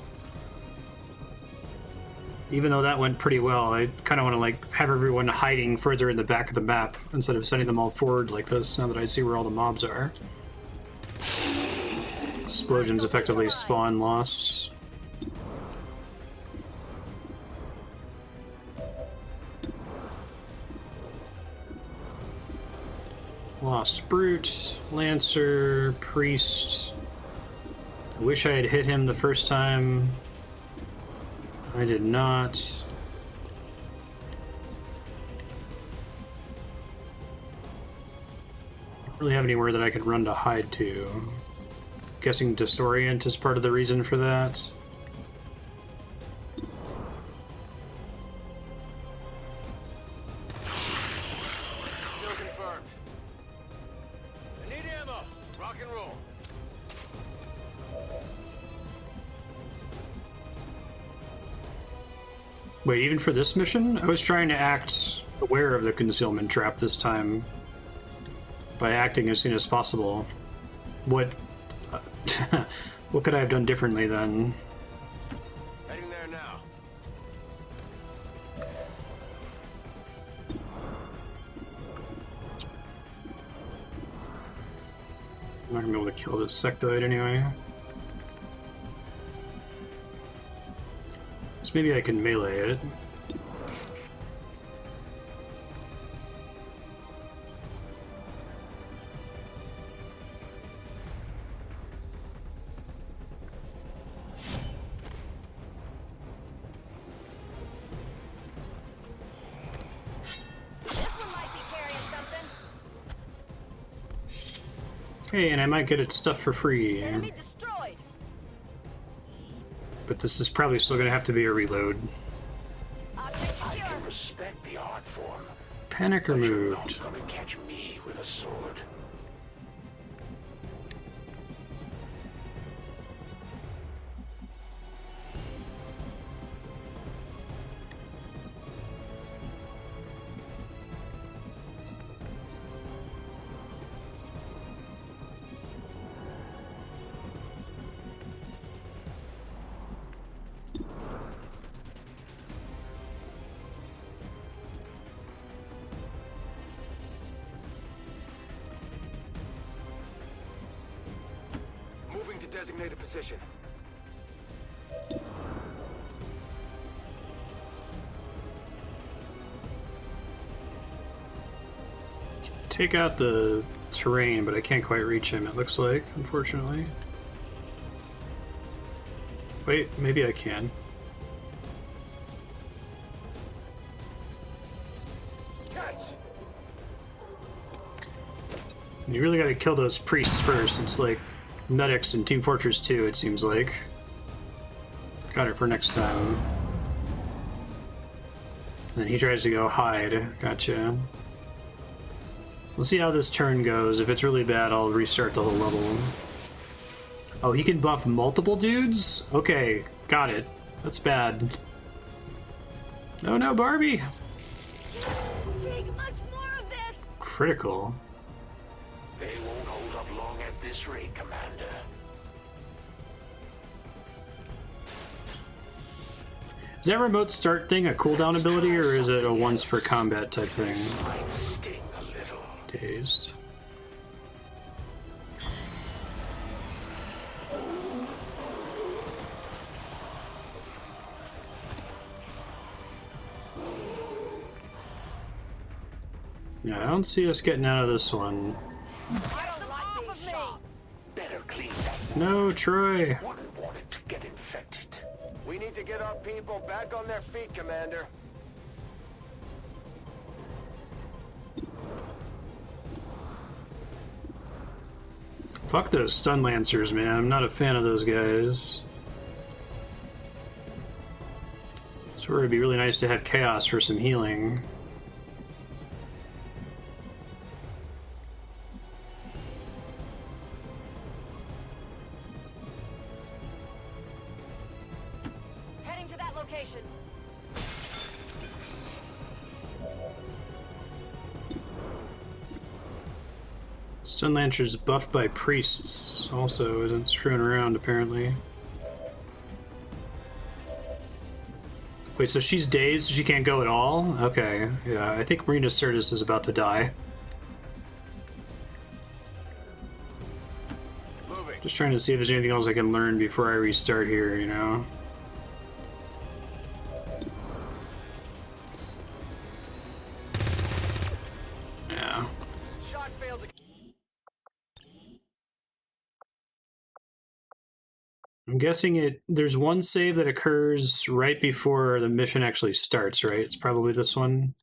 Even though that went pretty well, I kind of want to like have everyone hiding further in the back of the map instead of sending them all forward like this, now that I see where all the mobs are. Explosions effectively spawn lost. Lost Brute, Lancer, Priest. I wish I had hit him the first time. I did not. Don't really have anywhere that I could run to hide to. Guessing disorient is part of the reason for that. Still confirmed. I need ammo. Rock and roll. Wait, even for this mission? I was trying to act aware of the concealment trap this time by acting as soon as possible. What what could I have done differently then? Heading there now. I'm not gonna be able to kill this sectoid anyway. So maybe I can melee it. Hey, and I might get its stuff for free. But this is probably still gonna have to be a reload. I can respect the art form. Panic removed. You're not gonna catch me with a sword. Moving to designated position. Take out the terrain, but I can't quite reach him, it looks like, unfortunately. Wait, maybe I can. You really gotta kill those priests first. It's like medics in Team Fortress 2, it seems like. Got it for next time. And then he tries to go hide. Gotcha. We'll see how this turn goes. If it's really bad, I'll restart the whole level. Oh, he can buff multiple dudes? Okay, got it. That's bad. Oh no, Barbie! Critical. They won't hold up long at this rate, Commander. Is that remote start thing a cooldown ability, or is it a once per combat type thing? Dazed. Yeah, I don't see us getting out of this one. Better clean that. No, Troy. Wouldn't want it to get infected. We need to get our people back on their feet, Commander. Fuck those stun lancers, man. I'm not a fan of those guys. So it'd be really nice to have chaos for some healing. Heading to that location. Stun Lancer's buffed by priests, also isn't screwing around apparently. Wait, so she's dazed? She can't go at all? Okay, yeah, I think Marina Sirtis is about to die. Just trying to see if there's anything else I can learn before I restart here, you know? Yeah. I'm guessing there's one save that occurs right before the mission actually starts, right? It's probably this one.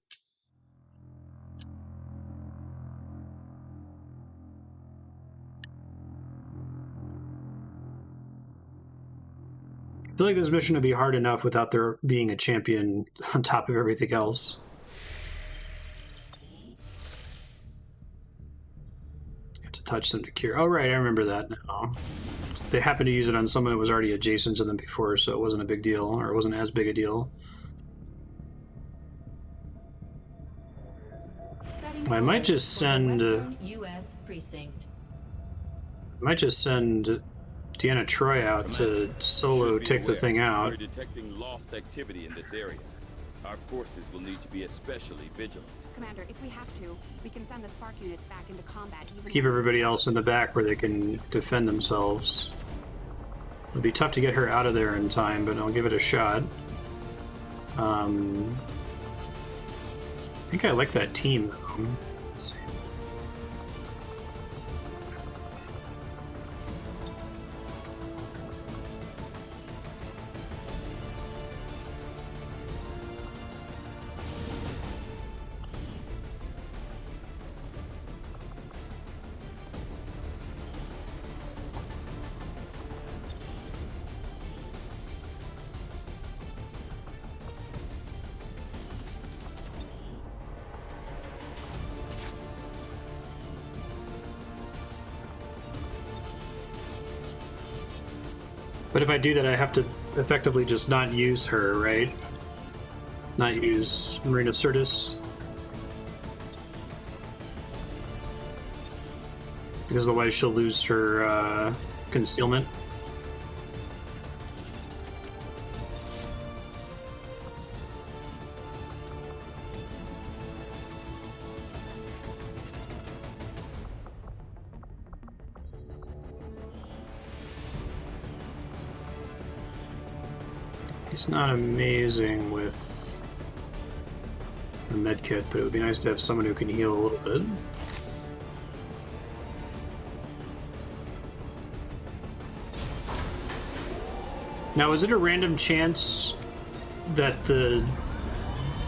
I feel like this mission would be hard enough without there being a champion on top of everything else. You have to touch them to cure. Oh, right, I remember that now. They happened to use it on someone that was already adjacent to them before, so it wasn't a big deal, or it wasn't as big a deal. I might just send... U.S. precinct. I might just send Deanna Troy out to solo take the thing out. We're detecting lost activity in this area. Our forces will need to be especially vigilant. Commander, if we have to, we can send the spark units back into combat. Keep everybody else in the back where they can defend themselves. It'll be tough to get her out of there in time, but I'll give it a shot. I think I like that team, though. Let's see. But if I do that, I have to effectively just not use her, right? Not use Marina Sirtis. Because otherwise she'll lose her concealment. He's not amazing with the medkit, but it would be nice to have someone who can heal a little bit. Now, is it a random chance that the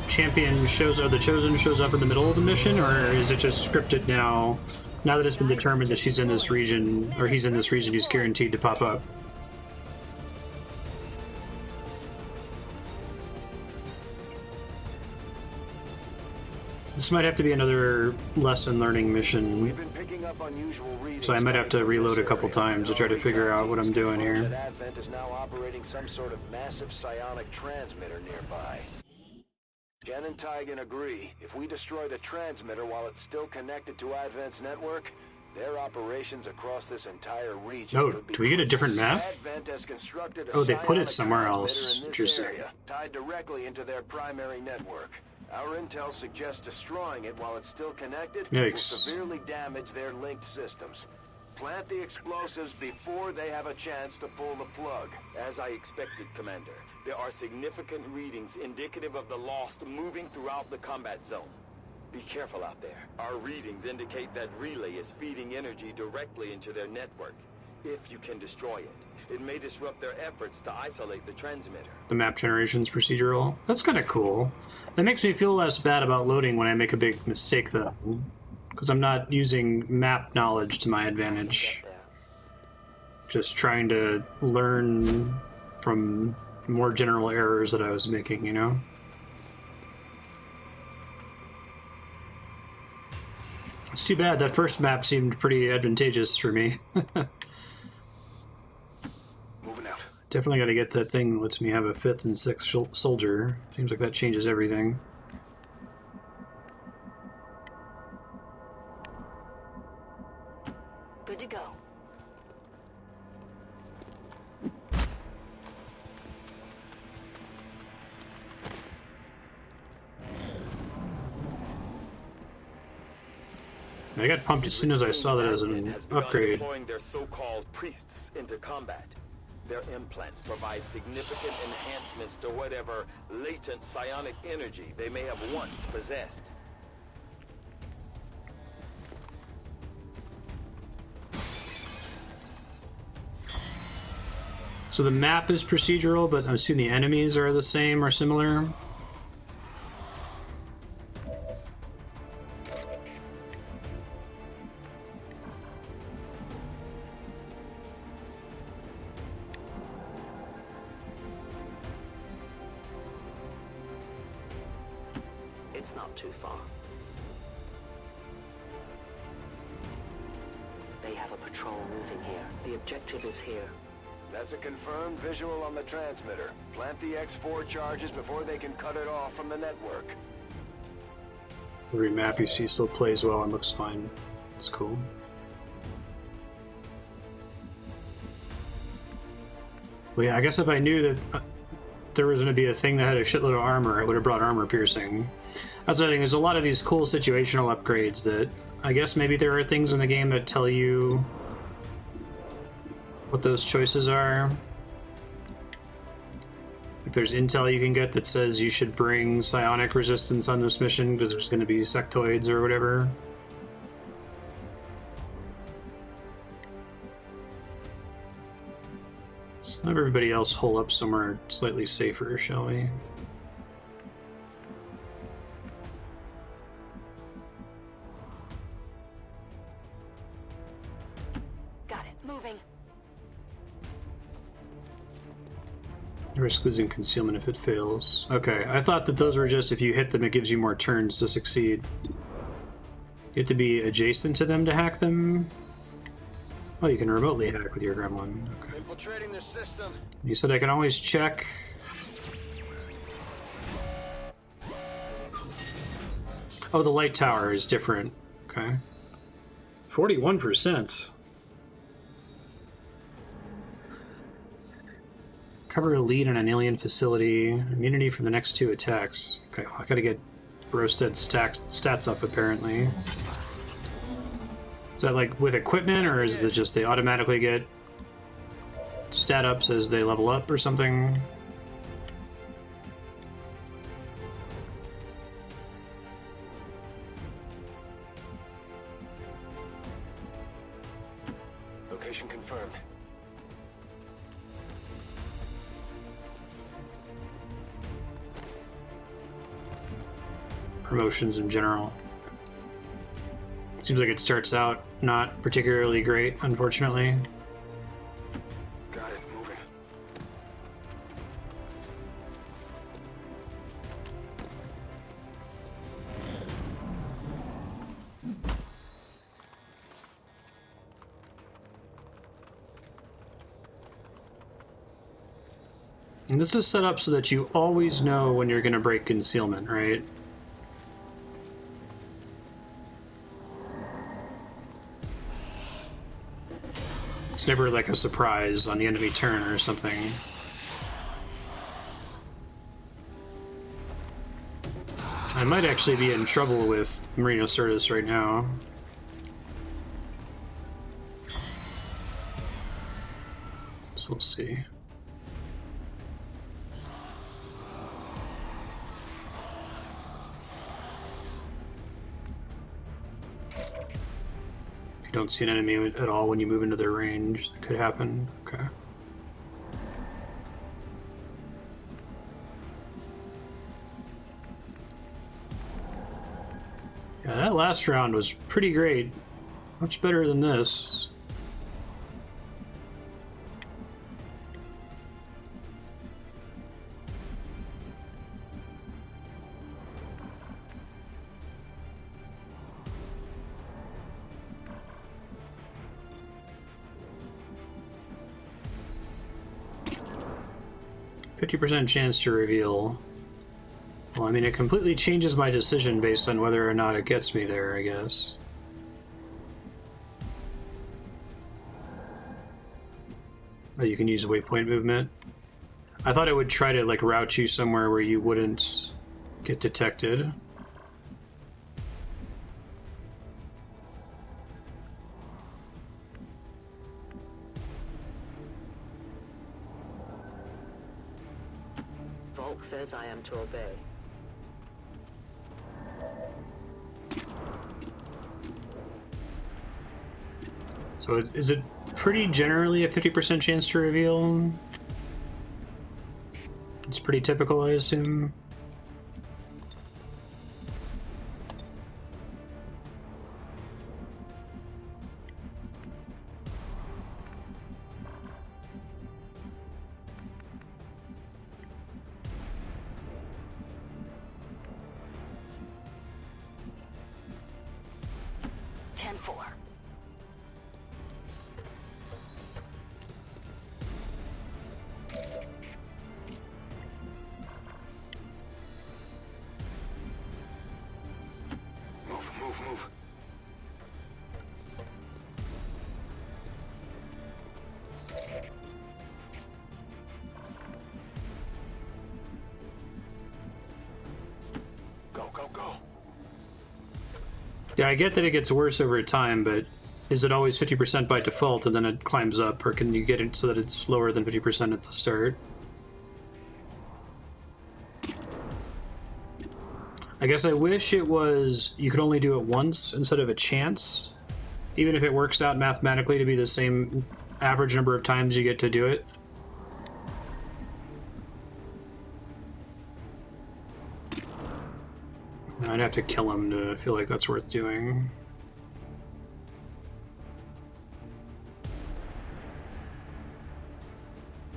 champion shows, or the chosen shows up in the middle of the mission, or is it just scripted now? Now that it's been determined that she's in this region, or he's in this region, he's guaranteed to pop up. This might have to be another lesson learning mission, so I might have to reload a couple times to try to figure out what I'm doing here. Advent is now operating some sort of massive psionic transmitter nearby. Shen and Tygan agree. If we destroy the transmitter while it's still connected to Advent's network, their operations across this entire region. Oh, do we get a different map? Advent has constructed a oh, they put it psionic somewhere transmitter else. in this Interesting. area, tied directly into their primary network. Our intel suggests destroying it while it's still connected will Yikes. severely damage their linked systems. Plant the explosives before they have a chance to pull the plug. As I expected, Commander, there are significant readings indicative of the Lost moving throughout the combat zone. Be careful out there. Our readings indicate that relay is feeding energy directly into their network. If you can destroy it, it may disrupt their efforts to isolate the transmitter. The map generation's procedural. That's kind of cool. That makes me feel less bad about loading when I make a big mistake, though. Because I'm not using map knowledge to my advantage. Just trying to learn from more general errors that I was making, you know? It's too bad. That first map seemed pretty advantageous for me. Definitely got to get that thing that lets me have a 5th and 6th soldier. Seems like that changes everything. Good to go. I got pumped as soon as I saw that as an upgrade. Deploying their so-called priests into combat. Their implants provide significant enhancements to whatever latent psionic energy they may have once possessed. So the map is procedural, but I'm assuming the enemies are the same or similar. It's not too far. They have a patrol moving here. The objective is here. That's a confirmed visual on the transmitter. Plant the X4 charges before they can cut it off from the network. Every map you see still plays well and looks fine. It's cool. Well, yeah, I guess if I knew that there was going to be a thing that had a shitload of armor, I would have brought armor piercing. That's the other thing. There's a lot of these cool situational upgrades that I guess maybe there are things in the game that tell you what those choices are. Like there's intel you can get that says you should bring psionic resistance on this mission because there's going to be sectoids or whatever. Let's have everybody else hole up somewhere slightly safer, shall we? Risk losing concealment if it fails. Okay, I thought that those were just if you hit them, it gives you more turns to succeed. You have to be adjacent to them to hack them. Oh, you can remotely hack with your gremlin. Okay. Infiltrating their system. You said I can always check. Oh, the light tower is different. Okay. 41%. Cover a lead on an alien facility. Immunity from the next 2 attacks. Okay, well, I gotta get Marstead's stats up, apparently. Is that like with equipment, or is it just they automatically get stat ups as they level up or something? Location confirmed. Promotions in general. Seems like it starts out not particularly great, unfortunately. Got it, moving. 'And this is set up so that you always know when you're going to break concealment, right? It's never like a surprise on the enemy turn or something. I might actually be in trouble with Marino Sirtis right now. So we'll see. If you don't see an enemy at all when you move into their range, that could happen. Okay. Yeah, that last round was pretty great. Much better than this. %50 chance to reveal. Well, I mean, it completely changes my decision based on whether or not it gets me there, I guess. Oh, you can use waypoint movement. I thought it would try to, like, route you somewhere where you wouldn't get detected. Bulk says I am to obey. So is it pretty generally a 50% chance to reveal? It's pretty typical, I assume. Yeah, I get that it gets worse over time, but is it always 50% by default and then it climbs up, or can you get it so that it's lower than 50% at the start? I guess I wish it was you could only do it once instead of a chance, even if it works out mathematically to be the same average number of times you get to do it. I'd have to kill him to feel like that's worth doing.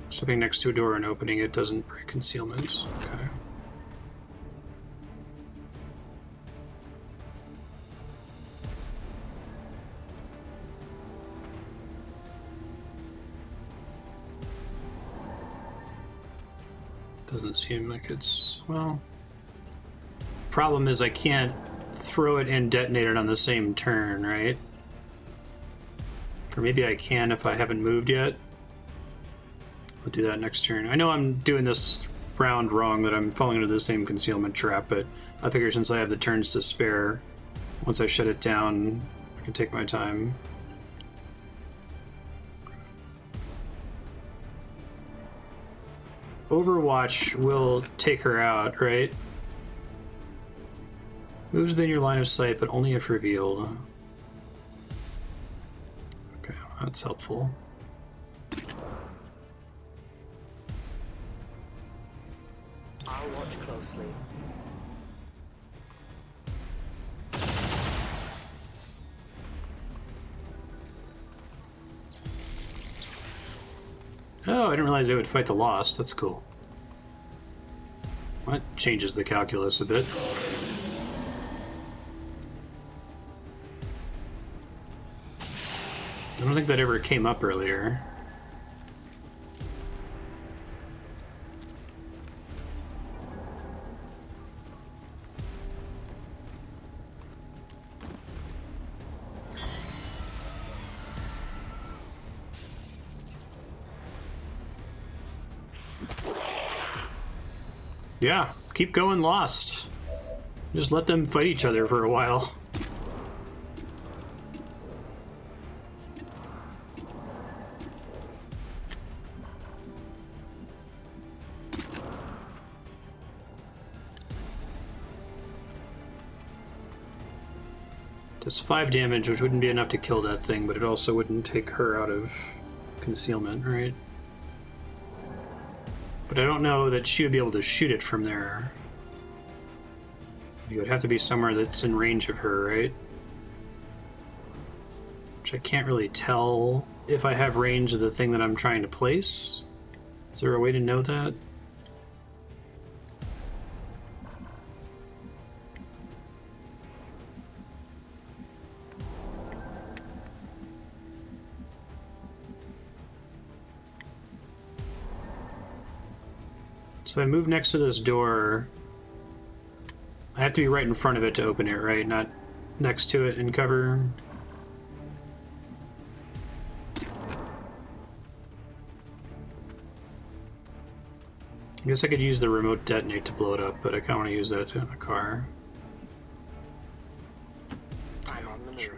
Stepping next to a door and opening it doesn't break concealment. Okay. Doesn't seem like it's, well... Problem is I can't throw it and detonate it on the same turn, right? Or maybe I can if I haven't moved yet. I'll do that next turn. I know I'm doing this round wrong, that I'm falling into the same concealment trap, but I figure since I have the turns to spare, once I shut it down, I can take my time. Overwatch will take her out, right? Moves within your line of sight, but only if revealed. Okay, that's helpful. I'll watch closely. Oh, I didn't realize they would fight the Lost. That's cool. That changes the calculus a bit. I don't think that ever came up earlier. Yeah, keep going, Lost. Just let them fight each other for a while. Does 5 damage, which wouldn't be enough to kill that thing, but it also wouldn't take her out of concealment, right? But I don't know that she would be able to shoot it from there. You would have to be somewhere that's in range of her, right? Which I can't really tell if I have range of the thing that I'm trying to place. Is there a way to know that? So if I move next to this door, I have to be right in front of it to open it, right? Not next to it in cover. I guess I could use the remote detonate to blow it up, but I kind of want to use that in a car. I'm on the move.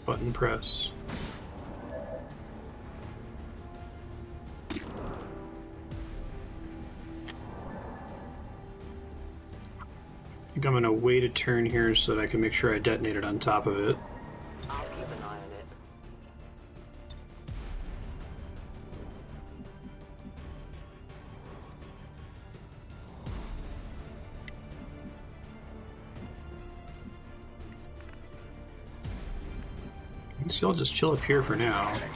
Button press. think I'm gonna wait a turn here so that I can make sure I detonate it on top of it. I'll keep an eye on it. So I'll just chill up here for now. I'm on it.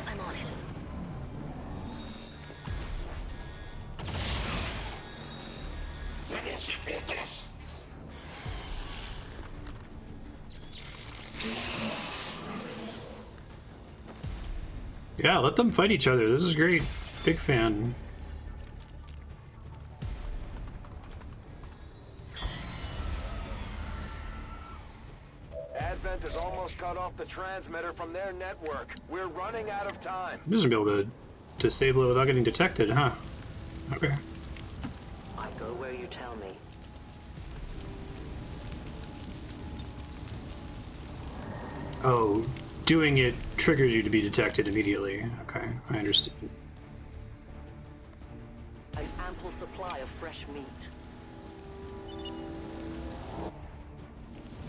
Yeah, let them fight each other. This is great. Big fan. Advent has almost cut off the transmitter from their network. We're running out of time. I'm just gonna be able to disable it without getting detected, huh? Okay. I go where you tell me. Oh, doing it triggers you to be detected immediately. Okay, I understand. An ample supply of fresh meat.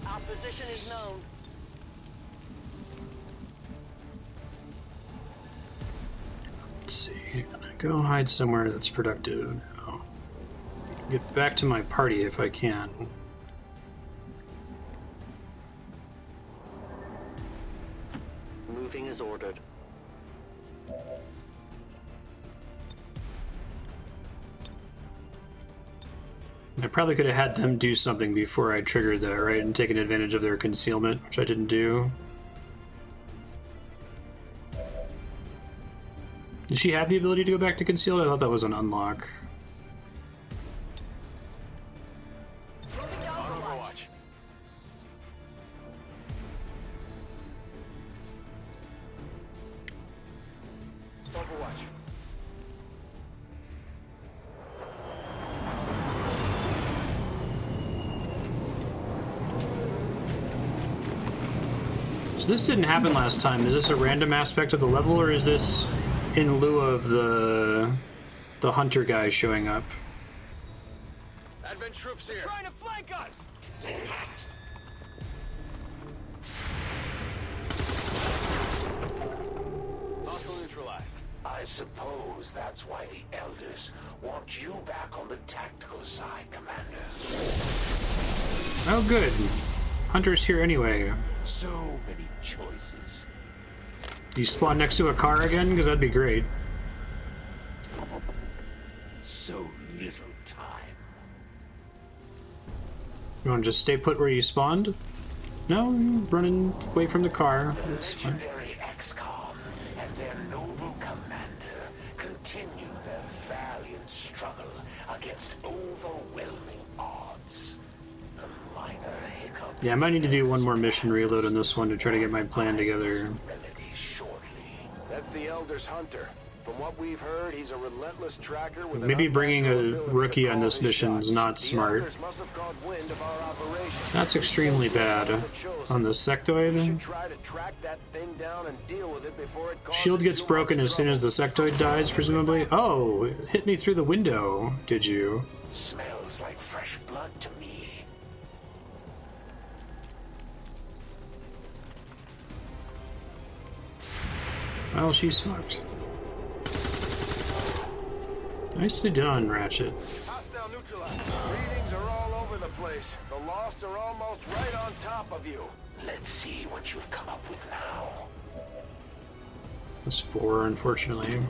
Our position is known. Let's see. I'm gonna go hide somewhere that's productive now. Get back to my party if I can. Moving as ordered. I probably could have had them do something before I triggered that, right? And taken advantage of their concealment, which I didn't do. Did she have the ability to go back to concealed? I thought that was an unlock. Overwatch. Overwatch. So this didn't happen last time. Is this a random aspect of the level, or is this in lieu of the hunter guy showing up? Advent troops here. Trying to flank us. Hostile neutralized. I suppose that's why the Elders want you back on the tactical side, Commander. Oh, good. Hunter's here anyway. So many choices. Do you spawn next to a car again? Because that'd be great. So little time. You want to just stay put where you spawned? No, you're running away from the car. That's fine. Legendary XCOM and their noble commander continue their valiant struggle against overwhelming odds. A minor hiccup. Yeah, I might need to do one more mission reload on this one to try to get my plan together. That's the Elder's hunter. From what we've heard, he's a relentless tracker with Maybe bringing a rookie on this mission's not smart. That's extremely bad. On the sectoid. Shield gets broken as soon as the sectoid dies, presumably. Oh, it hit me through the window, did you? Smells like fresh blood to me. Well, she's fucked. Nicely done, Ratchet. Hostile neutralized. Readings are all over the place. The Lost are almost right on top of you. Let's see what you've come up with now. That's 4, unfortunately.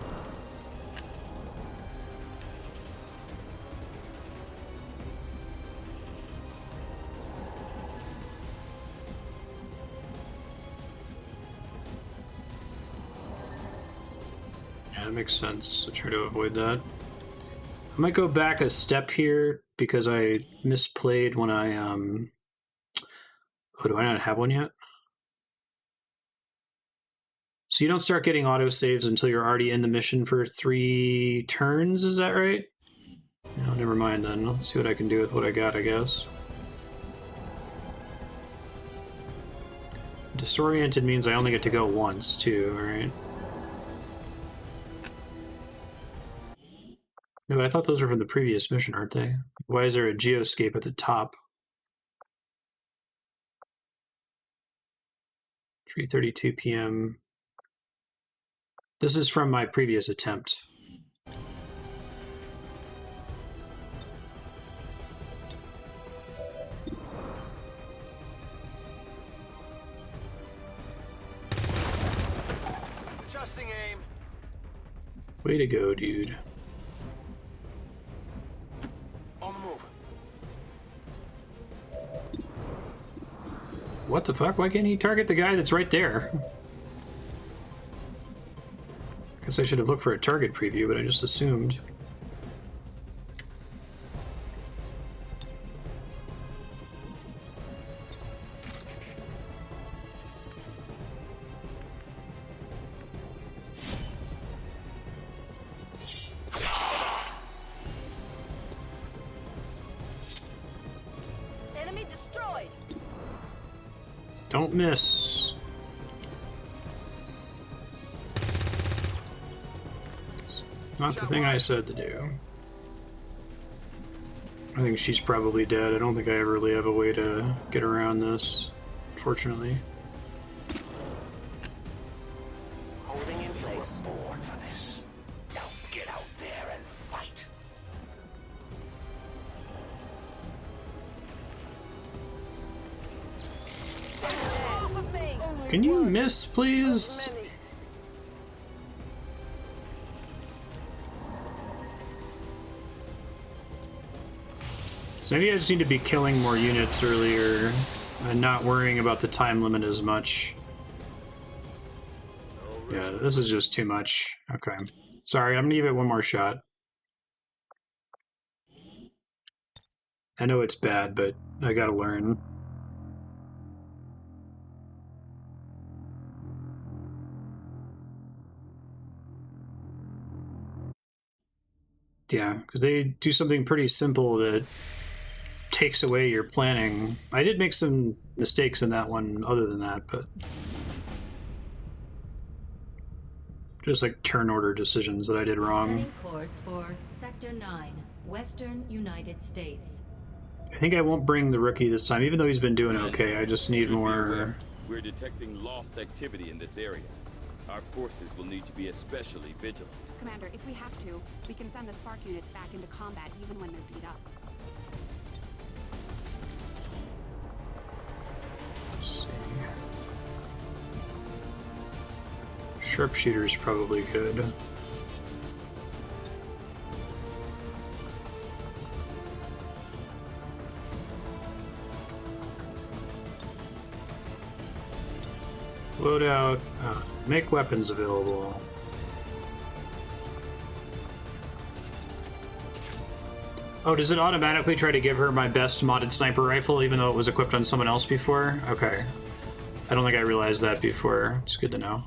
Yeah, that makes sense. I try to avoid that. I might go back a step here because I misplayed when I Oh, do I not have one yet? So you don't start getting autosaves until you're already in the mission for 3 turns, is that right? No, never mind then. Let's see what I can do with what I got, I guess. Disoriented means I only get to go once, too, alright? No, I thought those were from the previous mission, aren't they? Why is there a geoscape at the top? 3:32 p.m. This is from my previous attempt. Adjusting aim. Way to go, dude. On the move. What the fuck? Why can't he target the guy that's right there? Guess I should have looked for a target preview, but I just assumed. Enemy destroyed. Don't miss. Not the thing I said to do. I think she's probably dead. I don't think I ever really have a way to get around this, unfortunately. Holding in place. Born for this. Now get out there and fight. Can you miss, please? So maybe I just need to be killing more units earlier and not worrying about the time limit as much. Yeah, this is just too much. Okay. Sorry, I'm gonna give it one more shot. I know it's bad, but I gotta learn. Yeah, because they do something pretty simple that takes away your planning. I did make some mistakes in that one other than that, but just like turn order decisions that I did wrong. Setting course for Sector 9, Western United States. I think I won't bring the rookie this time, even though he's been doing okay. I just need more... We're detecting lost activity in this area. Our forces will need to be especially vigilant. Commander, if we have to, we can send the spark units back into combat even when they're beat up. Let's see. Sharpshooter's probably good. Loadout. Make weapons available. Oh, does it automatically try to give her my best modded sniper rifle even though it was equipped on someone else before? Okay. I don't think I realized that before. It's good to know.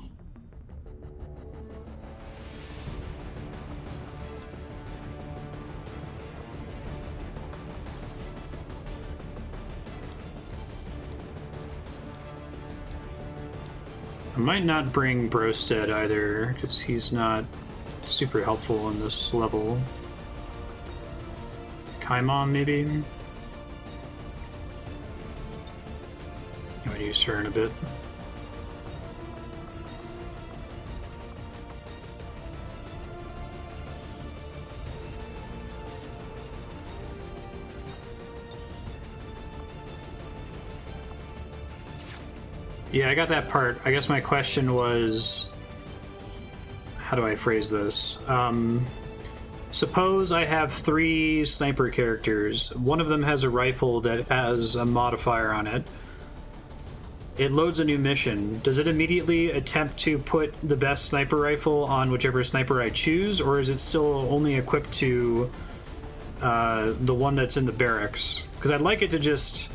I might not bring Marstead either, because he's not super helpful in this level. Kaimon, maybe? I'm gonna use her in a bit. Yeah, I got that part. I guess my question was, how do I phrase this? Suppose I have 3 sniper characters. One of them has a rifle that has a modifier on it. It loads a new mission. Does it immediately attempt to put the best sniper rifle on whichever sniper I choose, or is it still only equipped to the one that's in the barracks? Because I'd like it to just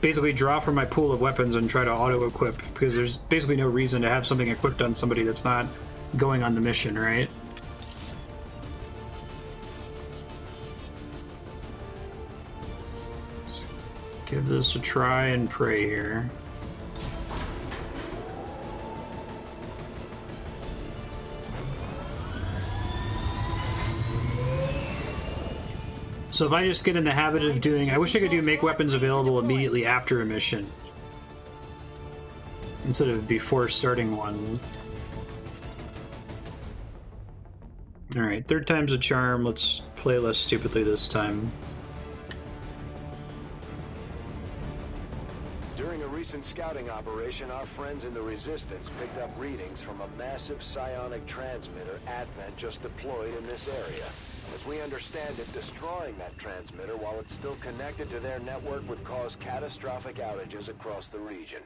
basically draw from my pool of weapons and try to auto-equip, because there's basically no reason to have something equipped on somebody that's not going on the mission, right? Let's give this a try and pray here. So if I just get in the habit of doing... I wish I could do make weapons available immediately after a mission. instead of before starting one. Alright, third time's a charm. Let's play less stupidly this time. During a recent scouting operation, our friends in the Resistance picked up readings from a massive psionic transmitter Advent just deployed in this area. As we understand it, destroying that transmitter while it's still connected to their network would cause catastrophic outages across the region.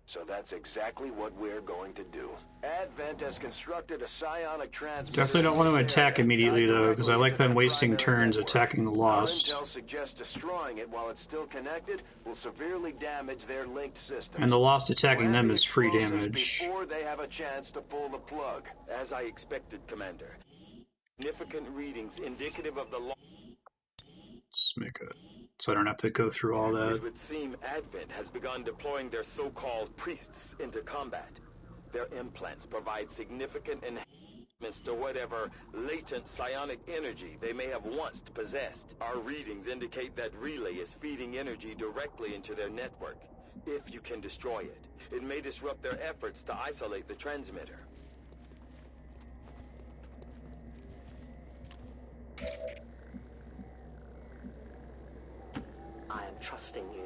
So that's exactly what we're going to do. Advent has constructed a psionic transmitter. Definitely don't want to attack immediately though, because I like them wasting turns attacking the Lost. Our intel suggests destroying it while it's still connected will severely damage their linked systems. And the Lost attacking them is free damage. Before they have a chance to pull the plug. As I expected, Commander. Significant readings indicative of the Let's make it so I don't have to go through all that. It would seem Advent has begun deploying their so-called priests into combat. Their implants provide significant enhancements to whatever latent psionic energy they may have once possessed. Our readings indicate that relay is feeding energy directly into their network. If you can destroy it, it may disrupt their efforts to isolate the transmitter. I am trusting you.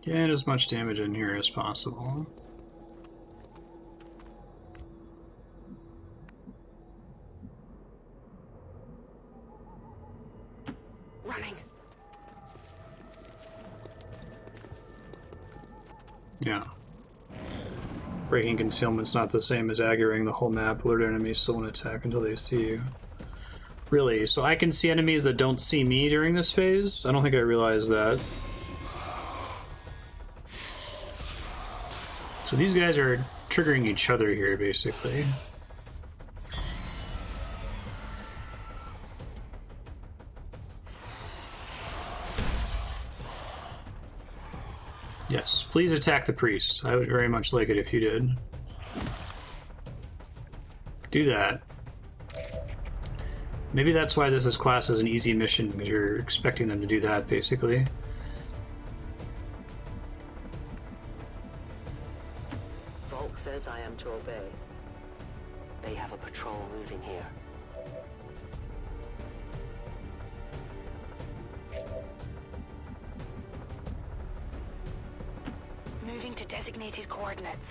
Get as much damage in here as possible. Running. Yeah. Breaking concealment's not the same as aggroing the whole map. Alert enemies still won't attack until they see you. Really? So I can see enemies that don't see me during this phase? I don't think I realized that. So these guys are triggering each other here, basically. Yes, please attack the priest. I would very much like it if you did. Do that. Maybe that's why this is classed as an easy mission, because you're expecting them to do that, basically. Volk says I am to obey. They have a patrol moving here. Moving to designated coordinates.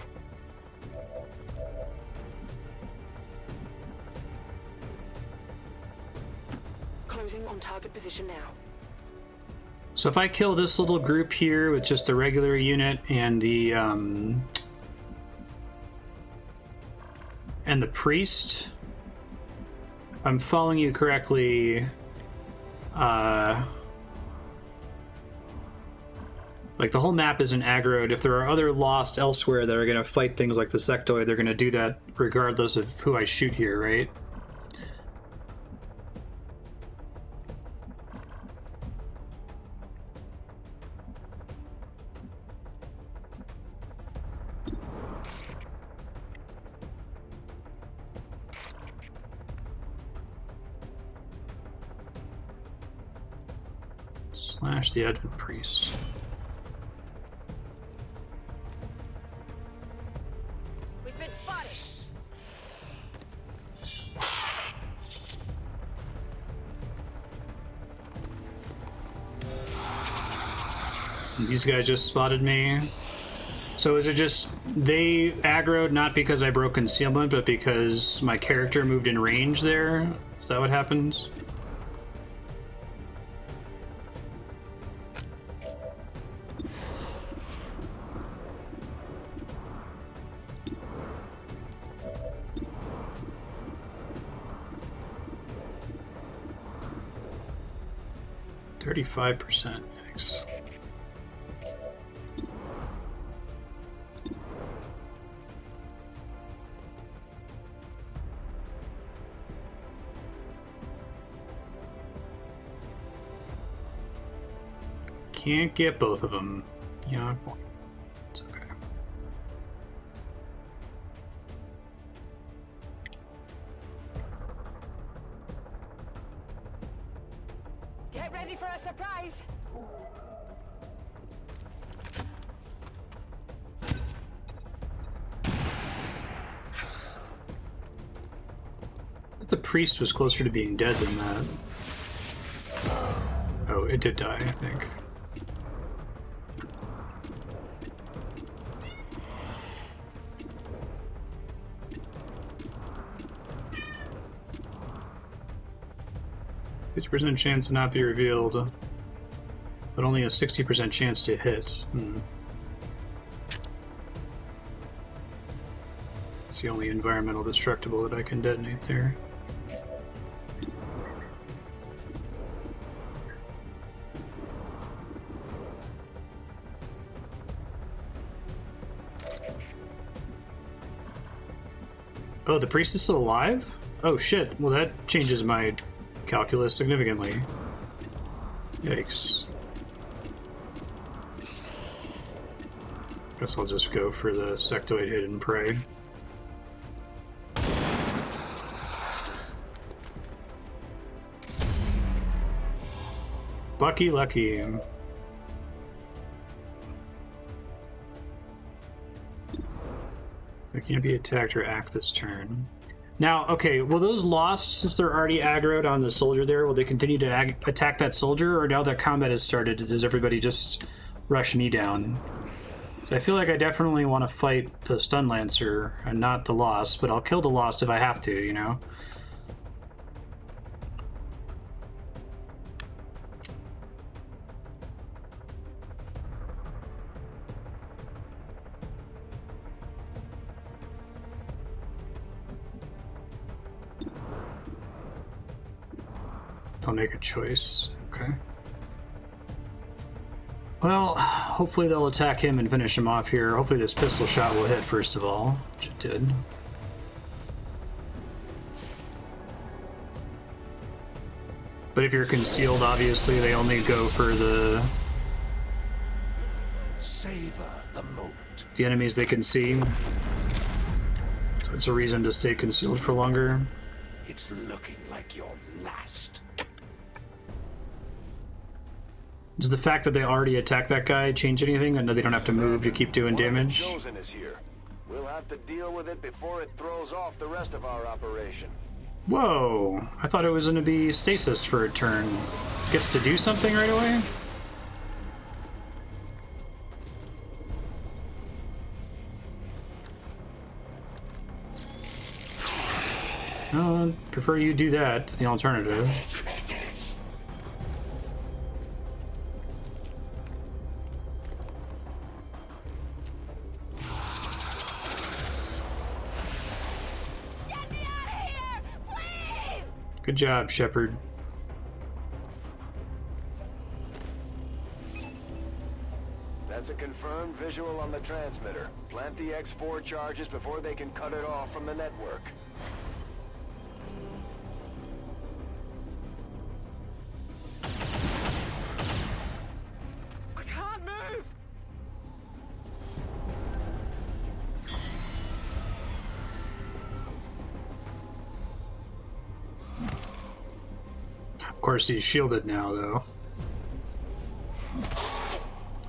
Closing on target position now. So if I kill this little group here with just the regular unit and the priest, if I'm following you correctly, like the whole map isn't aggroed. If there are other Lost elsewhere that are going to fight things like the sectoid, they're going to do that regardless of who I shoot here, right? Slash the Advent Priest. We've been spotted. These guys just spotted me. So is it just they aggroed not because I broke concealment, but because my character moved in range there? Is that what happens? %. Yikes. Can't get both of them. Yeah, it's okay. Get ready for a surprise. The priest was closer to being dead than that. Oh, it did die, I think. %50 chance to not be revealed, but only a 60% chance to hit. It's the only environmental destructible that I can detonate there. Oh, the priest is still alive? Oh shit, well that changes my calculus significantly. Yikes. Guess I'll just go for the sectoid hidden prey. Lucky, lucky. They can't be attacked or act this turn. Now, okay, will those lost, since they're already aggroed on the soldier there, will they continue to attack that soldier, or now that combat has started, does everybody just rush me down? So I feel like I definitely want to fight the stun lancer and not the lost, but I'll kill the lost if I have to, you know? I'll make a choice. Okay. Well, hopefully they'll attack him and finish him off here. Hopefully this pistol shot will hit first of all, which it did. But if you're concealed, obviously they only go for the savor the moment. The enemies they can see. So it's a reason to stay concealed for longer. It's looking like your last. Does the fact that they already attacked that guy change anything? And they don't have to move to keep doing damage? Chosen is here. We'll have to deal with it before it throws off the rest of our operation. Whoa! I thought it was going to be stasis for a turn. Gets to do something right away? Oh, I'd prefer you do that, the alternative. Good job, Shepard. That's a confirmed visual on the transmitter. Plant the X4 charges before they can cut it off from the network. I can't move! Of course, he's shielded now, though.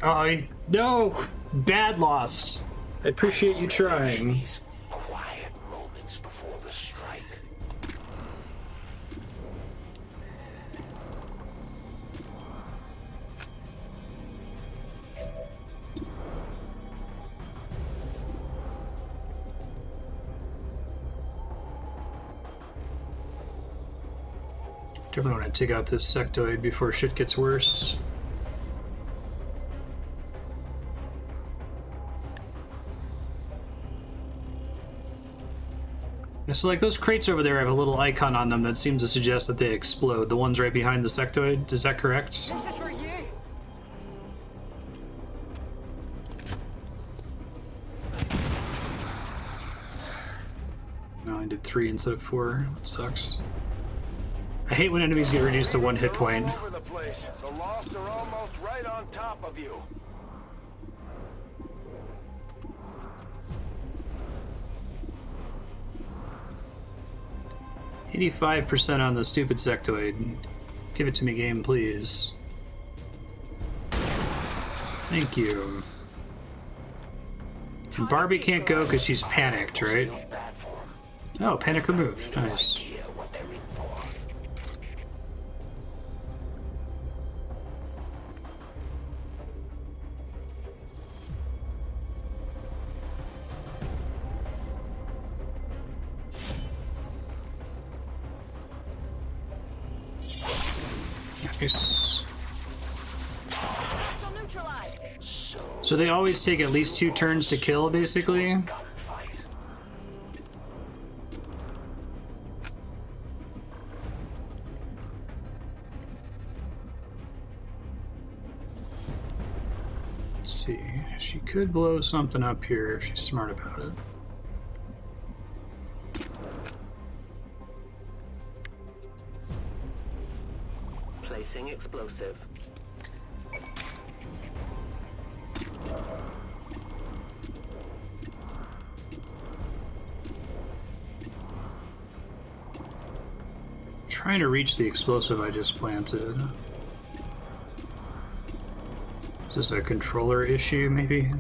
Oh, no! Bad lost. I appreciate you trying. Quiet moments before the strike. Definitely want to take out this sectoid before shit gets worse. So, like, those crates over there have a little icon on them that seems to suggest that they explode. The ones right behind the sectoid, is that correct? This is for you! No, I did 3 instead of 4. That sucks. I hate when enemies get reduced to 1 hit point. All over the place. The Lost are almost right on top of you. %85 on the stupid sectoid. Give it to me, game, please. Thank you. And Barbie can't go because she's panicked, right? Oh, panic removed. Nice. Nice. So they always take at least 2 turns to kill, basically? Let's see. She could blow something up here if she's smart about it. Placing explosive. Trying to reach the explosive I just planted. Is this a controller issue, maybe?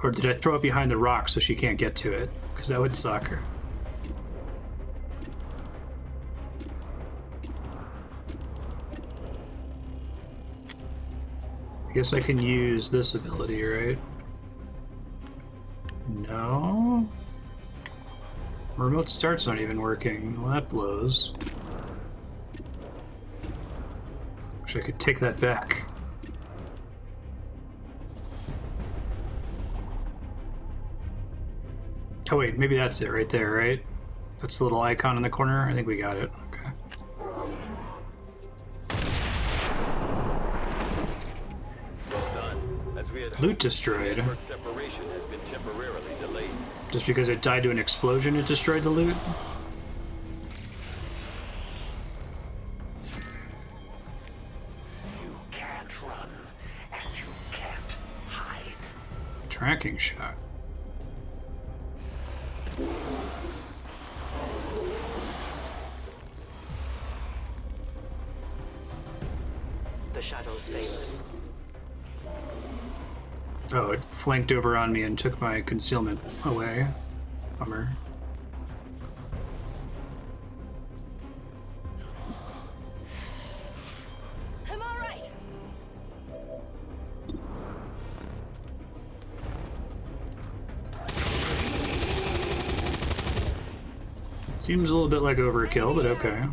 Or did I throw it behind the rock so she can't get to it? Because that would suck. I guess I can use this ability, right? No? Remote start's not even working. Well, that blows. Wish I could take that back. Oh wait, maybe that's it right there, right? That's the little icon in the corner. I think we got it. Okay. Loot destroyed. Separation has been temporarily delayed. Just because it died to an explosion, it destroyed the loot? You can't run, and you can't hide. Tracking shot. The shadows sailors. Oh, it flanked over on me and took my concealment away. Bummer. I'm all right. Seems a little bit like overkill, but okay.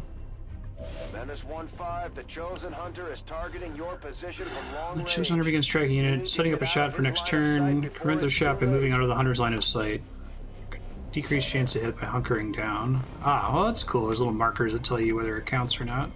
Menace 1-5, the Chosen Hunter is targeting your position from long The range. Chosen Hunter begins tracking unit, setting up a shot for next turn. Prevent the shot by moving out of the hunter's line of sight. Decrease chance to hit by hunkering down. Ah, well that's cool. There's little markers that tell you whether it counts or not.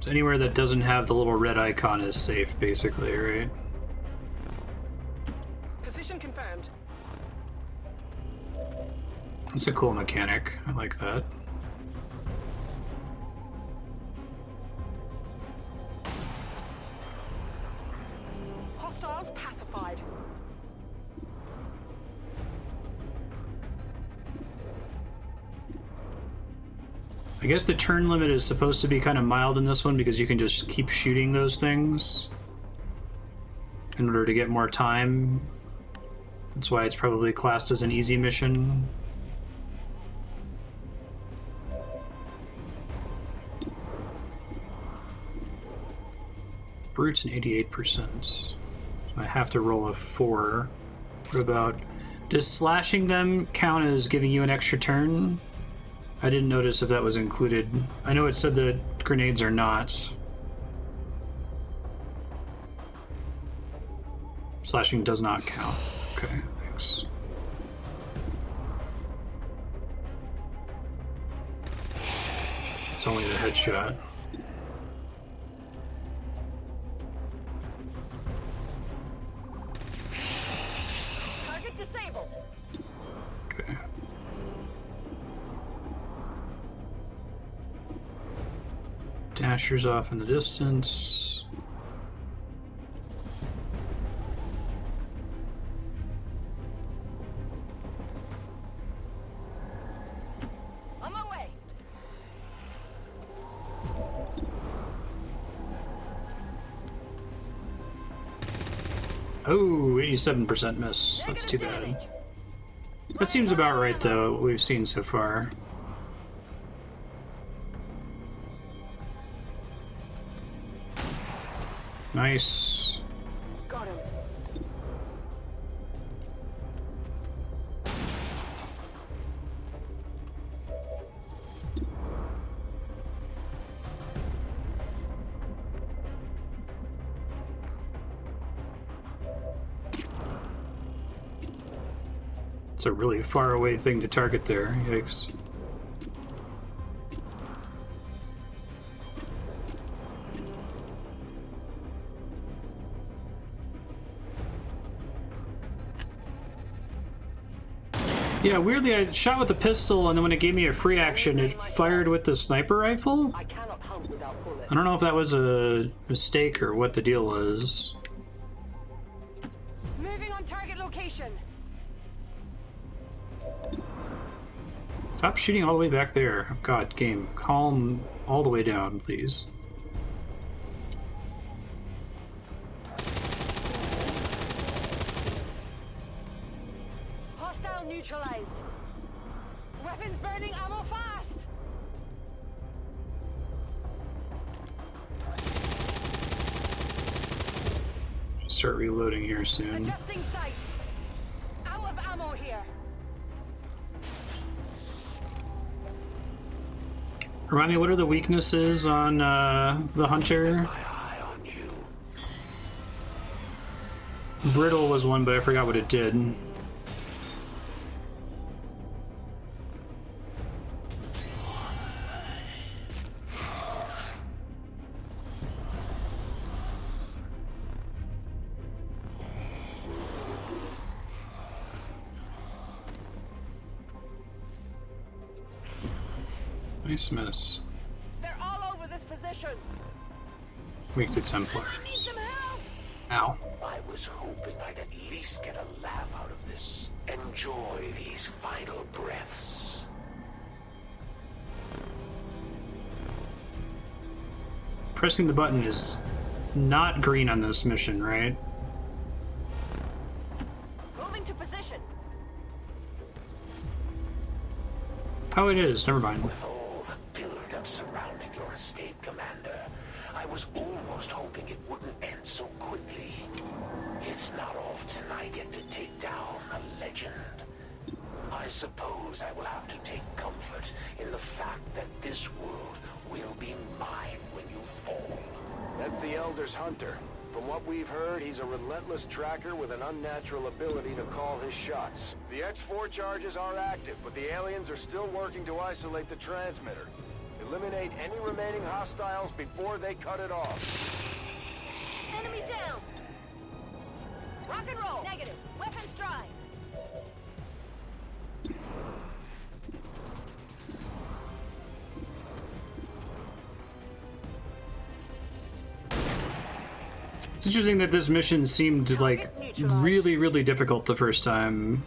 So anywhere that doesn't have the little red icon is safe, basically, right? Position confirmed. That's a cool mechanic. I like that. Hostiles pacified. I guess the turn limit is supposed to be kind of mild in this one because you can just keep shooting those things in order to get more time. That's why it's probably classed as an easy mission. Brute's an 88%. So I have to roll a 4. What about... Does slashing them count as giving you an extra turn? I didn't notice if that was included. I know it said the grenades are not. Slashing does not count. Okay, thanks. It's only the headshot. Asher's off in the distance. On my way. Oh, 87% miss. That's too bad. That seems about right, though, what we've seen so far. Nice. Got him. It's a really far away thing to target there. Yikes. Yeah, weirdly, I shot with the pistol, and then when it gave me a free action, it fired with the sniper rifle. I don't know if that was a mistake or what the deal was. Moving on target location. Stop shooting all the way back there. God, game. Calm all the way down, please. Hostile neutralized. Weapons burning, ammo fast. Start reloading here soon. Adjusting sight. Out of ammo here. Remind me, what are the weaknesses on the Hunter? Brittle was one, but I forgot what it did. Nice miss. They're all over this position. Weak to Templars. Ow. I was hoping I'd at least get a laugh out of this. Enjoy these final breaths. Pressing the button is not green on this mission, right? Moving to position. Oh, it is. Never mind. Build-up surrounding your estate, Commander. I was almost hoping it wouldn't end so quickly. It's not often I get to take down a legend. I suppose I will have to take comfort in the fact that this world will be mine when you fall. That's the Elder's Hunter. From what we've heard, he's a relentless tracker with an unnatural ability to call his shots. The X4 charges are active, but the aliens are still working to isolate the transmitter. Eliminate any remaining hostiles before they cut it off. Enemy down. Rock and roll. Negative. Weapons dry. It's interesting that this mission seemed like really difficult the first time.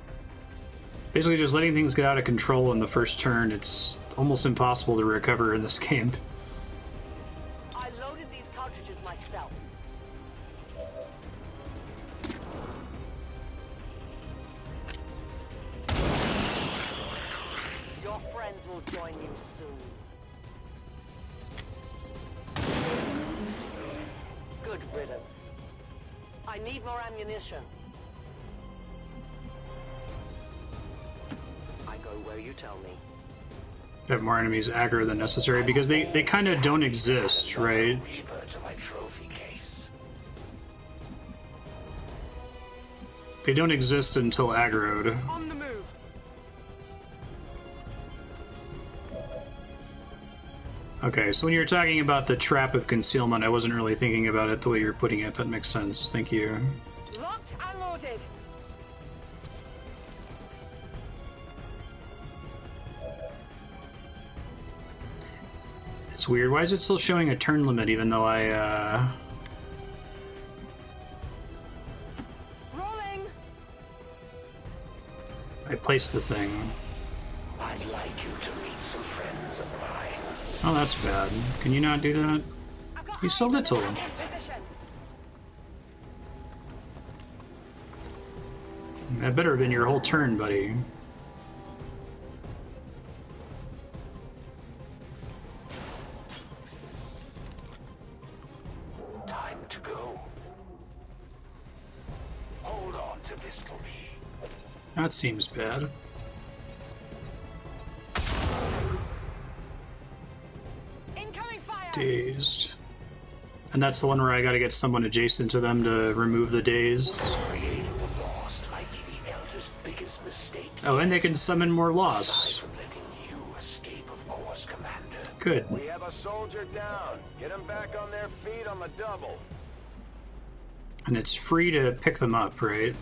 Basically just letting things get out of control in the first turn. It's almost impossible to recover in this game. I loaded these cartridges myself. Your friends will join you soon. Good riddance. I need more ammunition. I go where you tell me. Have more enemies aggro than necessary because they kind of don't exist, right? They don't exist until aggroed. On the move. Okay, so when you're talking about the trap of concealment, I wasn't really thinking about it the way you're putting it. That makes sense. Thank you. Locked and loaded. It's weird. Why is it still showing a turn limit even though I placed the thing? I'd like you to meet some friends of mine. Oh, that's bad. Can you not do that? He's so little. That better have been your whole turn, buddy. Time to go. Hold on to this for me. That seems bad. Dazed. And that's the one where I gotta get someone adjacent to them to remove the daze. Oh, and they can summon more loss. Good. We have a soldier down. Get them back on their feet on the double. And it's free to pick them up, right?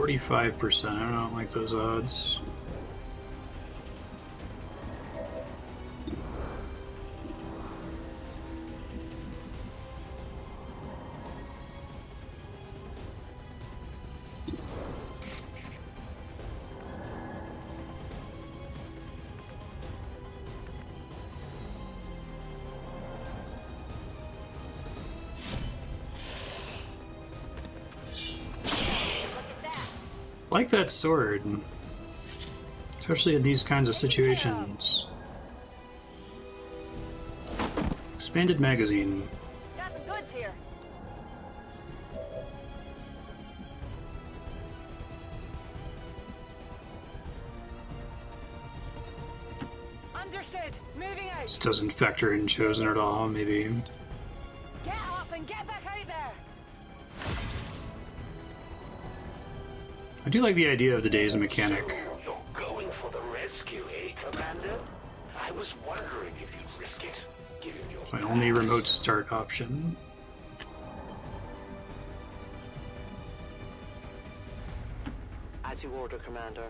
%. I don't like those odds. I like that sword, especially in these kinds of situations. Expanded magazine. Got some goods here. Understood. Moving out. This doesn't factor in Chosen at all, maybe. Get up and get back out there. I do like the idea of the daze mechanic. You're going for the rescue, eh, Commander? I was wondering if you'd risk it, given your... It's my only remote start option. As you order, Commander.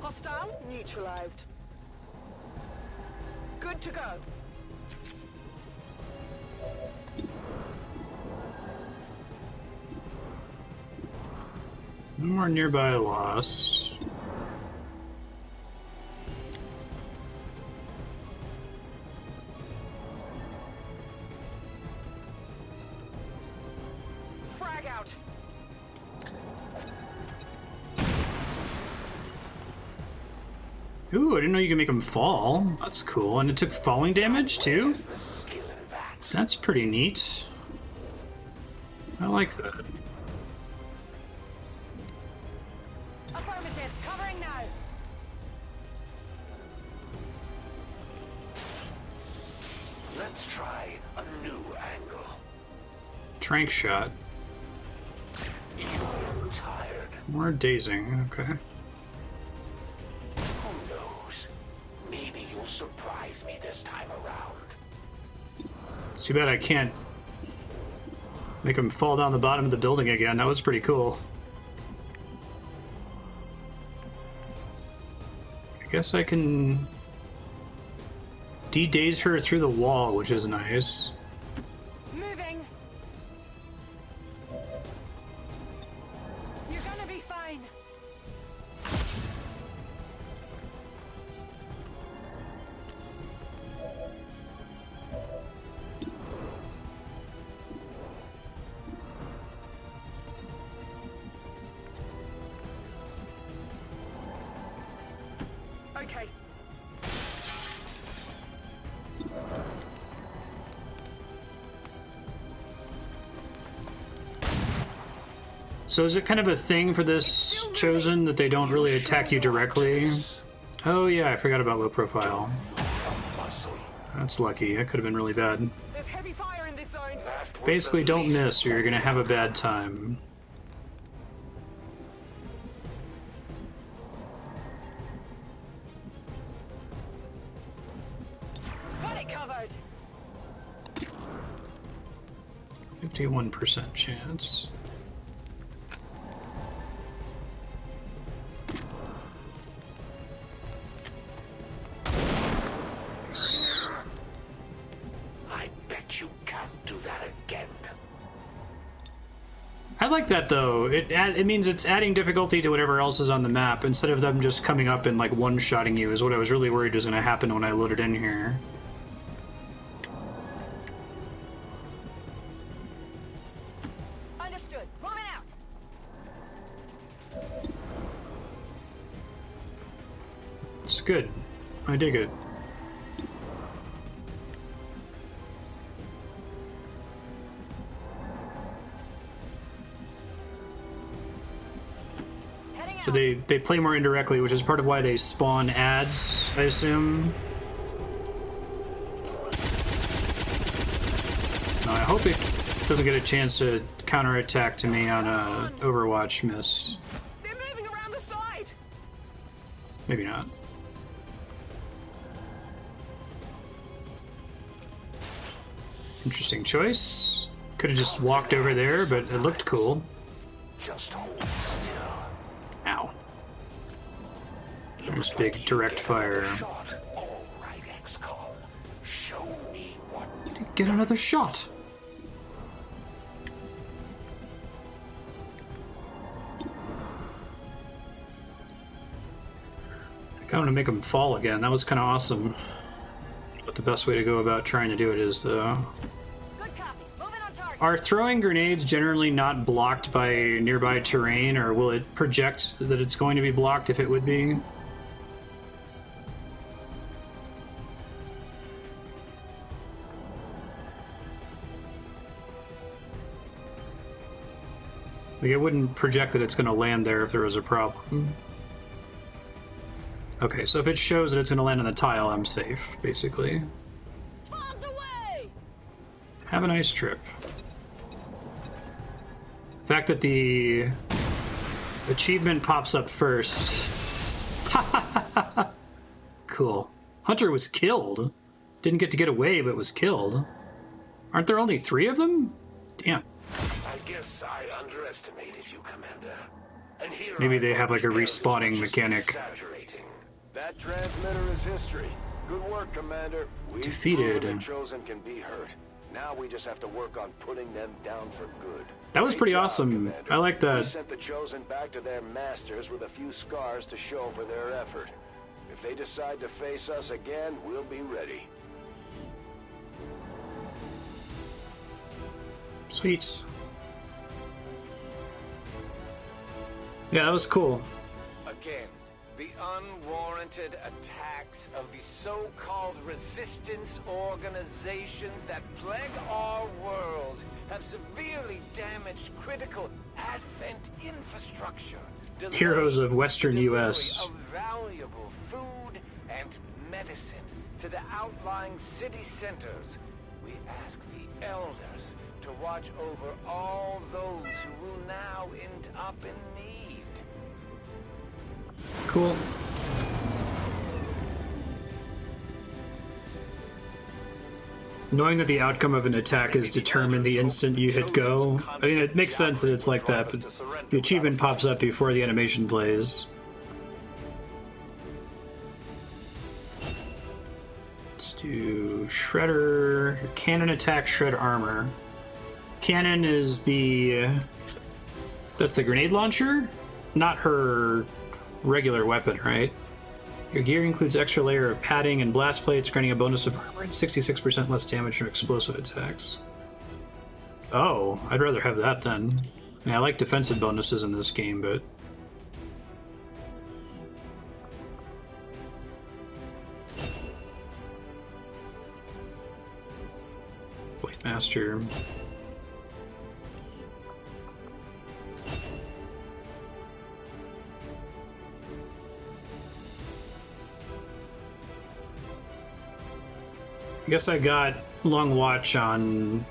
Hostile neutralized. Good to go. No more nearby loss. Frag out. Ooh, I didn't know you could make them fall. That's cool. And it took falling damage too? That's pretty neat. I like that. Affirmative. Covering now. Let's try a new angle. Trank shot. You're tired. More dazing, okay. Who knows? Maybe you'll surprise me this time around. It's too bad I can't make him fall down the bottom of the building again. That was pretty cool. I guess I can de-daze her through the wall, which is nice. Moving. You're gonna be fine. Okay. So is it kind of a thing for this Chosen that they don't really attack you directly? Oh yeah, I forgot about low profile. That's lucky. That could have been really bad. There's heavy fire in this zone. Basically, don't miss or you're gonna have a bad time. Got it covered. 51% chance. I bet you can't do that again. I like that though. It means it's adding difficulty to whatever else is on the map instead of them just coming up and like one-shotting you is what I was really worried was going to happen when I loaded in here. Understood. Moving out. It's good. I dig it. So they play more indirectly, which is part of why they spawn ads, I assume. No, I hope it doesn't get a chance to counterattack to me on a Overwatch miss. They're moving around the side. Maybe not. Interesting choice. Could have just walked over there, but it looked cool. Just hold still. Ow. There's big direct fire. All right, XCOM. Show me what. Get another shot. I kind of want to make him fall again. That was kind of awesome. But the best way to go about trying to do it is, though. Are throwing grenades generally not blocked by nearby terrain, or will it project that it's going to be blocked if it would be? Like, it wouldn't project that it's going to land there if there was a problem. Okay, so if it shows that it's going to land on the tile, I'm safe, basically. Have a nice trip. The fact that the achievement pops up first. Cool. Hunter was killed. Didn't get to get away, but was killed. Aren't there only 3 of them? Damn. I guess I underestimated you, Commander. And here Maybe they have like a respawning mechanic. That transmitter is history. Good work, Commander. We've Defeated. proven the Chosen can be hurt. Now we just have to work on putting them down for good. That was pretty Great job, awesome. Commander. I like that. We sent the Chosen back to their masters with a few scars to show for their effort. If they decide to face us again, we'll be ready. Sweet. Yeah, that was cool. Again, the unwarranted attacks of the so-called resistance organizations that plague our world have severely damaged critical Advent infrastructure. Heroes of Western U.S. Of valuable food and medicine to the outlying city centers. We ask the elders to watch over all those who will now end up in need. Cool. Knowing that the outcome of an attack is determined the instant you hit go. I mean, it makes sense that it's like that, but the achievement pops up before the animation plays. Let's do Shredder. Cannon attack, shred armor. Cannon is the... That's the grenade launcher? Not her regular weapon, right? Your gear includes extra layer of padding and blast plates, granting a bonus of armor and 66% less damage from explosive attacks. Oh, I'd rather have that then. I mean, I like defensive bonuses in this game, but... Blade Master... I guess I got Long Watch on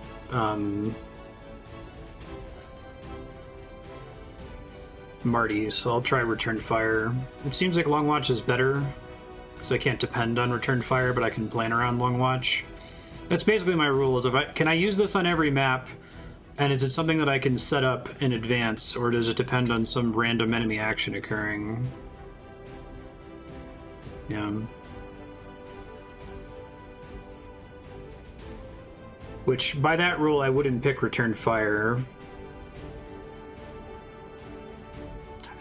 Marty, so I'll try Return Fire. It seems like Long Watch is better because I can't depend on Return Fire, but I can plan around Long Watch. That's basically my rule. Is can I use this on every map, and is it something that I can set up in advance, or does it depend on some random enemy action occurring? Yeah. Which, by that rule, I wouldn't pick Return Fire.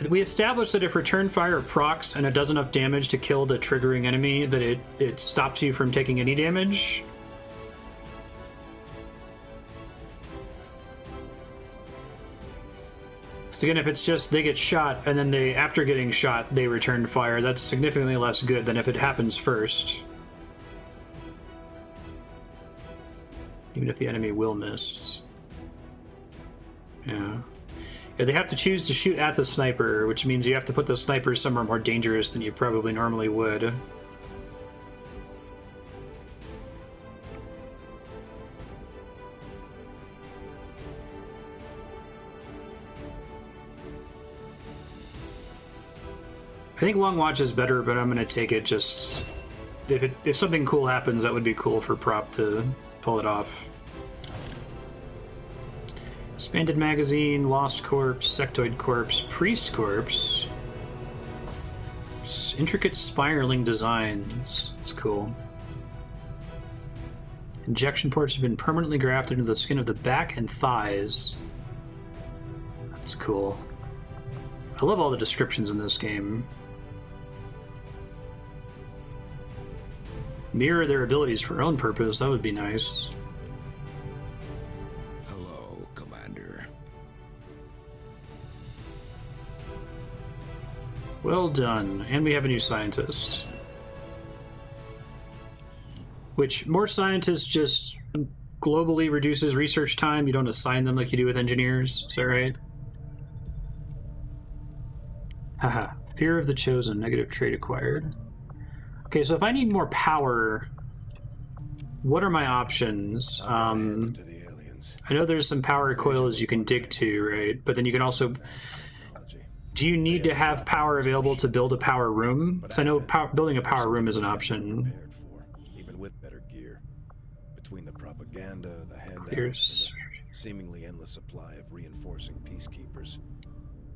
We established that if Return Fire procs and it does enough damage to kill the triggering enemy, that it stops you from taking any damage. So again, if it's just they get shot and then they, after getting shot, they return fire, that's significantly less good than if it happens first. Even if the enemy will miss. Yeah. Yeah, they have to choose to shoot at the sniper, which means you have to put the sniper somewhere more dangerous than you probably normally would. I think Long Watch is better, but I'm going to take it just... If something cool happens, that would be cool for Prop to pull it off. Expanded Magazine, Lost Corpse, Sectoid Corpse, Priest Corpse. Intricate spiraling designs. That's cool. Injection ports have been permanently grafted into the skin of the back and thighs. That's cool. I love all the descriptions in this game. Mirror their abilities for own purpose, that would be nice. Hello, Commander. Well done. And we have a new scientist. Which, more scientists just globally reduces research time. You don't assign them like you do with engineers. Is that right? Haha. Fear of the Chosen. Negative trait acquired. Okay, so if I need more power, what are my options? I know there's some power coils you can dig to, right? But then you can also... Do you need to have power available to build a power room? Because I know building a power room is an option. Even with better gear. Between the propaganda, the handouts, Clears. and the seemingly endless supply of reinforcing peacekeepers,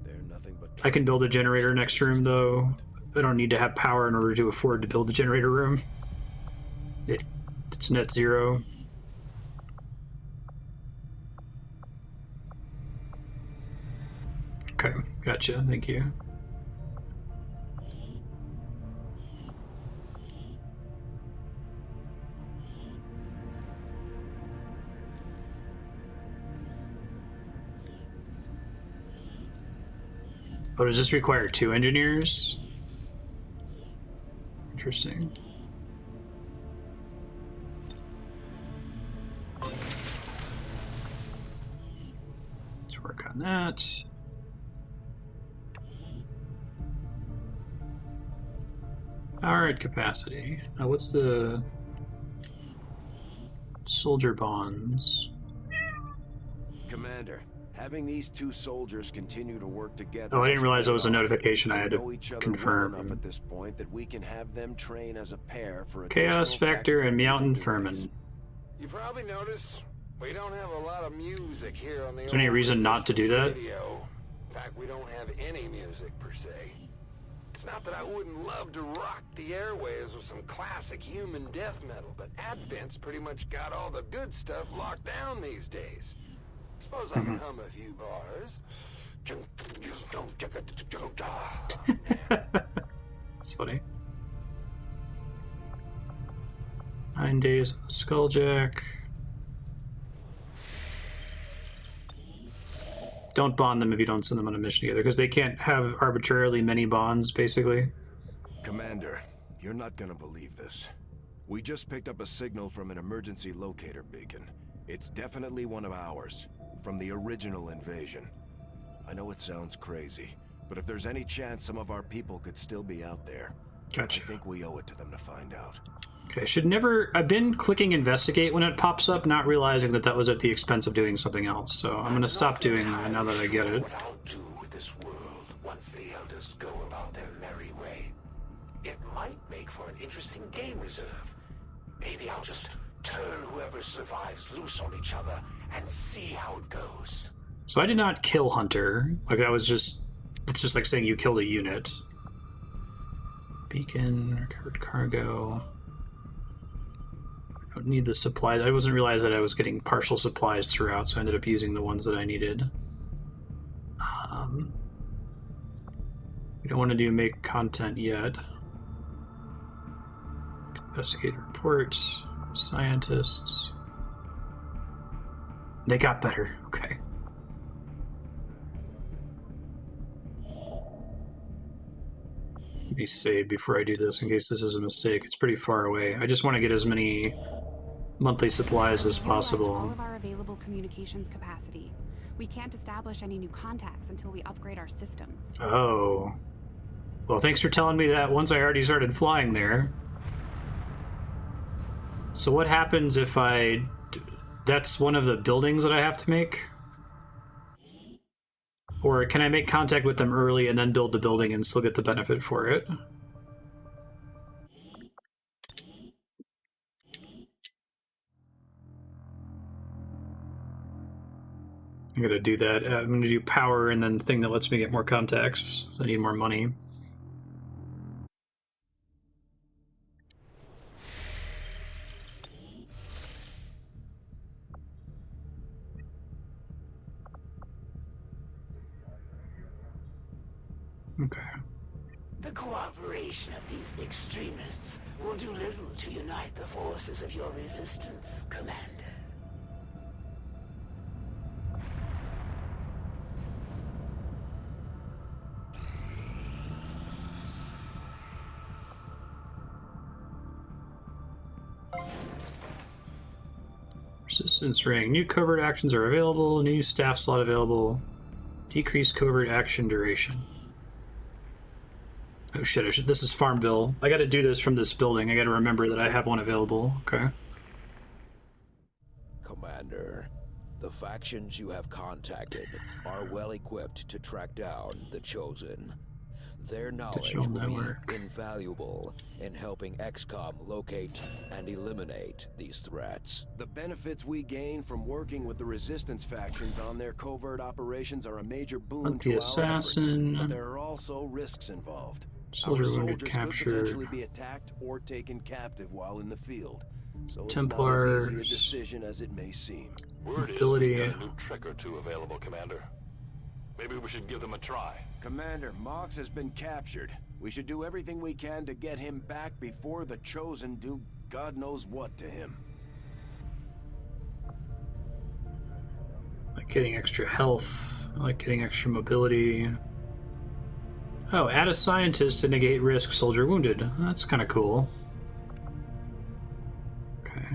they're nothing but... I can build a generator next room, though. I don't need to have power in order to afford to build the generator room. It's net zero. Okay, gotcha. Thank you. Oh, does this require 2 engineers? Interesting. Let's work on that. Alright, capacity. Now what's the soldier bonds? Commander, having these 2 soldiers continue to work together... Oh, I didn't realize that was a notification I had to confirm. Enough at this point that we can have them train as a pair for Chaos Factor and Mountain Furman. You probably noticed we don't have a lot of music here on the... Is there any reason not to do that? Radio. In fact, we don't have any music per se. It's not that I wouldn't love to rock the airwaves with some classic human death metal, but Advent's pretty much got all the good stuff locked down these days. Suppose I can hum a few bars. That's funny. 9 days of Skulljack. Don't bond them if you don't send them on a mission together, because they can't have arbitrarily many bonds, basically. Commander, you're not gonna believe this. We just picked up a signal from an emergency locator beacon. It's definitely one of ours, from the original invasion. I know it sounds crazy, but if there's any chance some of our people could still be out there, Gotcha. I think we owe it to them to find out. Okay, should never... I've been clicking investigate when it pops up, not realizing that that was at the expense of doing something else. So I'm going to stop doing that now that I get it. What I'll do with this world once the elders go about their merry way. It might make for an interesting game reserve. Maybe I'll just turn whoever survives loose on each other and see how it goes. So I did not kill Hunter. Like, that was just... It's just like saying you killed a unit. Beacon, recovered cargo... I don't need the supplies. I wasn't realized that I was getting partial supplies throughout, so I ended up using the ones that I needed. We don't want to do make content yet. Investigate reports. Scientists. They got better. Okay. Let me save before I do this in case this is a mistake. It's pretty far away. I just want to get as many monthly supplies as possible. All of our available communications capacity. We can't establish any new contacts until we upgrade our systems. Oh. Well, thanks for telling me that once I already started flying there. So what happens if I... That's one of the buildings that I have to make? Or can I make contact with them early and then build the building and still get the benefit for it? I'm gonna do that. I'm gonna do power and then thing that lets me get more contacts. So I need more money. Okay. The cooperation of these extremists will do little to unite the forces of your resistance, Commander. Resistance ring. New covert actions are available. New staff slot available. Decreased covert action duration. Oh shit, this is Farmville. I gotta do this from this building. I gotta remember that I have one available. Okay. Commander, the factions you have contacted are well equipped to track down the Chosen. Their knowledge will be invaluable in helping XCOM locate and eliminate these threats. The benefits we gain from working with the Resistance factions on their covert operations are a major boon to our efforts, assassin. but there are also risks involved. Soldier Our wounded, soldiers captured. could potentially be attacked or taken captive while in the field. So Templars. it's not as easy a decision as it may seem. Word is Ability. we've got a new trick or two available, Commander. Maybe we should give them a try. Commander, Mox has been captured. We should do everything we can to get him back before the Chosen do God knows what to him. I like getting extra health. I like getting extra mobility. Oh, add a scientist to negate risk, soldier wounded. That's kind of cool. Okay.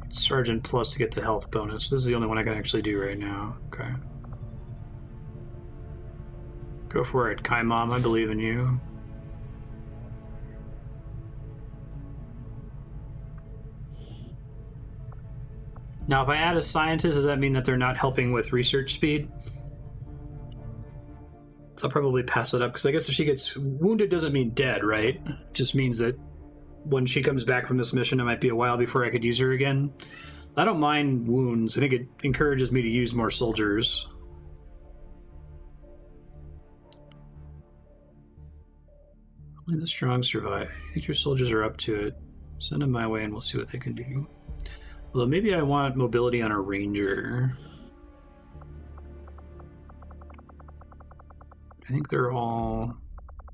Sergeant plus to get the health bonus. This is the only one I can actually do right now. Okay. Go for it, Kai Mom. I believe in you. Now, if I add a scientist, does that mean that they're not helping with research speed? So I'll probably pass it up, because I guess if she gets wounded doesn't mean dead, right? It just means that when she comes back from this mission, it might be a while before I could use her again. I don't mind wounds. I think it encourages me to use more soldiers. Only the strong survive. I think your soldiers are up to it. Send them my way and we'll see what they can do. Although maybe I want mobility on a ranger. I think they're all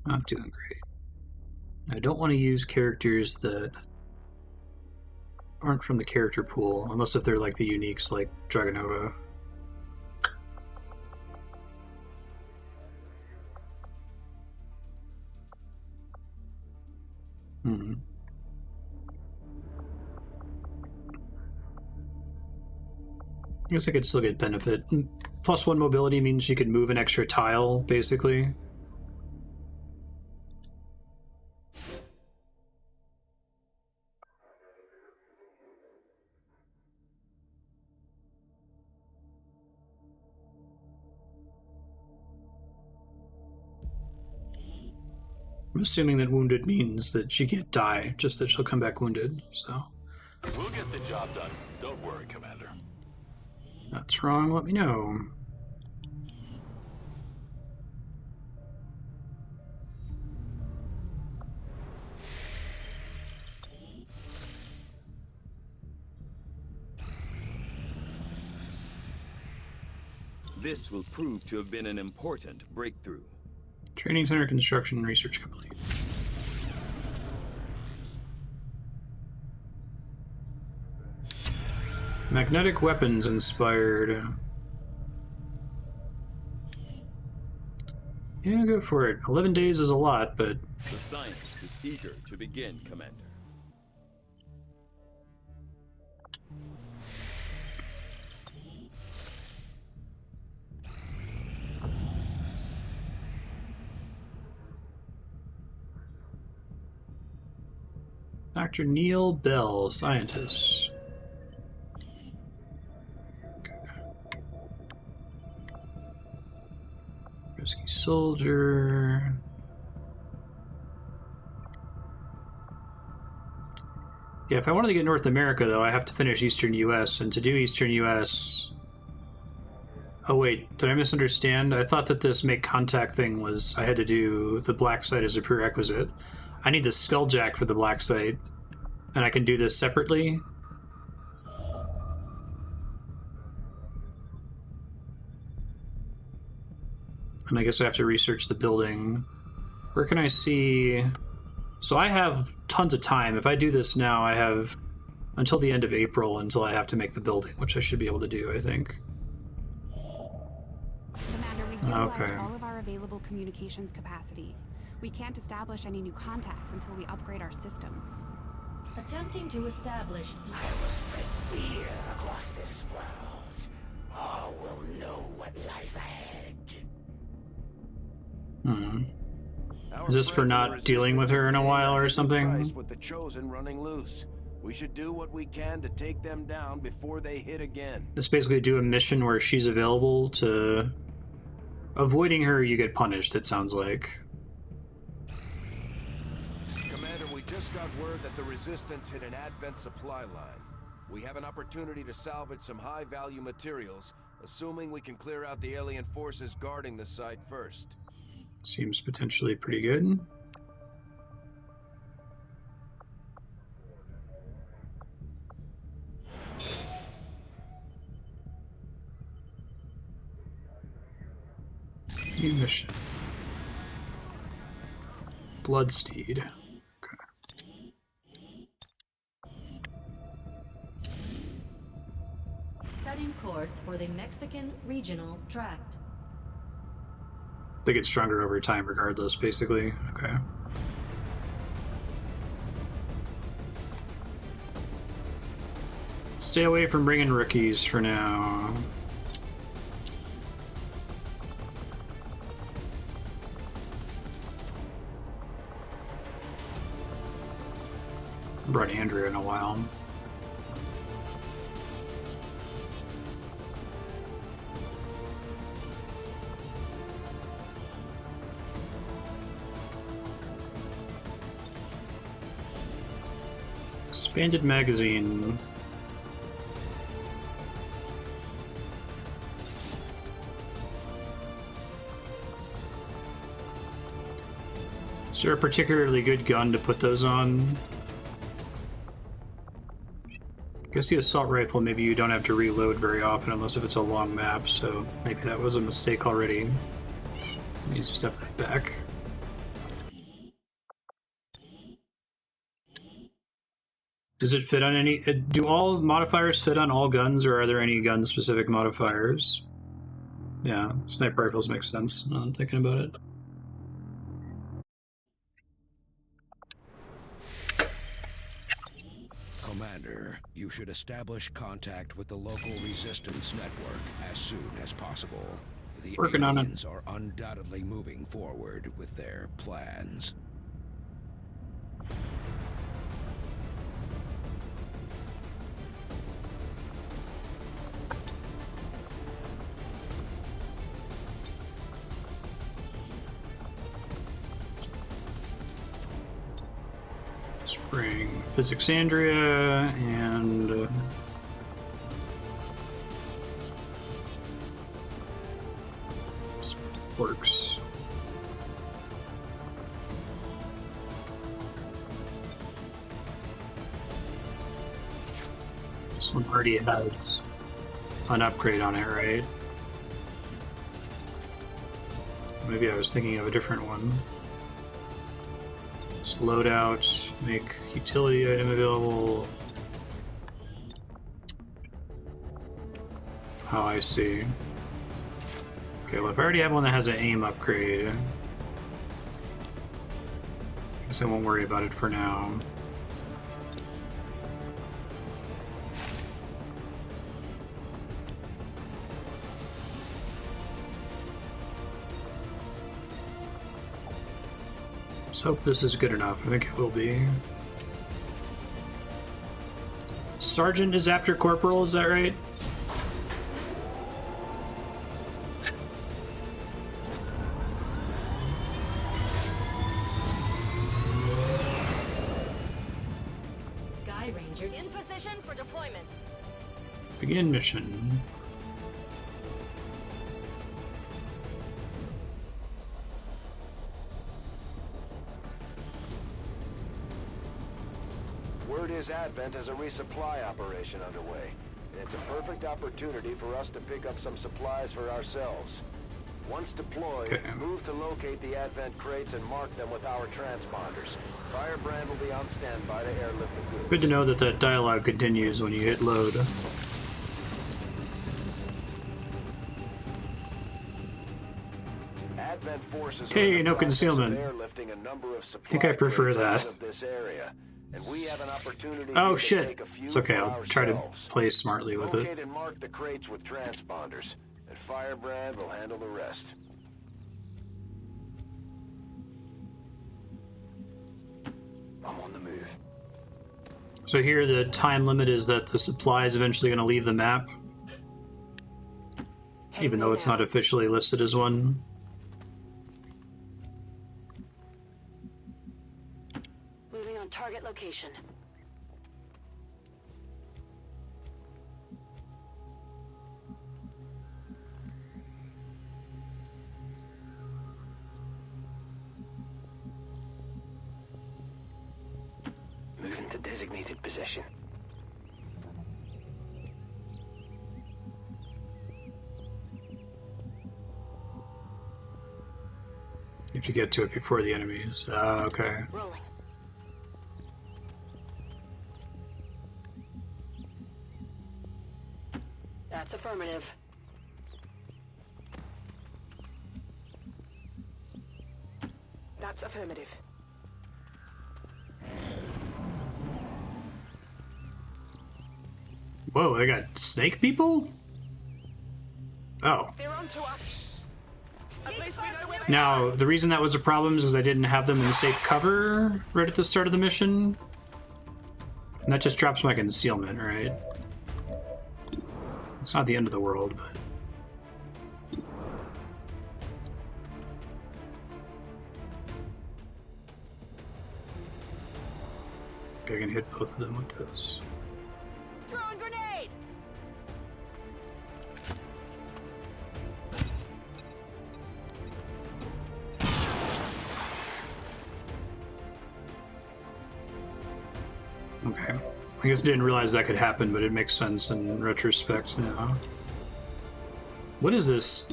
not doing great. I don't want to use characters that aren't from the character pool, unless if they're like the uniques like Dragonova. I guess I could still get benefit. +1 mobility means you could move an extra tile, basically. I'm assuming that wounded means that she can't die, just that she'll come back wounded, so. We'll get the job done. Don't worry, Commander. That's wrong, let me know. This will prove to have been an important breakthrough. Training center construction research complete. Magnetic weapons inspired. Yeah, go for it. 11 days is a lot, but... The scientist is eager to begin, Commander. Dr. Neil Bell, scientist. Risky soldier. Yeah, if I wanted to get North America, though, I have to finish Eastern US, and to do Eastern US... Oh, wait, did I misunderstand? I thought that this make contact thing was I had to do the black site as a prerequisite. I need the Skulljack for the black site, and I can do this separately. And I guess I have to research the building. Where can I see... So I have tons of time. If I do this now, I have until the end of April until I have to make the building, which I should be able to do, I think. Commander, we've utilized all of our available communications capacity. We can't establish any new contacts until we upgrade our systems. Attempting to establish... I will spread fear across this world. All will know what lies ahead. Hmm. Is this for not dealing with her in a while or something? With the Chosen running loose, we should do what we can to take them down before they hit again. Let's basically do a mission where she's available to... Avoiding her, you get punished, it sounds like. Commander, we just got word that the Resistance hit an Advent supply line. We have an opportunity to salvage some high-value materials, assuming we can clear out the alien forces guarding the site first. Seems potentially pretty good. New mission. Steed. Okay. Setting course for the Mexican Regional Tract. They get stronger over time regardless, basically. Okay. Stay away from bringing rookies for now. Brought Andrea in a while. Expanded magazine. Is there a particularly good gun to put those on? I guess the assault rifle, maybe you don't have to reload very often unless if it's a long map, so maybe that was a mistake already. Let me step that back. Does it fit on any... Do all modifiers fit on all guns, or are there any gun-specific modifiers? Yeah, sniper rifles make sense now I'm thinking about it. Commander, you should establish contact with the local resistance network as soon as possible. The Working on it. aliens are undoubtedly moving forward with their plans. Let's bring Physicsandria and works. This one already has an upgrade on it, right? Maybe I was thinking of a different one. Let's load out, make utility item available. Oh, I see. Okay, well, if I already have one that has an aim upgrade, I guess I won't worry about it for now. Let's hope this is good enough. I think it will be. Sergeant is after Corporal, is that right? Sky Ranger in position for deployment. Begin mission. Word is Advent has a resupply operation underway. It's a perfect opportunity for us to pick up some supplies for ourselves. Once deployed, move to locate the Advent crates and mark them with our transponders. Firebrand will be on standby to airlift the goods. Good to know that that dialogue continues when you hit load. Advent forces Hey, no concealment. airlifting a number of I think I prefer crates that. out of this area. And we have an opportunity Oh to shit! take a few It's okay, for I'll try to ourselves. play smartly with Locate it. and mark the crates with transponders, and Firebrand will handle the rest. I'm on the move. So here the time limit is that the supply is eventually going to leave the map. Even though it's not officially listed as one. Moving on target location. Moving to designated position. You have to get to it before the enemies. Okay. Rolling. That's affirmative. That's affirmative. Whoa, they got snake people? Oh. They're onto us. At least we know where they Now, the reason that was a problem is because I didn't have them in safe cover right at the start of the mission. And that just drops my concealment, right? It's not the end of the world, but... I can hit both of them with this. Throwing grenade. Okay. I guess I didn't realize that could happen, but it makes sense in retrospect now. What is this?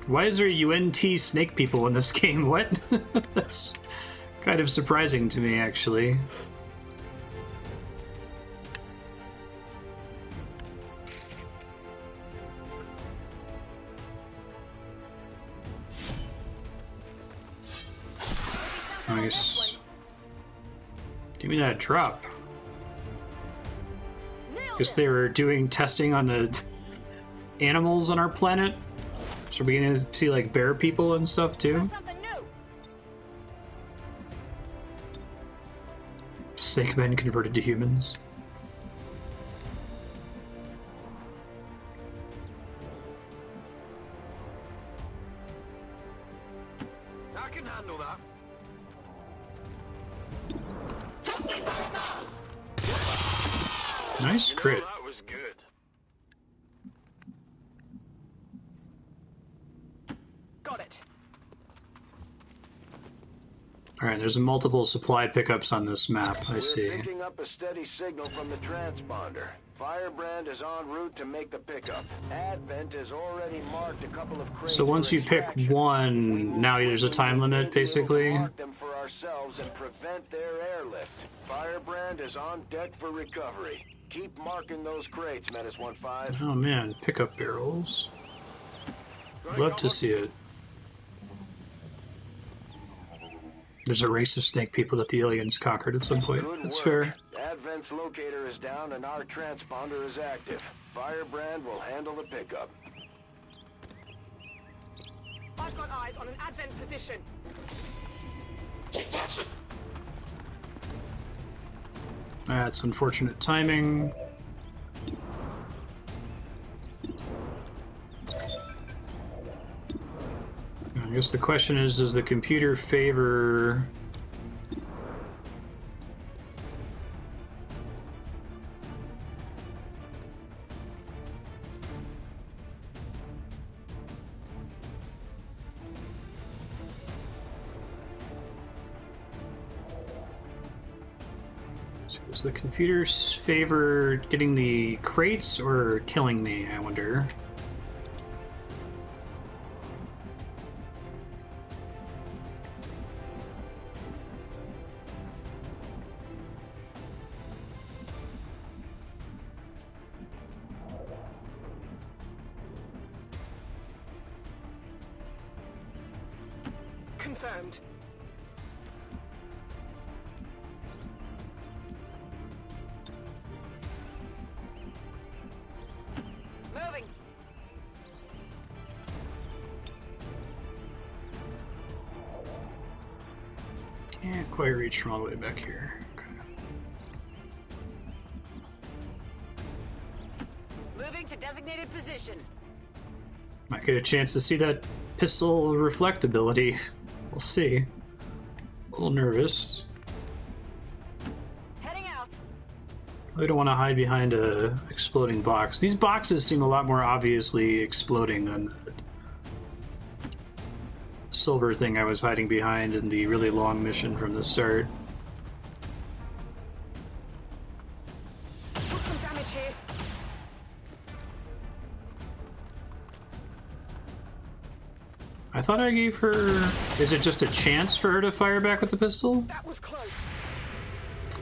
Why is there UNT snake people in this game? What? That's kind of surprising to me, actually. Nice. Give me that drop. Guess they were doing testing on the animals on our planet. So we're beginning to see like bear people and stuff too. Snake men converted to humans. I can handle that. Nice crit. That was good. Got it. Alright, there's multiple supply pickups on this map, I see. We're picking up a steady signal from the transponder. Firebrand is en route to make the pickup. Advent has already marked a couple of crates. So once you pick one, now there's a time limit, basically? Mark them for ourselves and prevent their airlift. Firebrand is on deck for recovery. Keep marking those crates, Menace 1-5. Oh man, pickup barrels. Love to see it. There's a race of snake people that the aliens conquered at some point. That's fair. Advent's locator is down and our transponder is active. Firebrand will handle the pickup. I've got eyes on an Advent position. That's unfortunate timing. I guess the question is, does the computer favor... Does the computer favor getting the crates or killing me, I wonder? Confirmed. Moving. Can't quite reach from all the way back here. Okay. Moving to designated position. Might get a chance to see that pistol reflectability. We'll see. A little nervous. Heading out. We don't want to hide behind a exploding box. These boxes seem a lot more obviously exploding than the silver thing I was hiding behind in the really long mission from the start. Took some damage here. I thought I gave her... Is it just a chance for her to fire back with the pistol? That was close.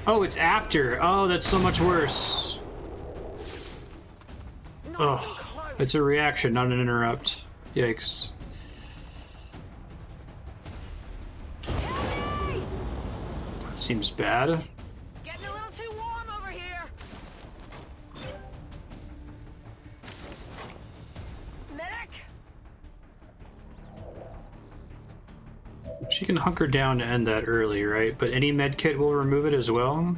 Oh, it's after. Oh, that's so much worse. Oh, it's a reaction, not an interrupt. Yikes. That seems bad. Getting a little too warm over here. Medic. She can hunker down to end that early, right? But any med kit will remove it as well?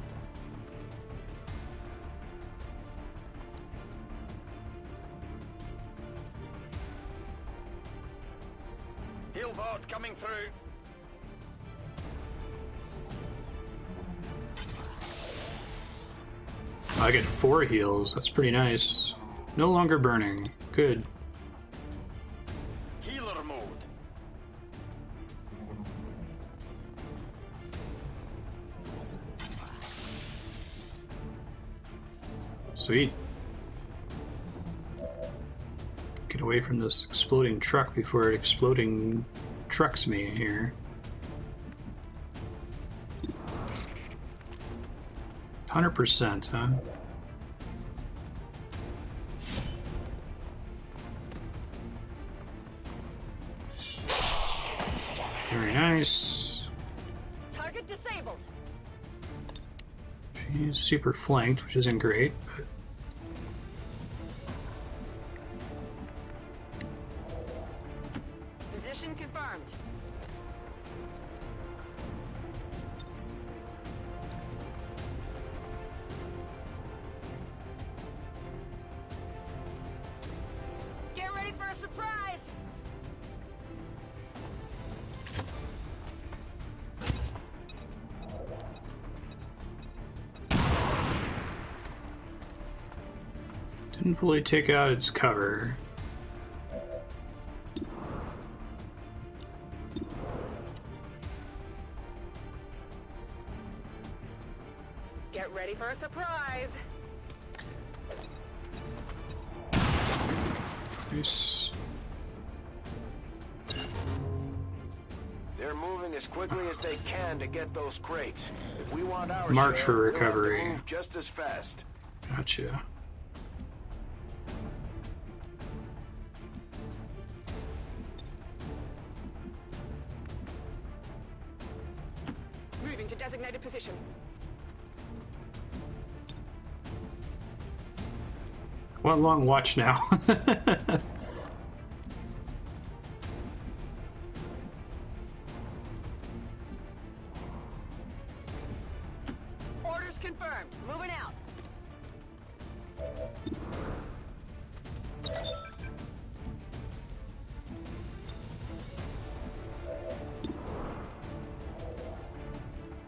Heal bot coming through. I get 4 heals. That's pretty nice. No longer burning. Good. Healer mode. Sweet. Get away from this exploding truck before it exploding trucks me here. 100%, huh? Very nice. Target disabled. She's super flanked, which isn't great, but... Position confirmed. Get ready for a surprise. Didn't fully take out its cover. Get ready for a surprise. Nice. They're moving as quickly as they can to get those crates. If we want our Mark share, for we'll have to recovery. move just as fast. Gotcha. Moving to designated position. One long watch now. Orders confirmed. Moving out.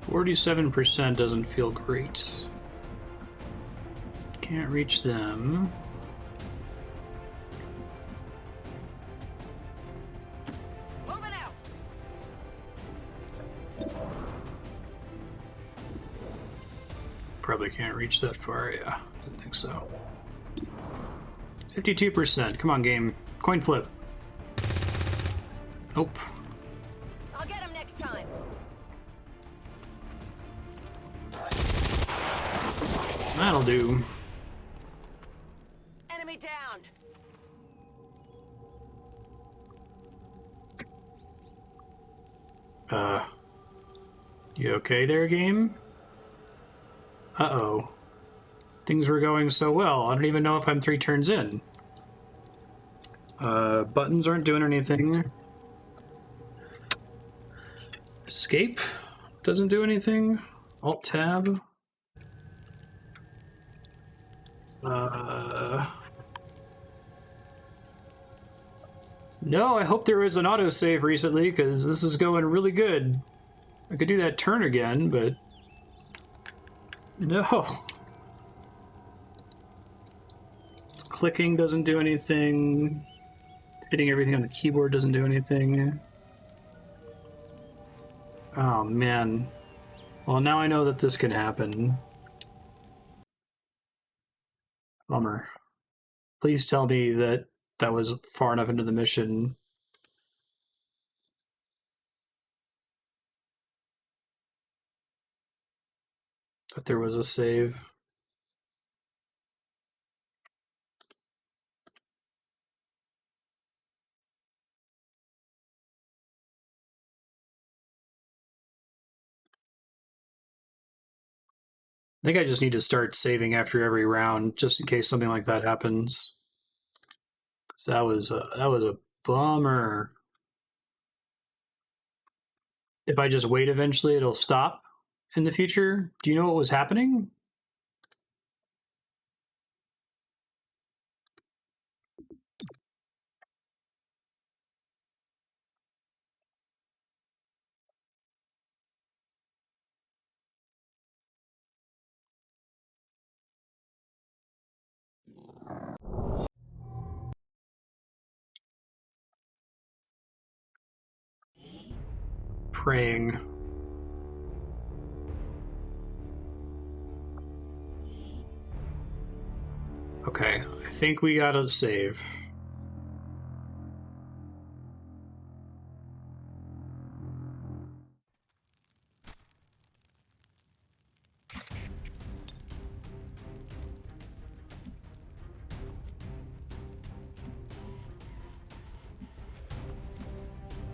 %47 doesn't feel great. Can't reach them. Moving out. Probably can't reach that far, yeah. Didn't think so. 52%. Come on, game. Coin flip. Nope. I'll get him next time. That'll do. Enemy down. You okay there, game? Uh-oh. Things were going so well. I don't even know if I'm 3 turns in. Buttons aren't doing anything. Escape doesn't do anything. Alt-tab. No, I hope there was an autosave recently, because this is going really good. I could do that turn again, but... No. Clicking doesn't do anything. Hitting everything on the keyboard doesn't do anything. Oh, man. Well, now I know that this can happen. Bummer. Please tell me that that was far enough into the mission. That there was a save. I think I just need to start saving after every round, just in case something like that happens. 'Cause that was a bummer. If I just wait, eventually it'll stop in the future. Do you know what was happening? Praying. Okay, I think we gotta save.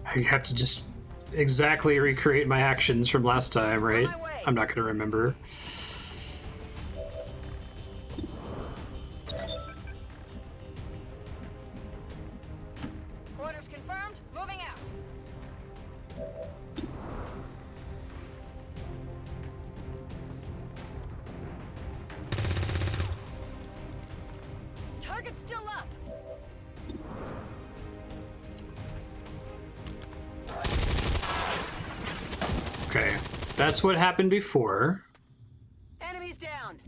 I have to just exactly recreate my actions from last time, right? I'm not gonna remember. Orders confirmed. Moving out. Target's still up. Okay, that's what happened before. Enemies down.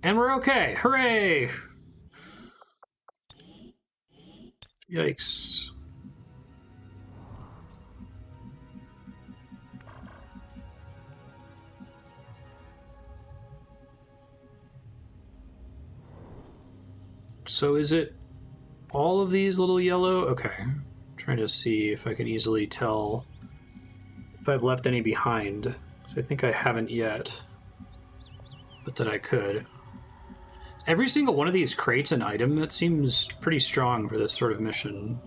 And we're okay. Hooray! Yikes. So is it all of these little yellow? Okay. I'm trying to see if I can easily tell if I've left any behind. So I think I haven't yet, but that I could. Every single one of these crates an item. That seems pretty strong for this sort of mission.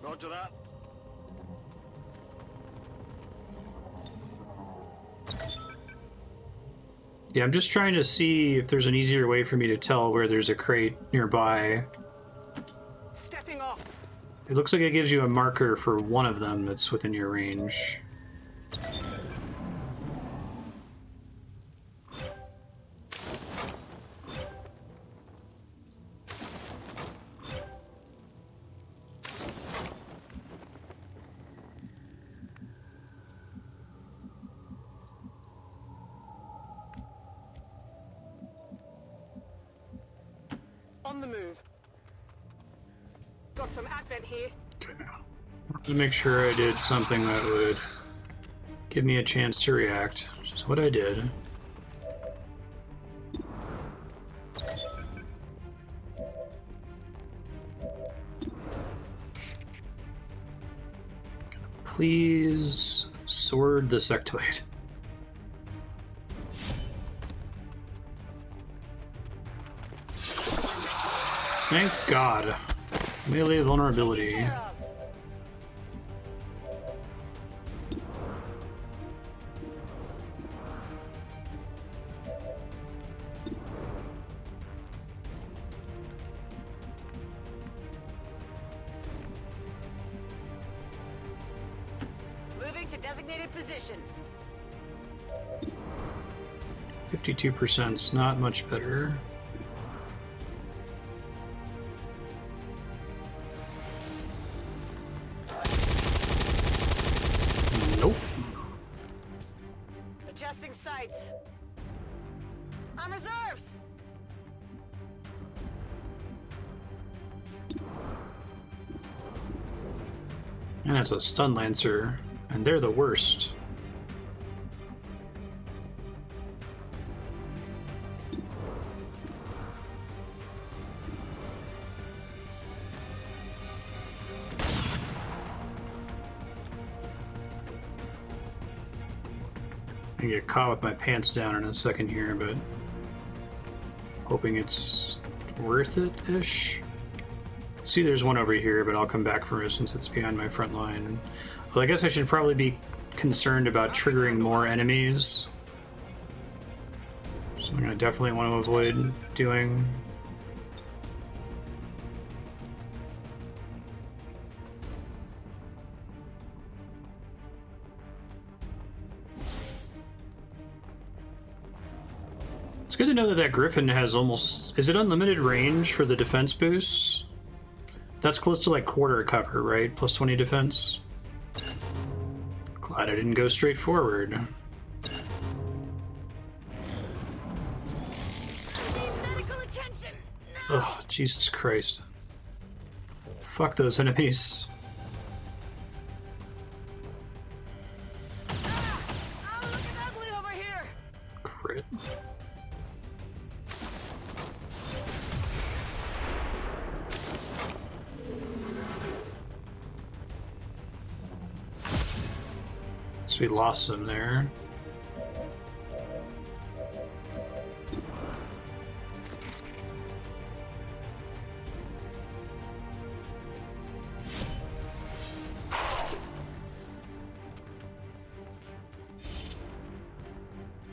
Roger that. Yeah, I'm just trying to see if there's an easier way for me to tell where there's a crate nearby. Stepping off. It looks like it gives you a marker for one of them that's within your range. On the move. Got some advent here. To make sure I did something that would give me a chance to react, which is what I did. Please sword the sectoid. Thank God. Melee vulnerability. Moving to designated position. 52%'s not much better. Nope. Adjusting sights. On reserves. And it's a stun lancer, and they're the worst. I get caught with my pants down in a second here, but hoping it's worth it-ish. See, there's one over here, but I'll come back for it since it's behind my front line. Well, I guess I should probably be concerned about triggering more enemies. Something I definitely want to avoid doing. It's good to know that that Griffin has almost... Is it unlimited range for the defense boosts? That's close to like quarter cover, right? Plus 20 defense. Glad I didn't go straight forward. Oh, Jesus Christ. Fuck those enemies. Crit. So we lost some there.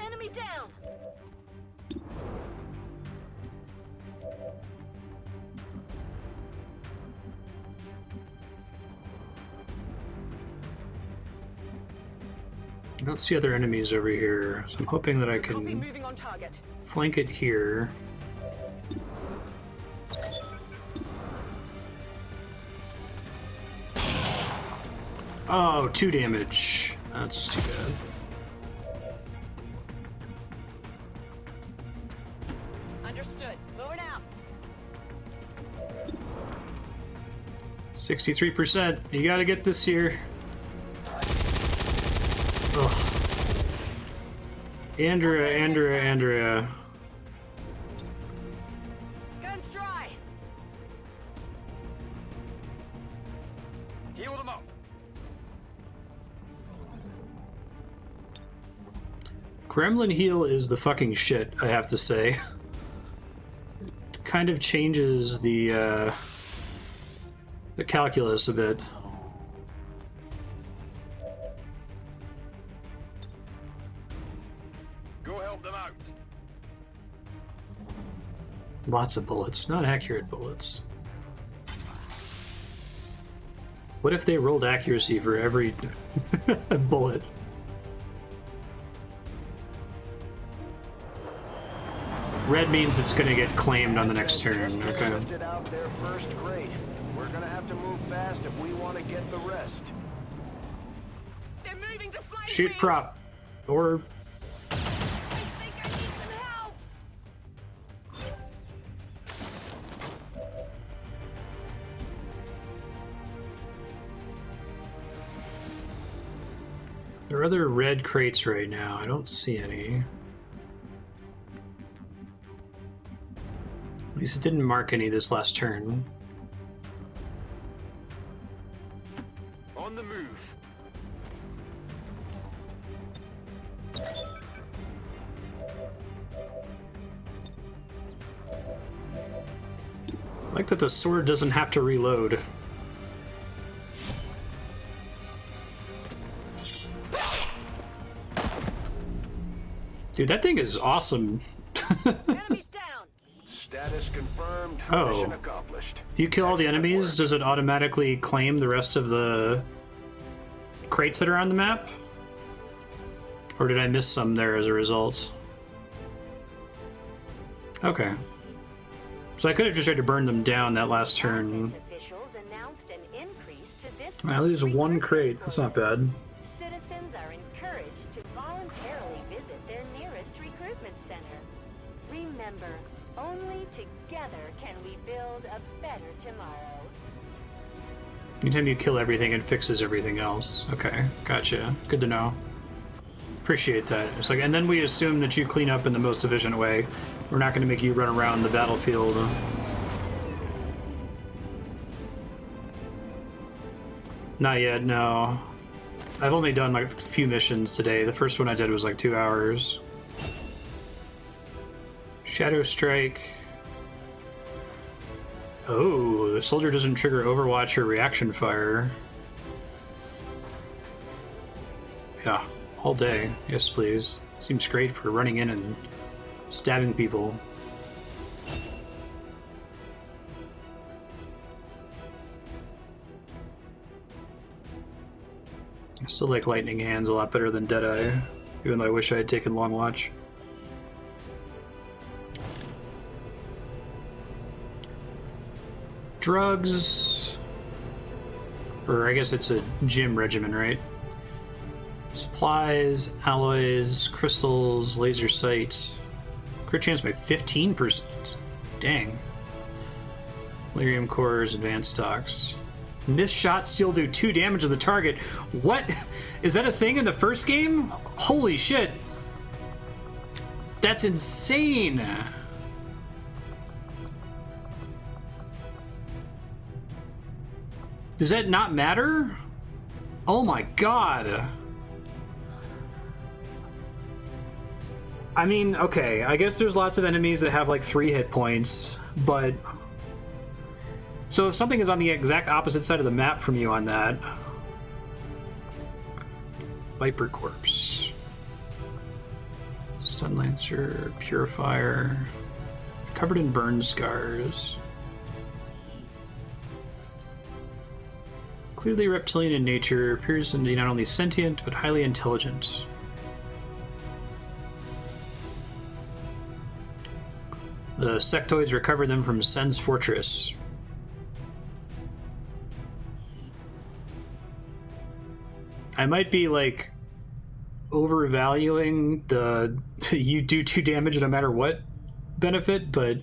Enemy down. I don't see other enemies over here, so I'm hoping that I can Moving on target. flank it here. Oh, 2 damage. That's too bad. Understood. Moving out. 63%. You gotta get this here. Ugh. Andrea. Guns dry. Heal them up. Gremlin heal is the fucking shit, I have to say. Kind of changes the calculus a bit. Go help them out. Lots of bullets, not accurate bullets. What if they rolled accuracy for every bullet? Red means it's going to get claimed on the next turn. Okay. Lifted out their first crate. We're gonna have to move fast if we want to get the rest. They're moving to flight. Shoot prop. Or... I think I need some help. There are other red crates right now. I don't see any. At least it didn't mark any this last turn. On the move. I like that the sword doesn't have to reload. Dude, that thing is awesome. Enemies down. Status confirmed. Oh. Mission accomplished. If you kill all the enemies, does it automatically claim the rest of the crates that are on the map? Or did I miss some there as a result? Okay. So I could have just tried to burn them down that last turn. I lose one crate. That's not bad. Citizens are encouraged to voluntarily visit their nearest recruitment center. Remember, only together can we build a better tomorrow. Anytime you kill everything, it fixes everything else. Okay, gotcha. Good to know. Appreciate that. It's like, and then we assume that you clean up in the most efficient way. We're not going to make you run around the battlefield. Not yet, no. I've only done like a few missions today. The first one I did was like 2 hours. Shadow Strike. Oh, the soldier doesn't trigger Overwatch or reaction fire. Yeah, all day. Yes, please. Seems great for running in and stabbing people. I still like Lightning Hands a lot better than Deadeye, even though I wish I had taken Long Watch. Drugs, or I guess it's a gym regimen, right? Supplies, alloys, crystals, laser sights. Crit chance by 15%. Dang. Lyrium cores, advanced stocks. Missed shots still do 2 damage to the target. What? Is that a thing in the first game? Holy shit. That's insane. Does that not matter? Oh my god. I mean, okay, I guess there's lots of enemies that have like 3 hit points, but... So if something is on the exact opposite side of the map from you on that... Viper Corpse. Stun Lancer, Purifier... Covered in burn scars. Clearly reptilian in nature, appears to be not only sentient, but highly intelligent. The sectoids recovered them from Shen's fortress. I might be, like, overvaluing the you do 2 damage no matter what benefit, but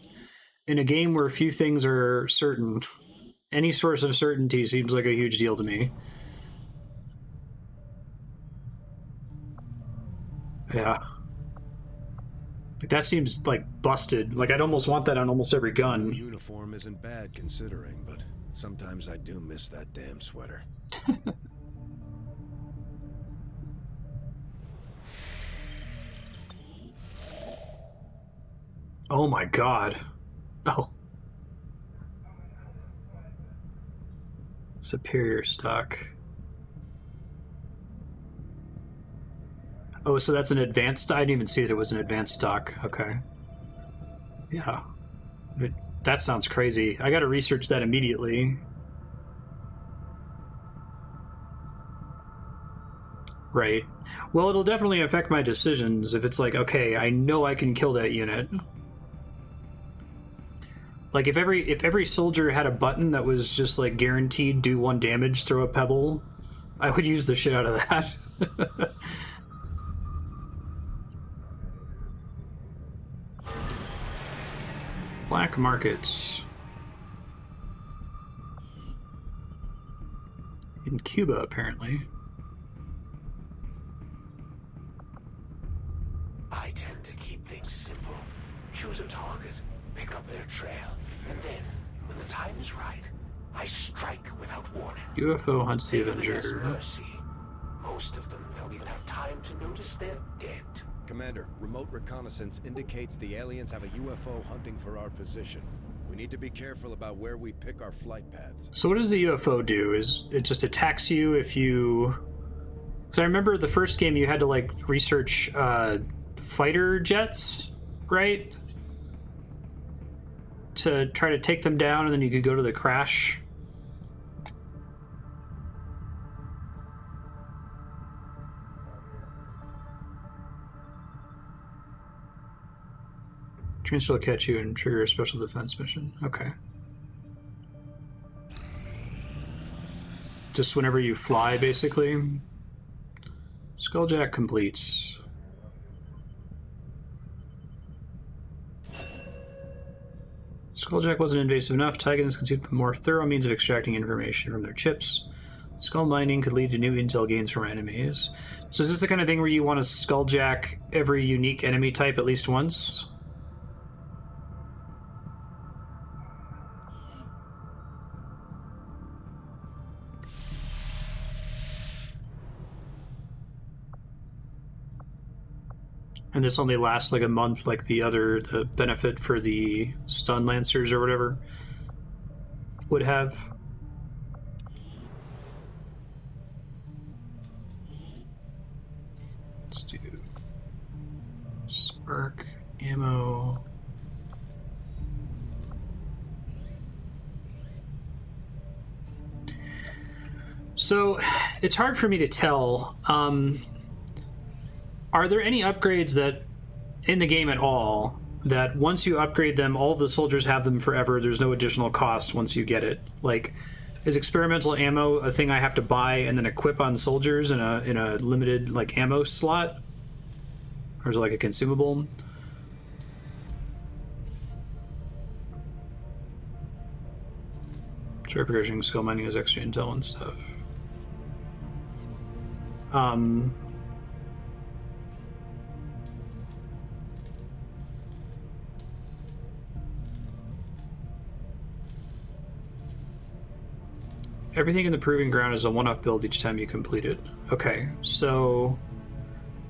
in a game where a few things are certain, Any source of certainty seems like a huge deal to me. Yeah. Like, that seems, like, busted. Like, I'd almost want that on almost every gun. Uniform isn't bad considering, but sometimes I do miss that damn sweater. Oh my god. Oh. Superior stock. Oh, so that's an advanced... I didn't even see that it was an advanced stock. Okay. Yeah. But that sounds crazy. I gotta research that immediately. Right. Well, it'll definitely affect my decisions if it's like, okay, I know I can kill that unit. Like, if every soldier had a button that was just, like, guaranteed do 1 damage, throw a pebble, I would use the shit out of that. Black markets. In Cuba, apparently. I tend to keep things simple. Choose a target, pick up their trail, and then, when the time is right, I strike without warning. UFO hunts the Even Avenger. against mercy. Most of them don't even have time to notice they're dead. Commander, remote reconnaissance indicates the aliens have a UFO hunting for our position. We need to be careful about where we pick our flight paths. So what does the UFO do? Is it just attacks you if you... So I remember the first game you had to, like, research fighter jets, right? To try to take them down, and then you could go to the crash. Transfer will catch you and trigger a special defense mission. Okay. Just whenever you fly, basically. Skulljack completes. Skulljack wasn't invasive enough. Tigans conceived a more thorough means of extracting information from their chips. Skull mining could lead to new intel gains from enemies. So is this the kind of thing where you want to skulljack every unique enemy type at least once? And this only lasts like a month, like the benefit for the stun lancers or whatever would have. Let's do spark, ammo. So it's hard for me to tell. Are there any upgrades that, in the game at all, that once you upgrade them, all of the soldiers have them forever, there's no additional cost once you get it? Like, is experimental ammo a thing I have to buy and then equip on soldiers in a limited, like, ammo slot? Or is it like a consumable? Sure, progression, skill mining is extra intel and stuff. Everything in the Proving Ground is a one-off build each time you complete it. Okay, so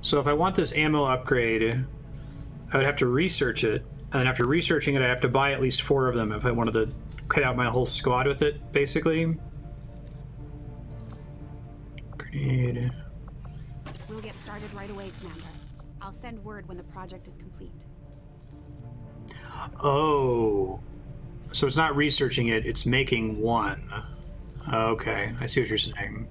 if I want this ammo upgrade, I would have to research it, and then after researching it, I have to buy at least 4 of them if I wanted to cut out my whole squad with it, basically. Grenade. We'll get started right away, Commander. I'll send word when the project is complete. Oh, so it's not researching it, it's making one. Okay, I see what you're saying.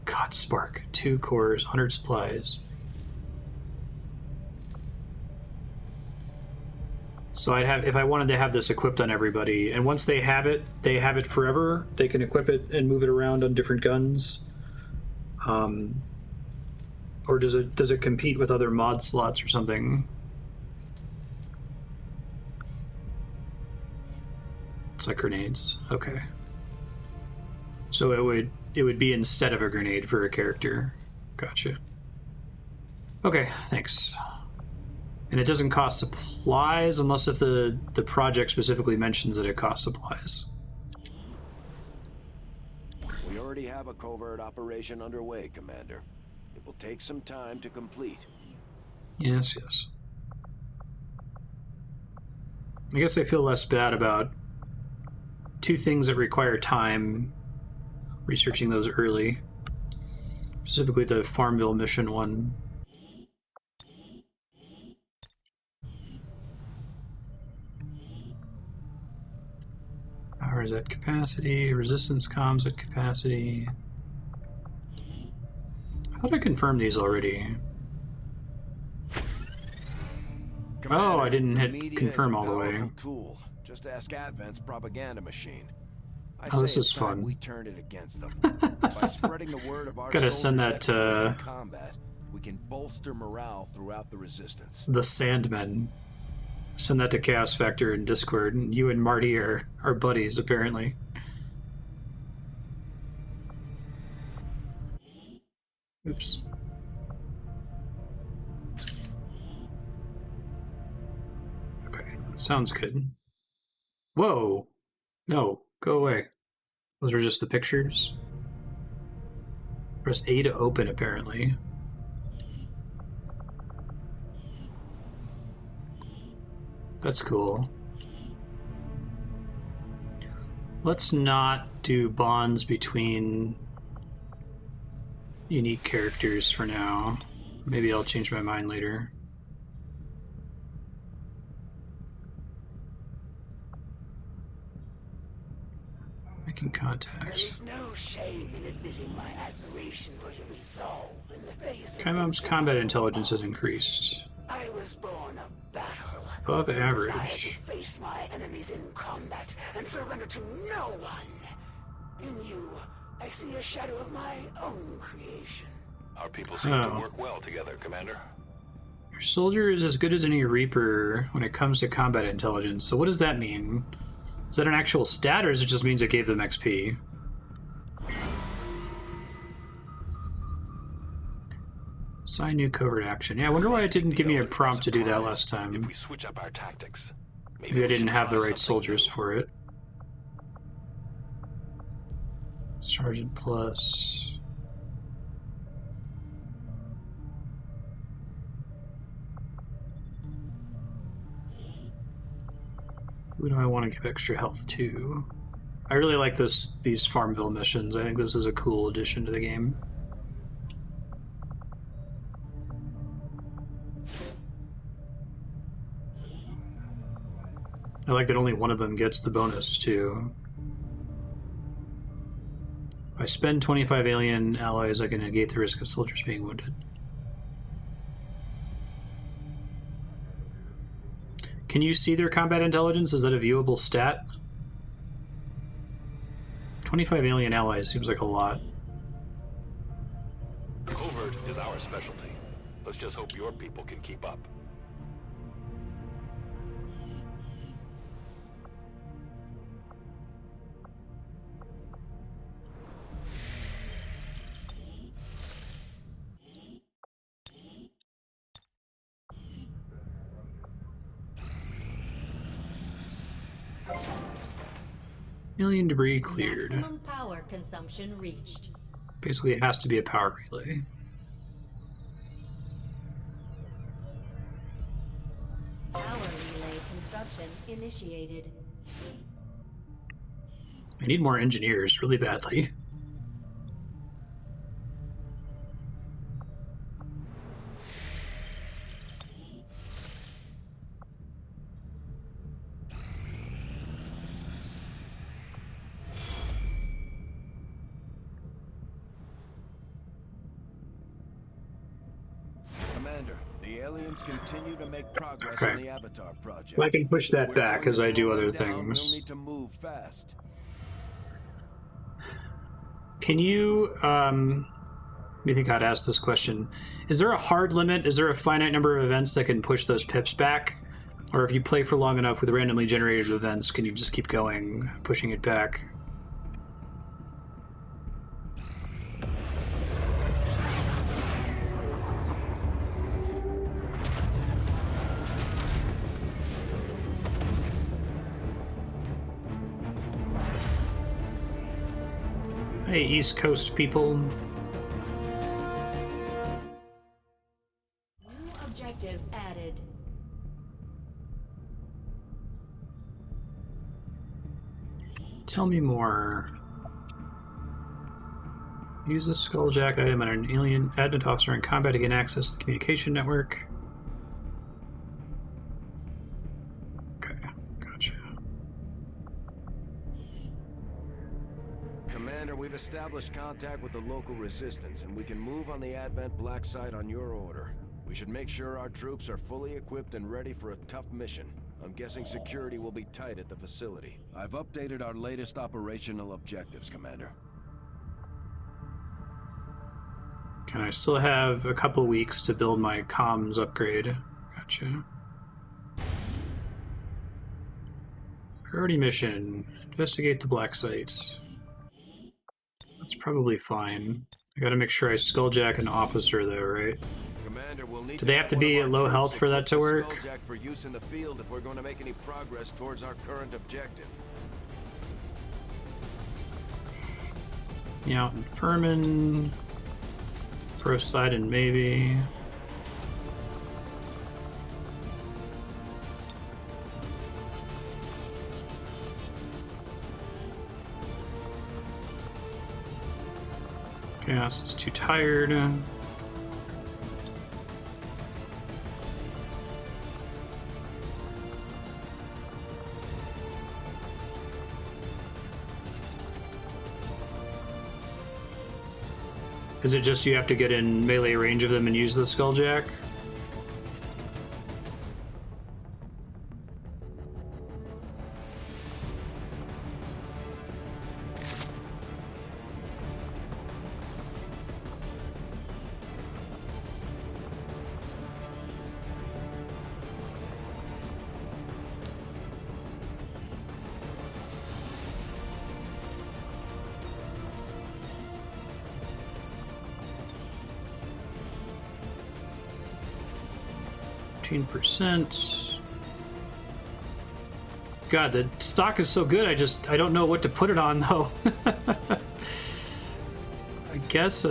God, Spark. 2 cores, 100 supplies. So I'd have, if I wanted to have this equipped on everybody, and once they have it forever. They can equip it and move it around on different guns. Or does it compete with other mod slots or something? Looks like grenades. Okay. So it would be instead of a grenade for a character. Gotcha. Okay, thanks. And it doesn't cost supplies unless if the project specifically mentions that it costs supplies. We already have a covert operation underway, Commander. It will take some time to complete. Yes, yes. I guess I feel less bad about two things that require time, researching those early. Specifically the Farmville mission one. Power is at capacity, resistance comms at capacity. I thought I confirmed these already. Commander, I didn't the hit media confirm is a all the way. powerful tool. Just ask Advent's propaganda machine. I Oh, this say is it's time fun. we turn it against them. By spreading the word of our Gotta send soldiers' that exploits in combat, we can bolster morale throughout the resistance. the Sandmen. Send that to Chaos Factor in Discord. And you and Marty are buddies, apparently. Oops. Okay, sounds good. Whoa! No, go away. Those are just the pictures. Press A to open, apparently. That's cool. Let's not do bonds between unique characters for now. Maybe I'll change my mind later. Making contact. There is no shame in admitting my admiration for your resolve in the face of Kaimom's combat intelligence has increased. I was born of battle. Above Desire average. to face my enemies in combat and surrender to no one. In you, I see a shadow of my own creation. Our people seem to work well together, Commander. Your soldier is as good as any Reaper when it comes to combat intelligence. So what does that mean? Is that an actual stat, or does it just means it gave them XP? Assign new covert action. Yeah, I wonder why it didn't give me a prompt to do that last time. If we switch up our tactics, Maybe I didn't have the right soldiers for it. Sergeant plus. Who do I want to give extra health to? I really like these Farmville missions. I think this is a cool addition to the game. I like that only one of them gets the bonus, too. If I spend 25 alien allies, I can negate the risk of soldiers being wounded. Can you see their combat intelligence? Is that a viewable stat? 25 alien allies seems like a lot. Covert is our specialty. Let's just hope your people can keep up. Alien debris cleared. Maximum power consumption reached. Basically, it has to be a power relay. Power relay construction initiated. I need more engineers really badly. Commander, the aliens continue to make progress Okay. on the Avatar project. Well, I can push that We're back going as I to do slow other them down. things. We'll need to move fast. Can you, let me think how to ask this question. Is there a hard limit? Is there a finite number of events that can push those pips back? Or if you play for long enough with randomly generated events, can you just keep going, pushing it back? Hey, East Coast people. New objective added. Tell me more. Use the Skulljack item on an alien advent officer in combat to gain access to the communication network. Okay, gotcha. Commander, we've established contact with the local resistance, and we can move on the Advent Black site on your order. We should make sure our troops are fully equipped and ready for a tough mission. I'm guessing security will be tight at the facility. I've updated our latest operational objectives, Commander. Can I still have a couple weeks to build my comms upgrade? Gotcha. Priority mission. Investigate the black sites. That's probably fine. I gotta make sure I skulljack an officer though, right? Commander, we'll need Do they have to be at low health for that to work? Skulljack for use in the field if we're going to make any progress towards our current objective. Yeah, Furman. Poseidon, maybe. Chaos is too tired. Is it just you have to get in melee range of them and use the Skulljack? %. God, the stock is so good, I don't know what to put it on though. I guess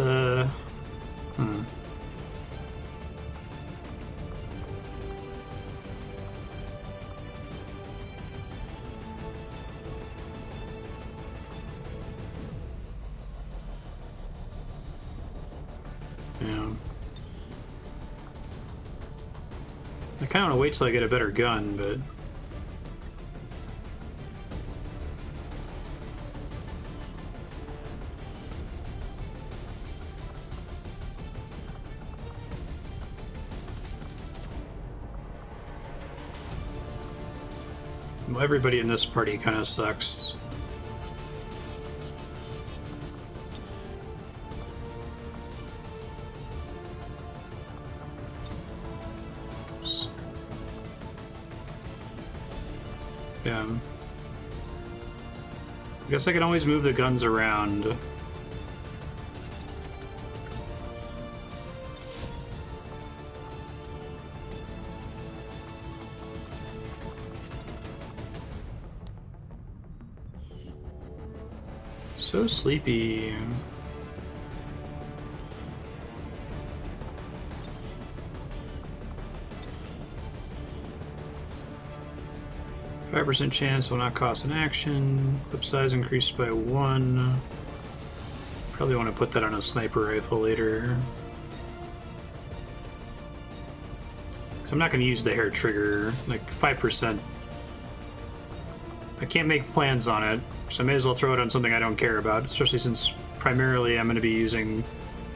Yeah. I kind of want to wait till I get a better gun, but... Well, everybody in this party kind of sucks. Yeah. I guess I can always move the guns around. So sleepy. 5% chance will not cost an action. Clip size increased by 1. Probably want to put that on a sniper rifle later. So I'm not going to use the hair trigger. Like 5%. I can't make plans on it, so I may as well throw it on something I don't care about, especially since primarily I'm going to be using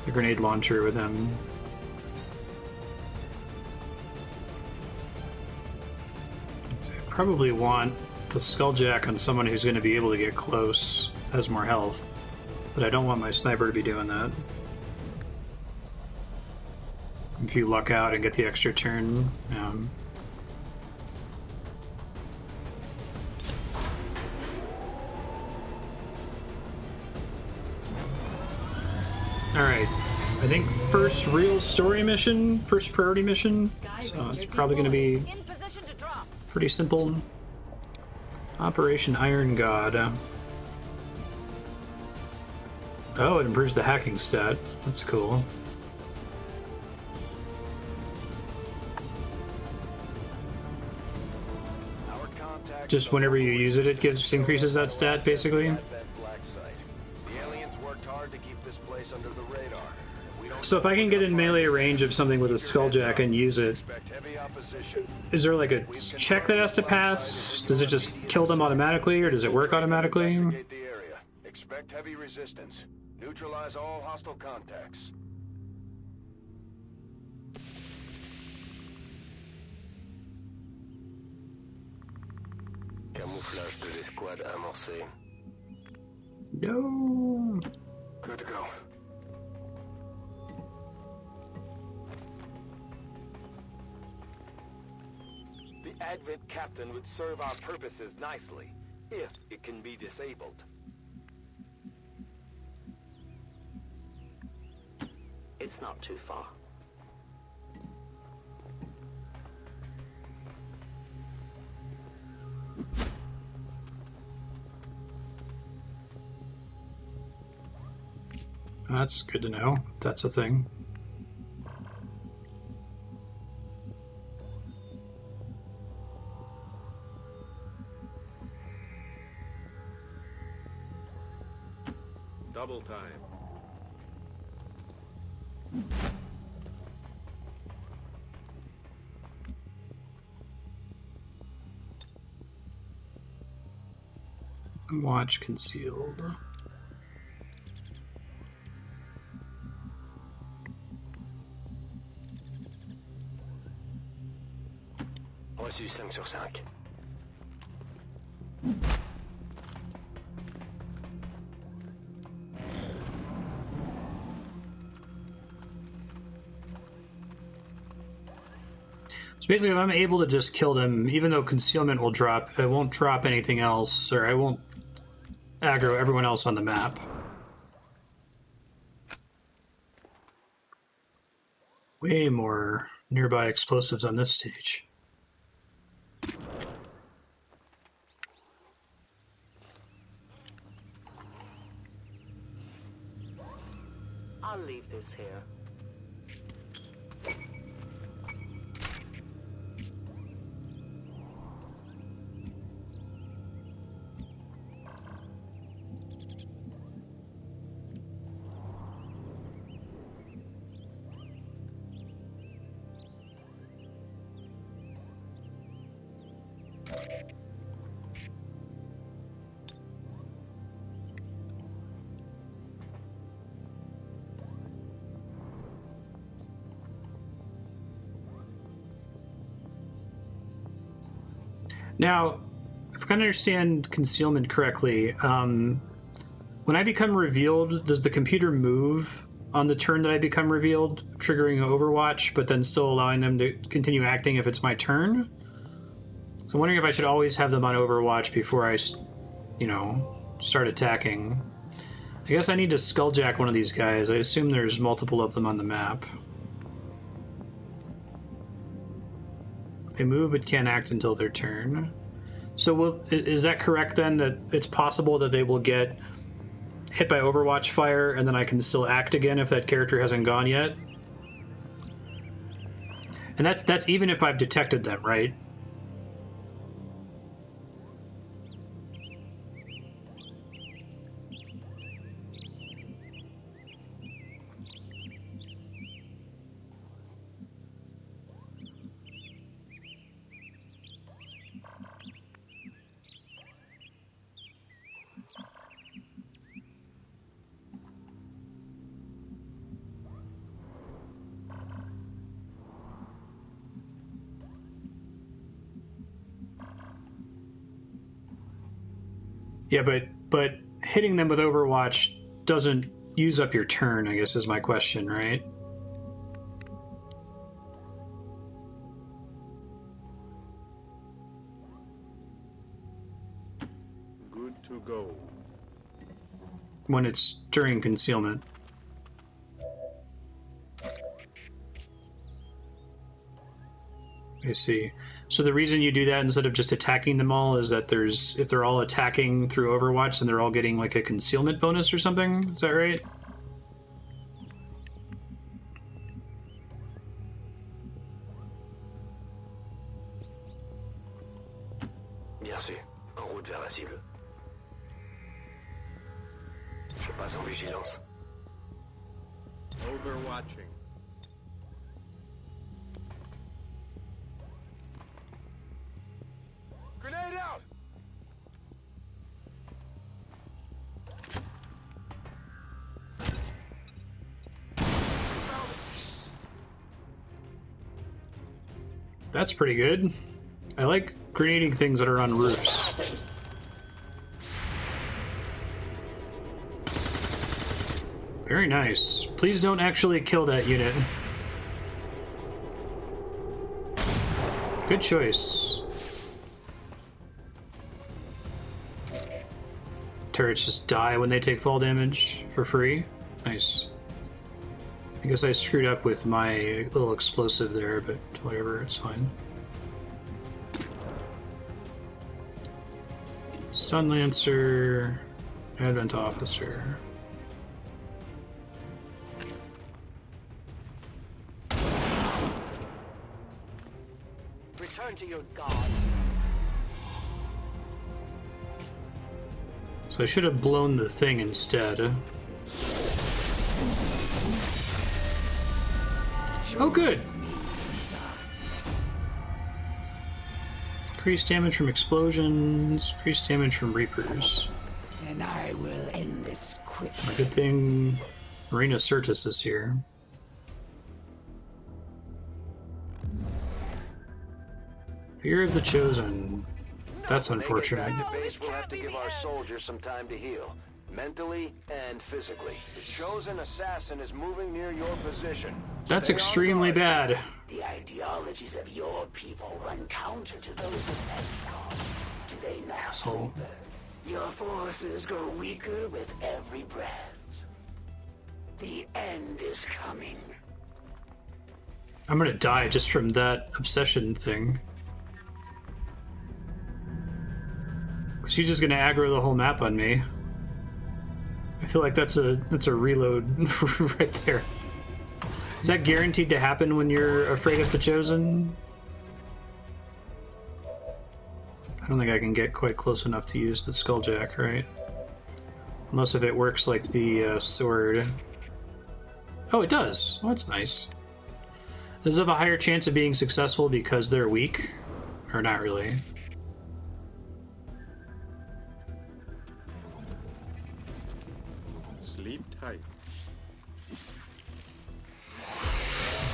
the grenade launcher with him. Probably want the Skulljack on someone who's going to be able to get close, has more health, but I don't want my sniper to be doing that. If you luck out and get the extra turn, Alright. I think first real story mission, first priority mission. So it's probably going to be pretty simple. Operation Iron God. Oh, it improves the hacking stat. That's cool. Just whenever you use it, it increases that stat, basically. So if I can get in melee range of something with a skulljack and use it, is there like a check that has to pass? Does it just kill them automatically, or does it work automatically? Expect heavy resistance. Neutralize all hostile contacts. Camouflage de l'escouade amorcé. No. Good to go. The Advent captain would serve our purposes nicely, if it can be disabled. It's not too far. That's good to know. That's a thing. Double time. Watch concealed. Reçu 5 sur 5. So basically, if I'm able to just kill them, even though concealment will drop, it won't drop anything else, or I won't aggro everyone else on the map. Way more nearby explosives on this stage. I'll leave this here. Now, if I can understand concealment correctly, when I become revealed, does the computer move on the turn that I become revealed, triggering Overwatch, but then still allowing them to continue acting if it's my turn? So I'm wondering if I should always have them on Overwatch before I, start attacking. I guess I need to skulljack one of these guys. I assume there's multiple of them on the map. They move but can't act until their turn. So is that correct then, that it's possible that they will get hit by Overwatch fire and then I can still act again if that character hasn't gone yet? And that's even if I've detected them, right? Yeah, but hitting them with Overwatch doesn't use up your turn, I guess is my question, right? Good to go. When it's during concealment. I see. So the reason you do that instead of just attacking them all is that if they're all attacking through Overwatch, then they're all getting like a concealment bonus or something? Is that right? Merci. En route vers la cible. Je passe en vigilance. Overwatching. Grenade out! That's pretty good. I like grenading things that are on roofs. Very nice. Please don't actually kill that unit. Good choice. Turrets just die when they take fall damage for free. Nice. I guess I screwed up with my little explosive there, but whatever, it's fine. Stun Lancer, Advent Officer. Return to your god. So I should have blown the thing instead. Oh, good. Increased damage from explosions, increased damage from Reapers. And I will end this quickly. A good thing Marina Sirtis is here. Fear of the Chosen. That's unfortunate. The base will have to give our soldiers some time to heal, mentally and physically. The Chosen assassin is moving near your position. That's extremely bad. The ideologies of your people run counter to those of XCOM. Do they not? Asshole. Your forces grow weaker with every breath. The end is coming. I'm gonna die just from that obsession thing. She's just gonna aggro the whole map on me. I feel like that's a reload right there. Is that guaranteed to happen when you're afraid of the Chosen? I don't think I can get quite close enough to use the Skulljack, right? Unless if it works like the sword. Oh, it does. Oh, that's nice. Does it have a higher chance of being successful because they're weak? Or not really? Sleep tight.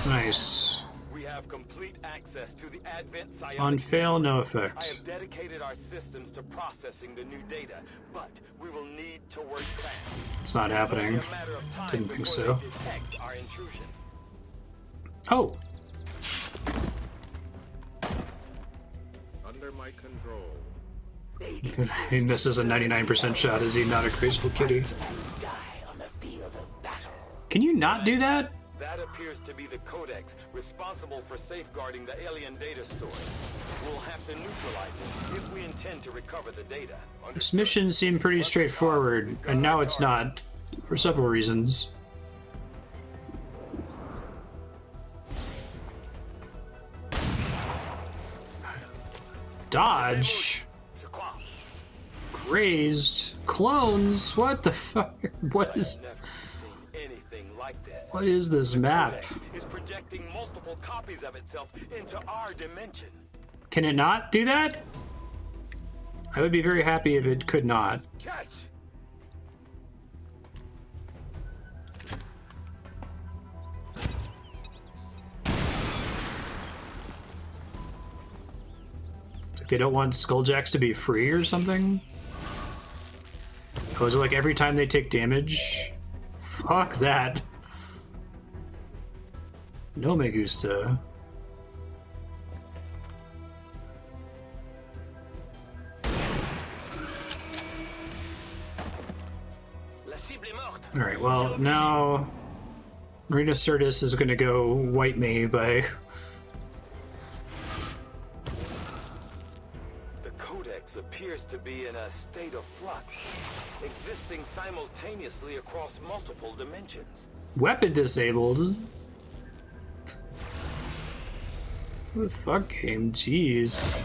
Nice. We have complete access to the Advent psionic On fail, no I effect. have dedicated our systems to processing the new data, but we will need to work fast. It's not happening. It's only a matter of time Didn't think before so. they detect our intrusion. Oh! Under my control. He misses a 99% shot. Is he not a graceful kitty? Can you not do that? That appears to be the Codex responsible for safeguarding the alien data store. We'll have to neutralize it if we intend to recover the data. This mission seemed pretty straightforward, and now it's not, for several reasons. Dodge? Grazed? Clones? What the fuck? What is... What is this map? Is projecting multiple copies of itself into our dimension. Can it not do that? I would be very happy if it could not. Catch! It's like they don't want Skulljacks to be free or something? Oh, is it like every time they take damage? Fuck that. No me gusta. Alright, well, now Marina Sirtis is gonna go wipe me by universe appears to be in a state of flux, existing simultaneously across multiple dimensions. Weapon disabled? What the fuck game? Jeez.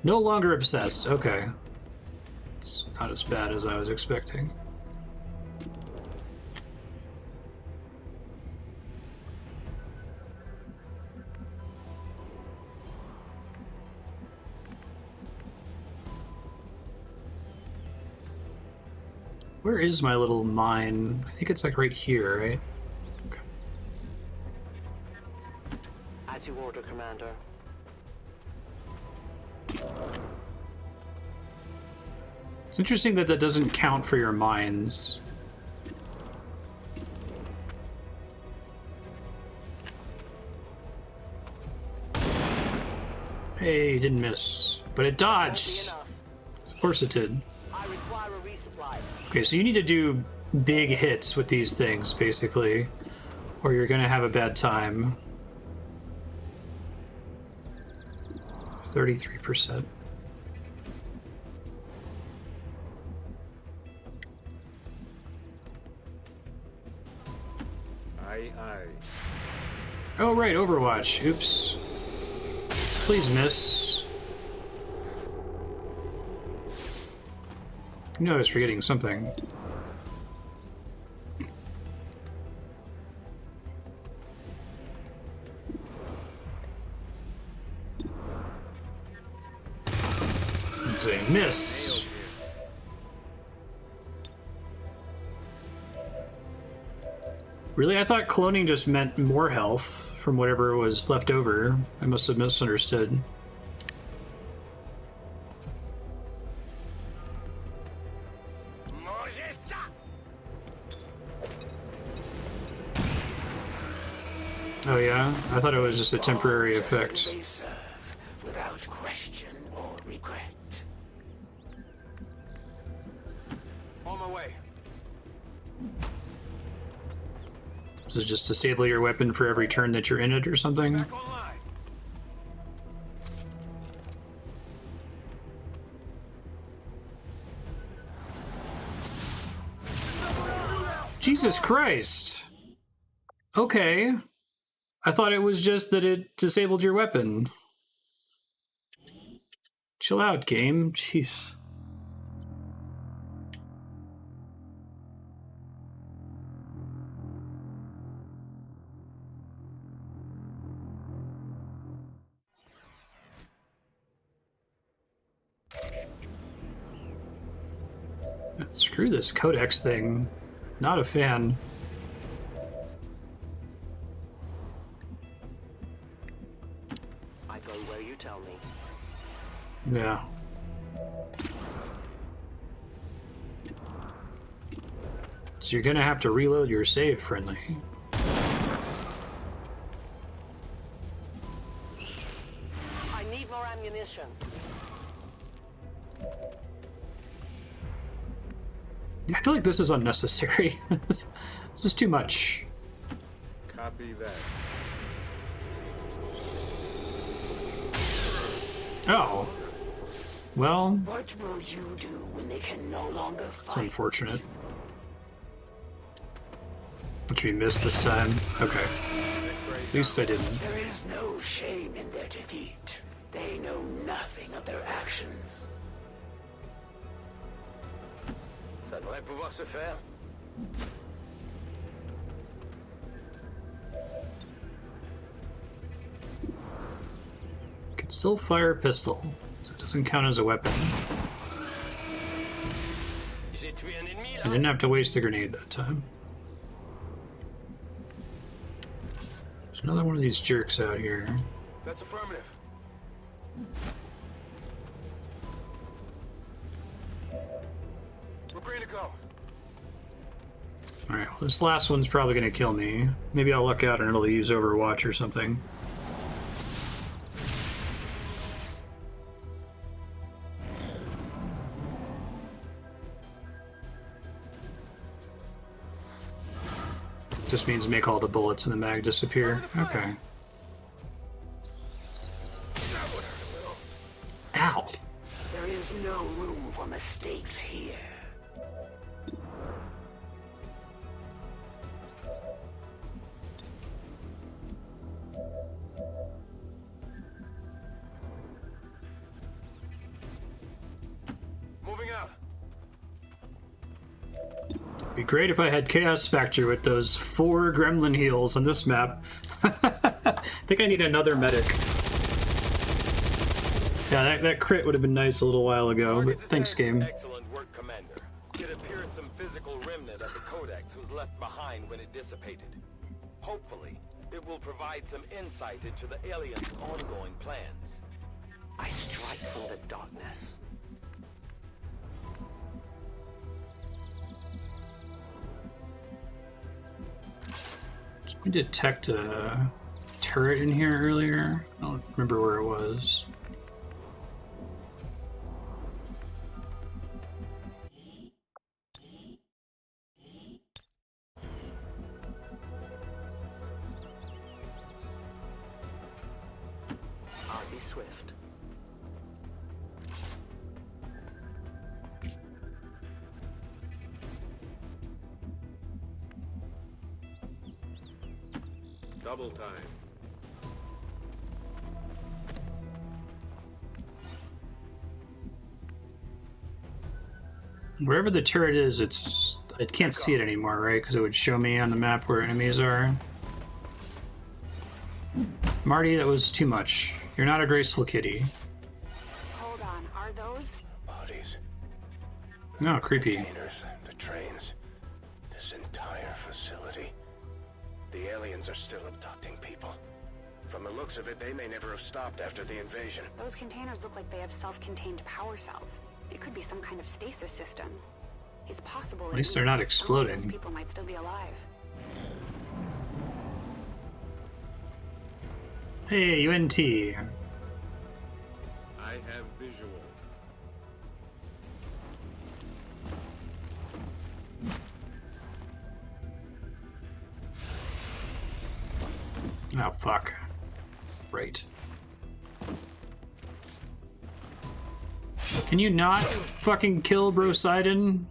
No longer obsessed. Okay. It's not as bad as I was expecting. Where is my little mine? I think it's like right here, right? Okay. As you order, Commander. It's interesting that that doesn't count for your mines. Hey, didn't miss. But it dodged! Of course it did. Okay, so you need to do big hits with these things, basically, or you're gonna have a bad time. 33%. Aye, aye. Oh, right, Overwatch. Oops. Please miss. No, I was forgetting something. It's a miss. Really? I thought cloning just meant more health from whatever was left over. I must have misunderstood. Oh yeah? I thought it was just a temporary effect. Without question or regret. On my way. So just disable your weapon for every turn that you're in it or something? Jesus Christ! Okay. I thought it was just that it disabled your weapon. Chill out, game. Jeez. Screw this codex thing. Not a fan. I go where you tell me. Yeah. So you're gonna have to reload your save, friendly. I need more ammunition. I feel like this is unnecessary. This is too much. Copy that. Oh. Well, What will you do when they can no longer it's fight? unfortunate. Which we missed this time. Okay. At least I didn't. There is no shame in their defeat. They know nothing of their actions. Ça devrait pouvoir se faire. Can still fire a pistol, so it doesn't count as a weapon. I didn't have to waste the grenade that time. There's another one of these jerks out here. That's affirmative. We're green to go. Alright, well, this last one's probably gonna kill me. Maybe I'll luck out and it'll use Overwatch or something. Just means make all the bullets in the mag disappear. Okay. Ow! Be great if I had Chaos Factor with those 4 gremlin heals on this map. I think I need another medic. Yeah, that crit would have been nice a little while ago, but thanks, game. Excellent work, Commander. It appears some physical remnant of the Codex was left behind when it dissipated. Hopefully, it will provide some insight into the aliens' ongoing plans. I strike from the darkness. Did we detect a turret in here earlier? I don't remember where it was. I'll be swift. Double time. Wherever the turret is, I can't see it anymore, right? Because it would show me on the map where enemies are. Marty, that was too much. You're not a graceful kitty. Hold on, are those? Bodies. No, creepy. Containers, the trains, this entire facility. The aliens are still abducting people. From the looks of it, they may never have stopped after the invasion. Those containers look like they have self-contained power cells. It could be some kind of stasis system. It's possible. At least they're not some exploding. of those people might still be alive. Hey, UNT. I have visual. Oh, fuck. Right. Can you not fucking kill Brosidon?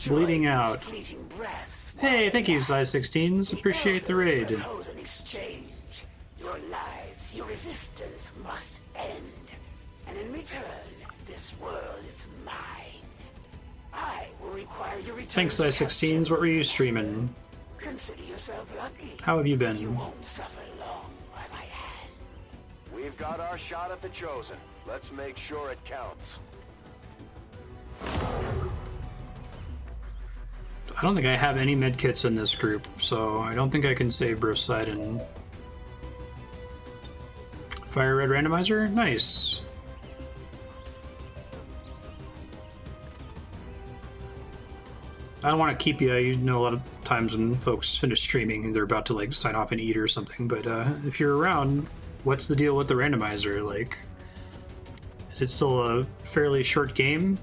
Bleeding out. Hey, thank you, size 16s. Appreciate the raid. In exchange, your lives, your resistance must end. And in return, this world is mine. I will require your return. Thanks, size 16s. What were you streaming? Consider yourself lucky. How have you You been? won't suffer long by my hand. We've got our shot at the Chosen. Let's make sure it counts. I don't think I have any medkits in this group, so I don't think I can save Brosidon. Fire red randomizer? Nice. I don't want to keep you. You know, a lot of times when folks finish streaming and they're about to like sign off and eat or something, but if you're around, what's the deal with the randomizer? Like, is it still a fairly short game?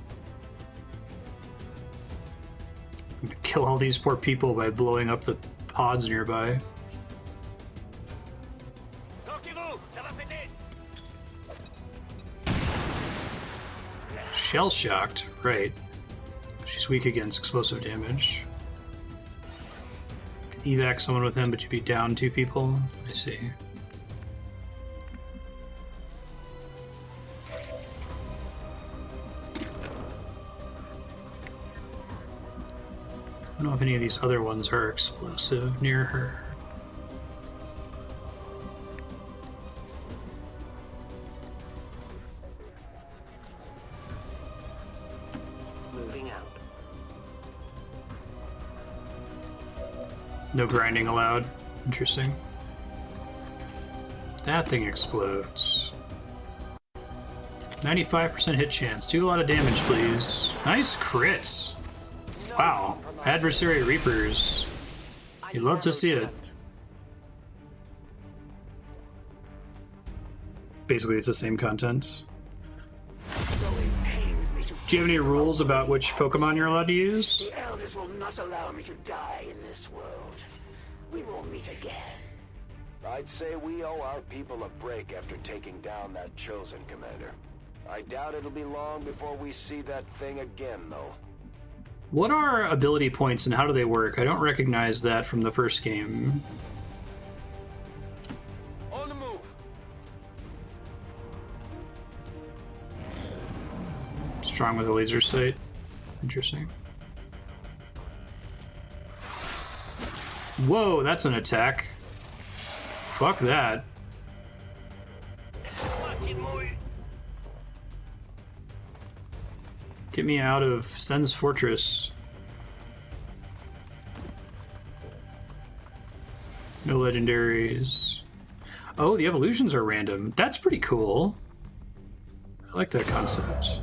I'm gonna kill all these poor people by blowing up the pods nearby. Shell shocked, right. She's weak against explosive damage. Could evac someone with him, but you'd be down 2 people. I see. I don't know if any of these other ones are explosive near her. Moving out. No grinding allowed. Interesting. That thing explodes. 95% hit chance. Do a lot of damage, please. Nice crits. Wow. Adversary Reapers. You love to see it. Basically, it's the same content. Do you have any rules about which Pokemon you're allowed to use? The elders will not allow me to die in this world. We will meet again. I'd say we owe our people a break after taking down that Chosen, Commander. I doubt it'll be long before we see that thing again, though. What are ability points and how do they work? I don't recognize that from the first game. On the move. Strong with a laser sight. Interesting. Whoa, that's an attack. Fuck that. Get me out of Sen's fortress. No legendaries. Oh, the evolutions are random. That's pretty cool. I like that concept.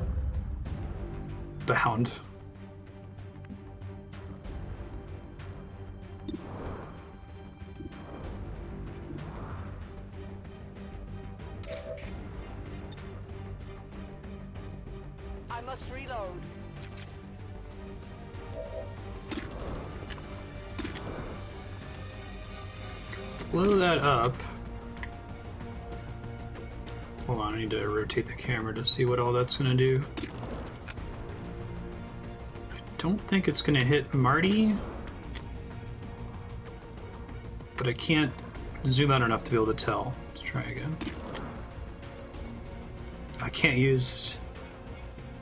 Bound. I must reload. Blow that up. Hold on, I need to rotate the camera to see what all that's gonna do. I don't think it's gonna hit Marty, but I can't zoom out enough to be able to tell. Let's try again. I can't use...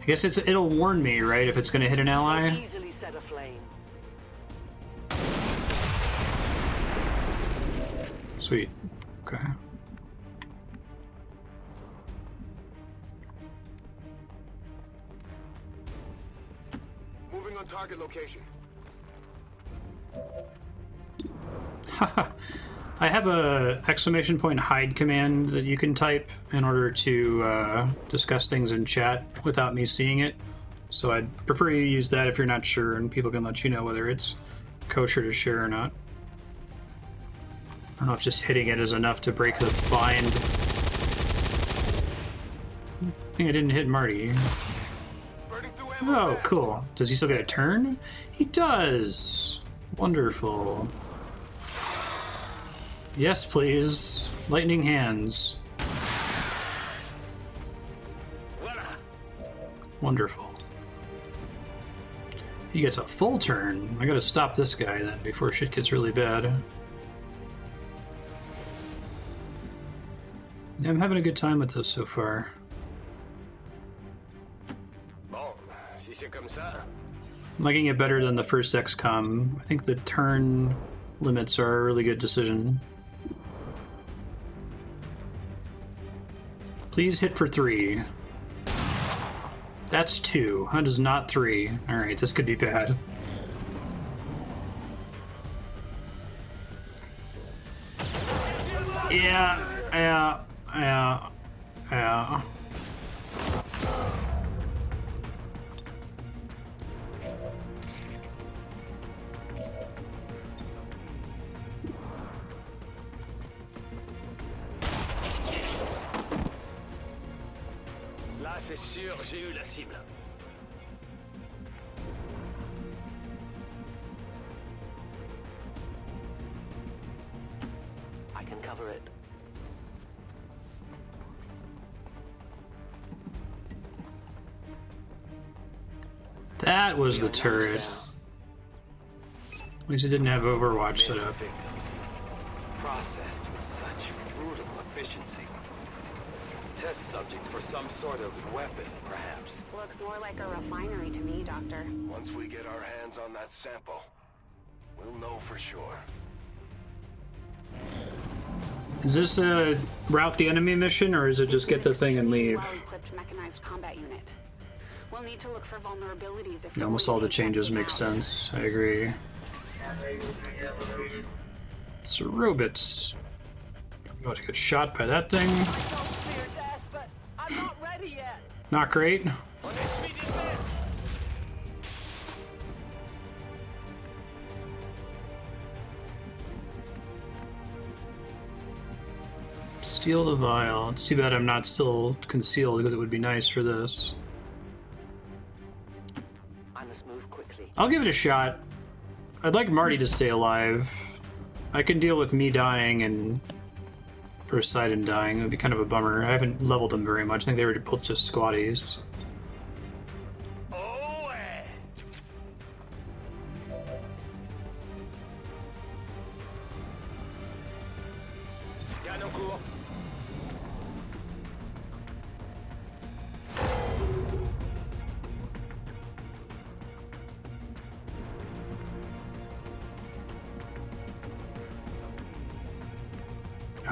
I guess it'll warn me, right, if it's gonna hit an ally? Easily set aflame. Sweet. Okay. Moving on target location. I have a exclamation point hide command that you can type in order to discuss things in chat without me seeing it. So I'd prefer you use that if you're not sure, and people can let you know whether it's kosher to share or not. I don't know if just hitting it is enough to break the bind. I think I didn't hit Marty. Oh, cool. Does he still get a turn? He does! Wonderful. Yes, please. Lightning hands. Wonderful. He gets a full turn. I gotta stop this guy then before shit gets really bad. Yeah, I'm having a good time with this so far. I'm liking it better than the first XCOM. I think the turn limits are a really good decision. Please hit for 3. That's 2. That is not 3. Alright, this could be bad. Yeah. Là, c'est sûr, j'ai eu la cible. I can cover it. That was the turret. At least it didn't have Overwatch set up. Processed with such brutal efficiency. Test subjects for some sort of weapon, perhaps. Looks more like a refinery to me, Doctor. Once we get our hands on that sample, we'll know for sure. Is this a route the enemy mission, or is it just get the thing and leave? Well-equipped mechanized combat unit. We'll need to look for vulnerabilities if Almost all the changes make sense. I agree. It's a robot. I'm about to get shot by that thing. Not great. Steal the vial. It's too bad I'm not still concealed, because it would be nice for this. I must move quickly. I'll give it a shot. I'd like Marty to stay alive. I can deal with me dying and Poseidon dying. It would be kind of a bummer. I haven't leveled them very much. I think they were both just squatties.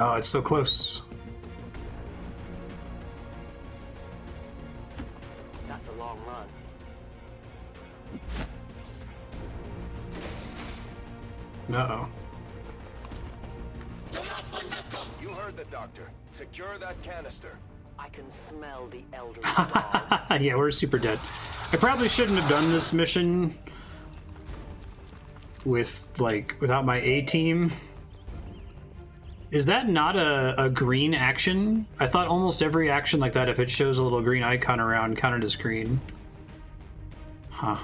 Oh, it's so close. That's a long run. Uh-oh. You heard the doctor. Secure that canister. I can smell the elderly dogs. Yeah, we're super dead. I probably shouldn't have done this mission with, like, without my A-team. Is that not a green action? I thought almost every action like that, if it shows a little green icon around, counted as green. Huh.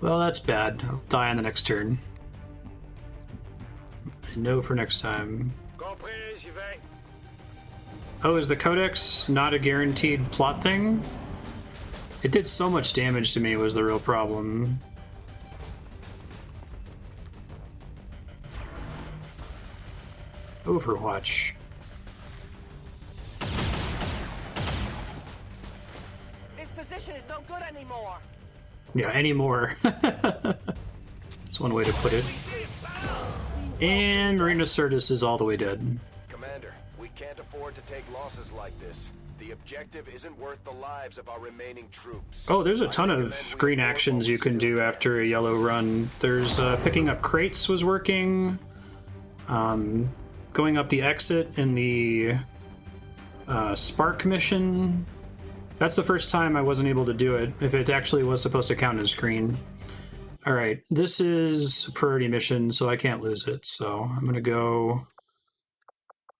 Well, that's bad. I'll die on the next turn. I know for next time. Oh, is the Codex not a guaranteed plot thing? It did so much damage to me was the real problem. Overwatch. This position is no good anymore. Yeah, anymore. That's one way to put it. And Marina Sirtis is all the way dead. Commander, we can't afford to take losses like this. The objective isn't worth the lives of our remaining troops. Oh, there's a ton of green actions you can do after a yellow run. There's picking up crates was working. Going up the exit in the Spark mission. That's the first time I wasn't able to do it, if it actually was supposed to count as green. Alright, this is a priority mission, so I can't lose it. So I'm gonna go...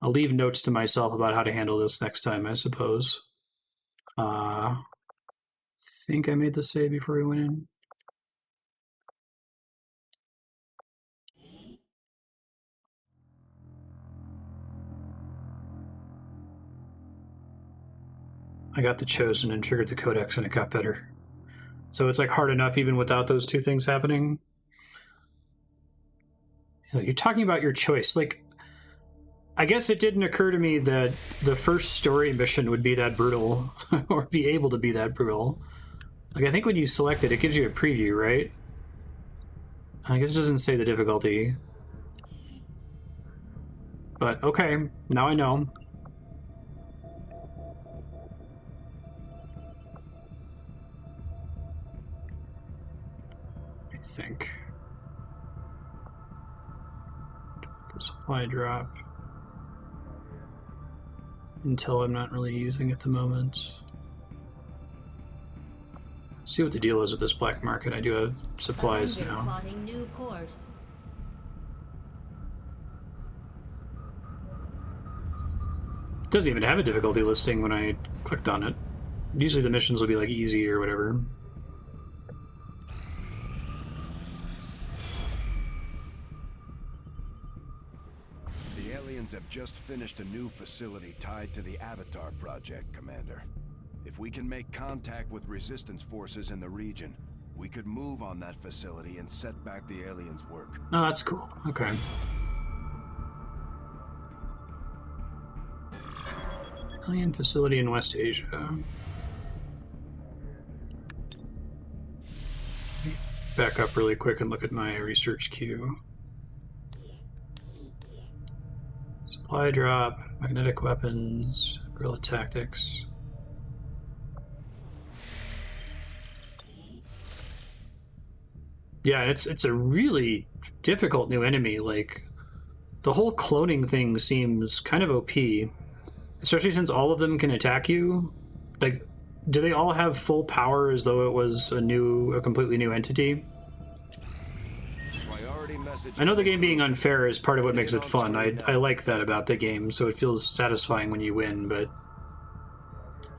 I'll leave notes to myself about how to handle this next time, I suppose. I think I made the save before we went in. I got the Chosen and triggered the Codex and it got better. So it's like hard enough even without those two things happening. You know, you're talking about your choice. Like, I guess it didn't occur to me that the first story mission would be that brutal or be able to be that brutal. Like, I think when you select it, it gives you a preview, right? I guess it doesn't say the difficulty. But okay, now I know. I think. The supply drop. Until I'm not really using it at the moment. See what the deal is with this black market. I do have supplies now. Plotting new course. It doesn't even have a difficulty listing when I clicked on it. Usually the missions will be like easy or whatever. The aliens have just finished a new facility tied to the Avatar project, Commander. If we can make contact with resistance forces in the region, we could move on that facility and set back the aliens' work. Oh, that's cool. Okay. Alien facility in West Asia. Back up really quick and look at my research queue. Supply drop, magnetic weapons, guerrilla tactics. Yeah, it's a really difficult new enemy. Like, the whole cloning thing seems kind of OP. Especially since all of them can attack you. Like, do they all have full power as though it was a completely new entity? I know the game being unfair is part of what makes it fun. I like that about the game, so it feels satisfying when you win, but...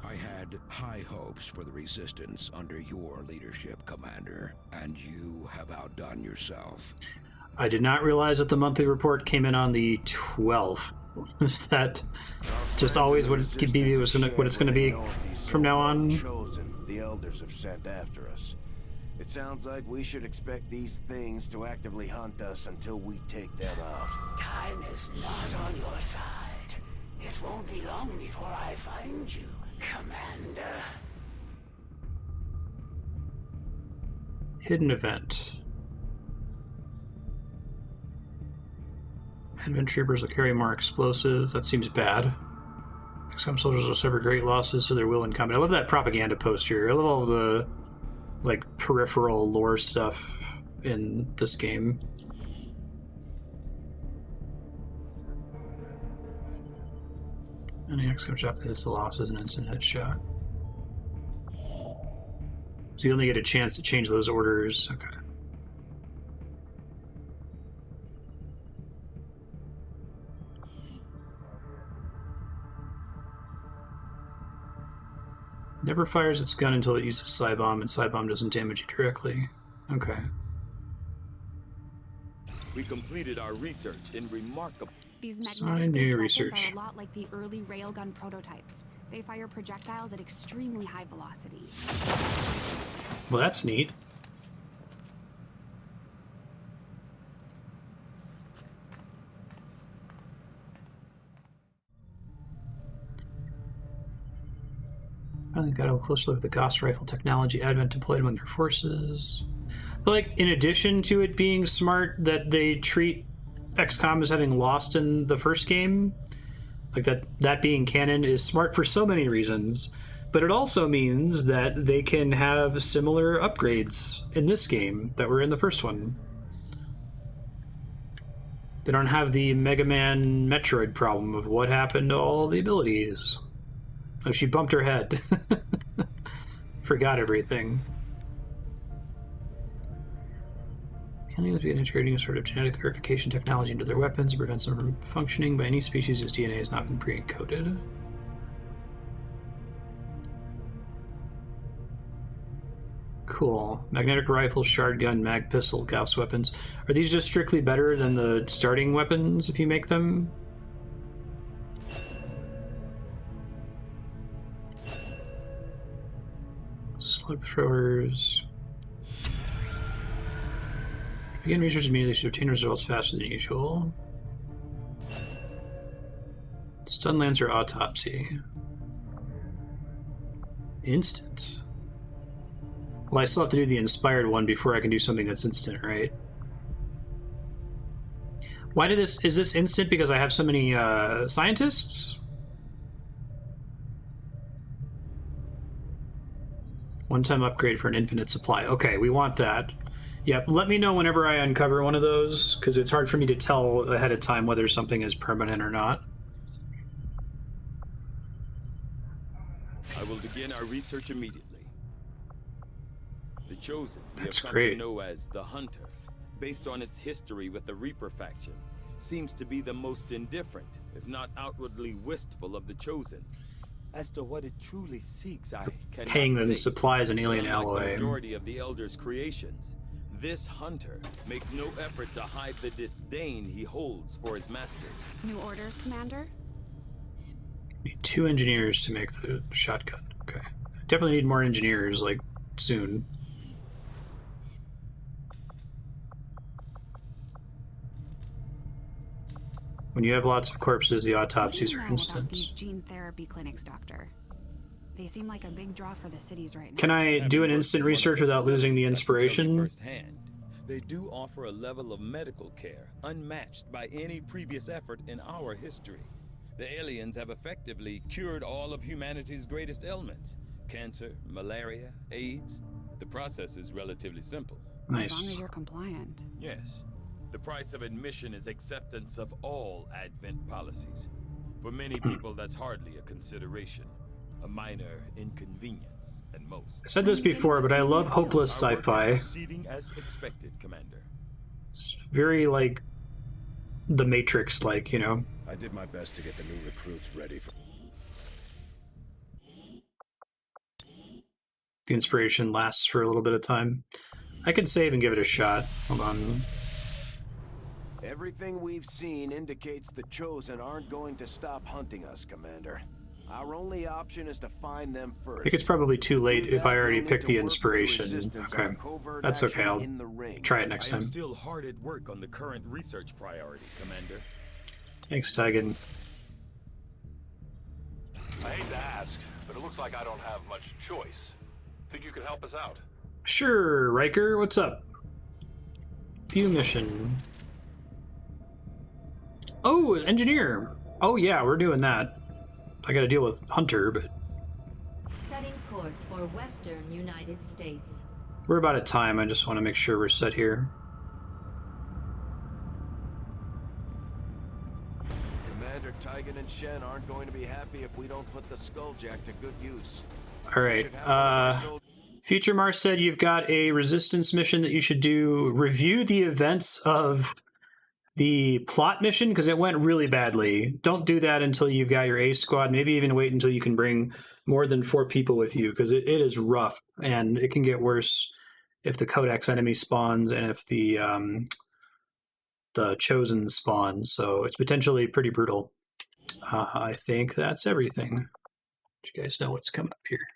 I had high hopes for the Resistance under your leadership, Commander, and you have outdone yourself. I did not realize that the monthly report came in on the 12th. Is that just always what it's going to be from now on? Chosen, the elders have sent after us. It sounds like we should expect these things to actively hunt us until we take them out. Time is not on your side. It won't be long before I find you, Commander. Hidden event. Advent troopers will carry more explosive. That seems bad. XCOM soldiers will suffer great losses to their will in combat. I love that propaganda poster. I love all the like peripheral lore stuff in this game. Any XCOM shot that hits the loss is an instant headshot. So you only get a chance to change those orders. Okay. Never fires its gun until it uses Psy-Bomb, and Psy-Bomb doesn't damage you directly. Okay. We completed our research in remarkable... These Sign new research. are a lot like the early railgun prototypes. They fire projectiles at extremely high velocity. Well, that's neat. Finally got a close look at the Gauss rifle technology Advent deployed among their forces. But like, in addition to it being smart that they treat XCOM as having lost in the first game, like that being canon is smart for so many reasons, but it also means that they can have similar upgrades in this game that were in the first one. They don't have the Mega Man Metroid problem of what happened to all the abilities. Oh, she bumped her head. Forgot everything. Aliens begin integrating a sort of genetic verification technology into their weapons to prevent them from functioning by any species whose DNA has not been pre-encoded. Cool. Magnetic rifle, shard gun, mag pistol, Gauss weapons. Are these just strictly better than the starting weapons if you make them? Slug throwers. Begin research immediately to obtain results faster than usual. Stun Lancer autopsy. Instant. Well, I still have to do the inspired one before I can do something that's instant, right? Why did this? Is this instant because I have so many scientists? One-time upgrade for an infinite supply. Okay, we want that. Yep, let me know whenever I uncover one of those, because it's hard for me to tell ahead of time whether something is permanent or not. I will begin our research immediately. The Chosen, we have come great. to know as the Hunter, based on its history with the Reaper faction, seems to be the most indifferent, if not outwardly wistful of the Chosen. As to what it truly seeks, I cannot Paying them say. supplies and alien Unlike alloy. the majority of the Elder's creations, this Hunter makes no effort to hide the disdain he holds for his masters. New orders, Commander? Need 2 engineers to make the shotgun. Okay. Definitely need more engineers, like, soon. When you have lots of corpses, the autopsies are instant. About these gene therapy clinics, Doctor? They seem like a big draw for the cities right now. Can I do an instant research without losing the inspiration? Firsthand, they do offer a level of medical care unmatched by any previous effort in our history. The aliens have effectively cured all of humanity's greatest ailments: cancer, malaria, AIDS. The process is relatively simple. Nice. As long as you're compliant. Yes. The price of admission is acceptance of all Advent policies. For many people, that's hardly a consideration. A minor inconvenience at most. I said this before, but I love hopeless sci-fi. Proceeding as expected, Commander. It's very, like, The Matrix-like, you know? I did my best to get the new recruits ready for... The inspiration lasts for a little bit of time. I can save and give it a shot. Hold on. Everything we've seen indicates the Chosen aren't going to stop hunting us, Commander. Our only option is to find them first. I think it's probably too late if I already picked the inspiration. Okay. That's okay, I'll try it next I am time. still hard at work on the current research priority, Commander. Thanks, Tigan. I hate to ask, but it looks like I don't have much choice. Think you could help us out? Sure, Riker, what's up? View mission. Oh, engineer. Oh yeah, we're doing that. I got to deal with Hunter, but Setting course for Western United States. we're about at time. I just want to make sure we're set here. Commander Tygan and Shen aren't going to be happy if we don't put the Skulljack to good use. All right. Future Marstead, you've got a resistance mission that you should do. Review the events of the plot mission because it went really badly. Don't do that until you've got your A squad. Maybe even wait until you can bring more than 4 people with you because it is rough and it can get worse if the Codex enemy spawns and if the Chosen spawns. So it's potentially pretty brutal. I think that's everything. You guys know what's coming up here.